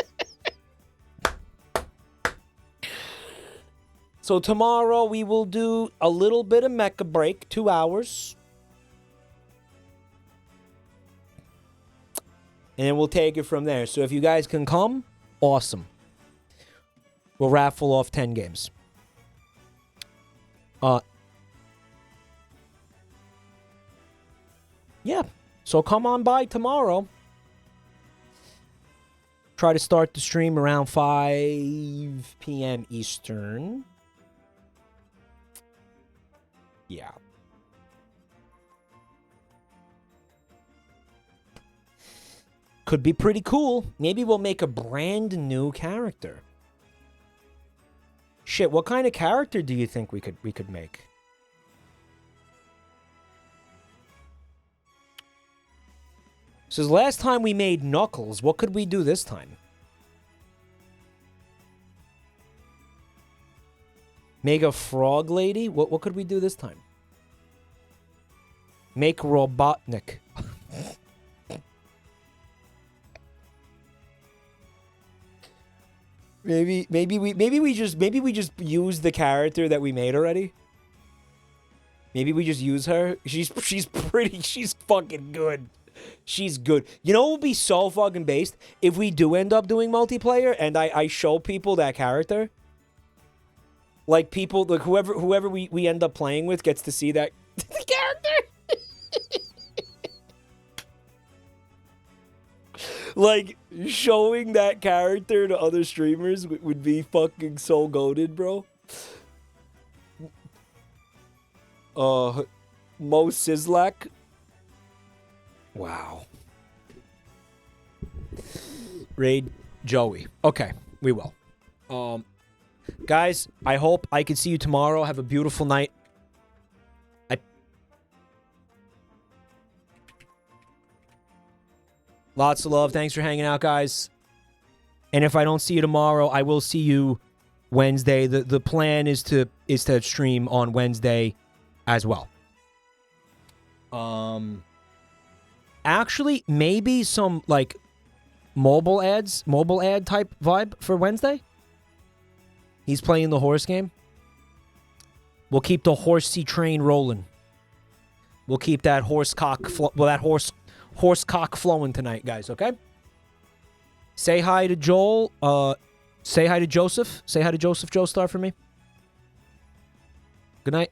So tomorrow we will do a little bit of mecha break, 2 hours. And then we'll take it from there. So if you guys can come, awesome. We'll raffle off 10 games. Yeah. So come on by tomorrow. Try to start the stream around 5 p.m. Eastern. Yeah. Could be pretty cool. Maybe we'll make a brand new character. Shit, what kind of character do you think we could make? So last time we made Knuckles, what could we do this time? Make a frog lady? What could we do this time? Make Robotnik. Maybe we just use the character that we made already. Maybe we just use her. She's fucking good. She's good. You know what would be so fucking based? If we do end up doing multiplayer and I show people that character. Like people, like whoever we end up playing with gets to see that character. Like, showing that character to other streamers would be fucking so goated, bro. Mo Sislak. Wow. Raid Joey. Okay, we will. Guys, I hope I can see you tomorrow. Have a beautiful night. Lots of love. Thanks for hanging out, guys. And if I don't see you tomorrow, I will see you Wednesday. The plan is to stream on Wednesday as well. Actually, maybe some like mobile ad type vibe for Wednesday. He's playing the horse game. We'll keep the horsey train rolling. We'll keep that horse cock flowing tonight, guys, okay? Say hi to Joel. Say hi to Joseph. Say hi to Joseph Joestar for me. Good night.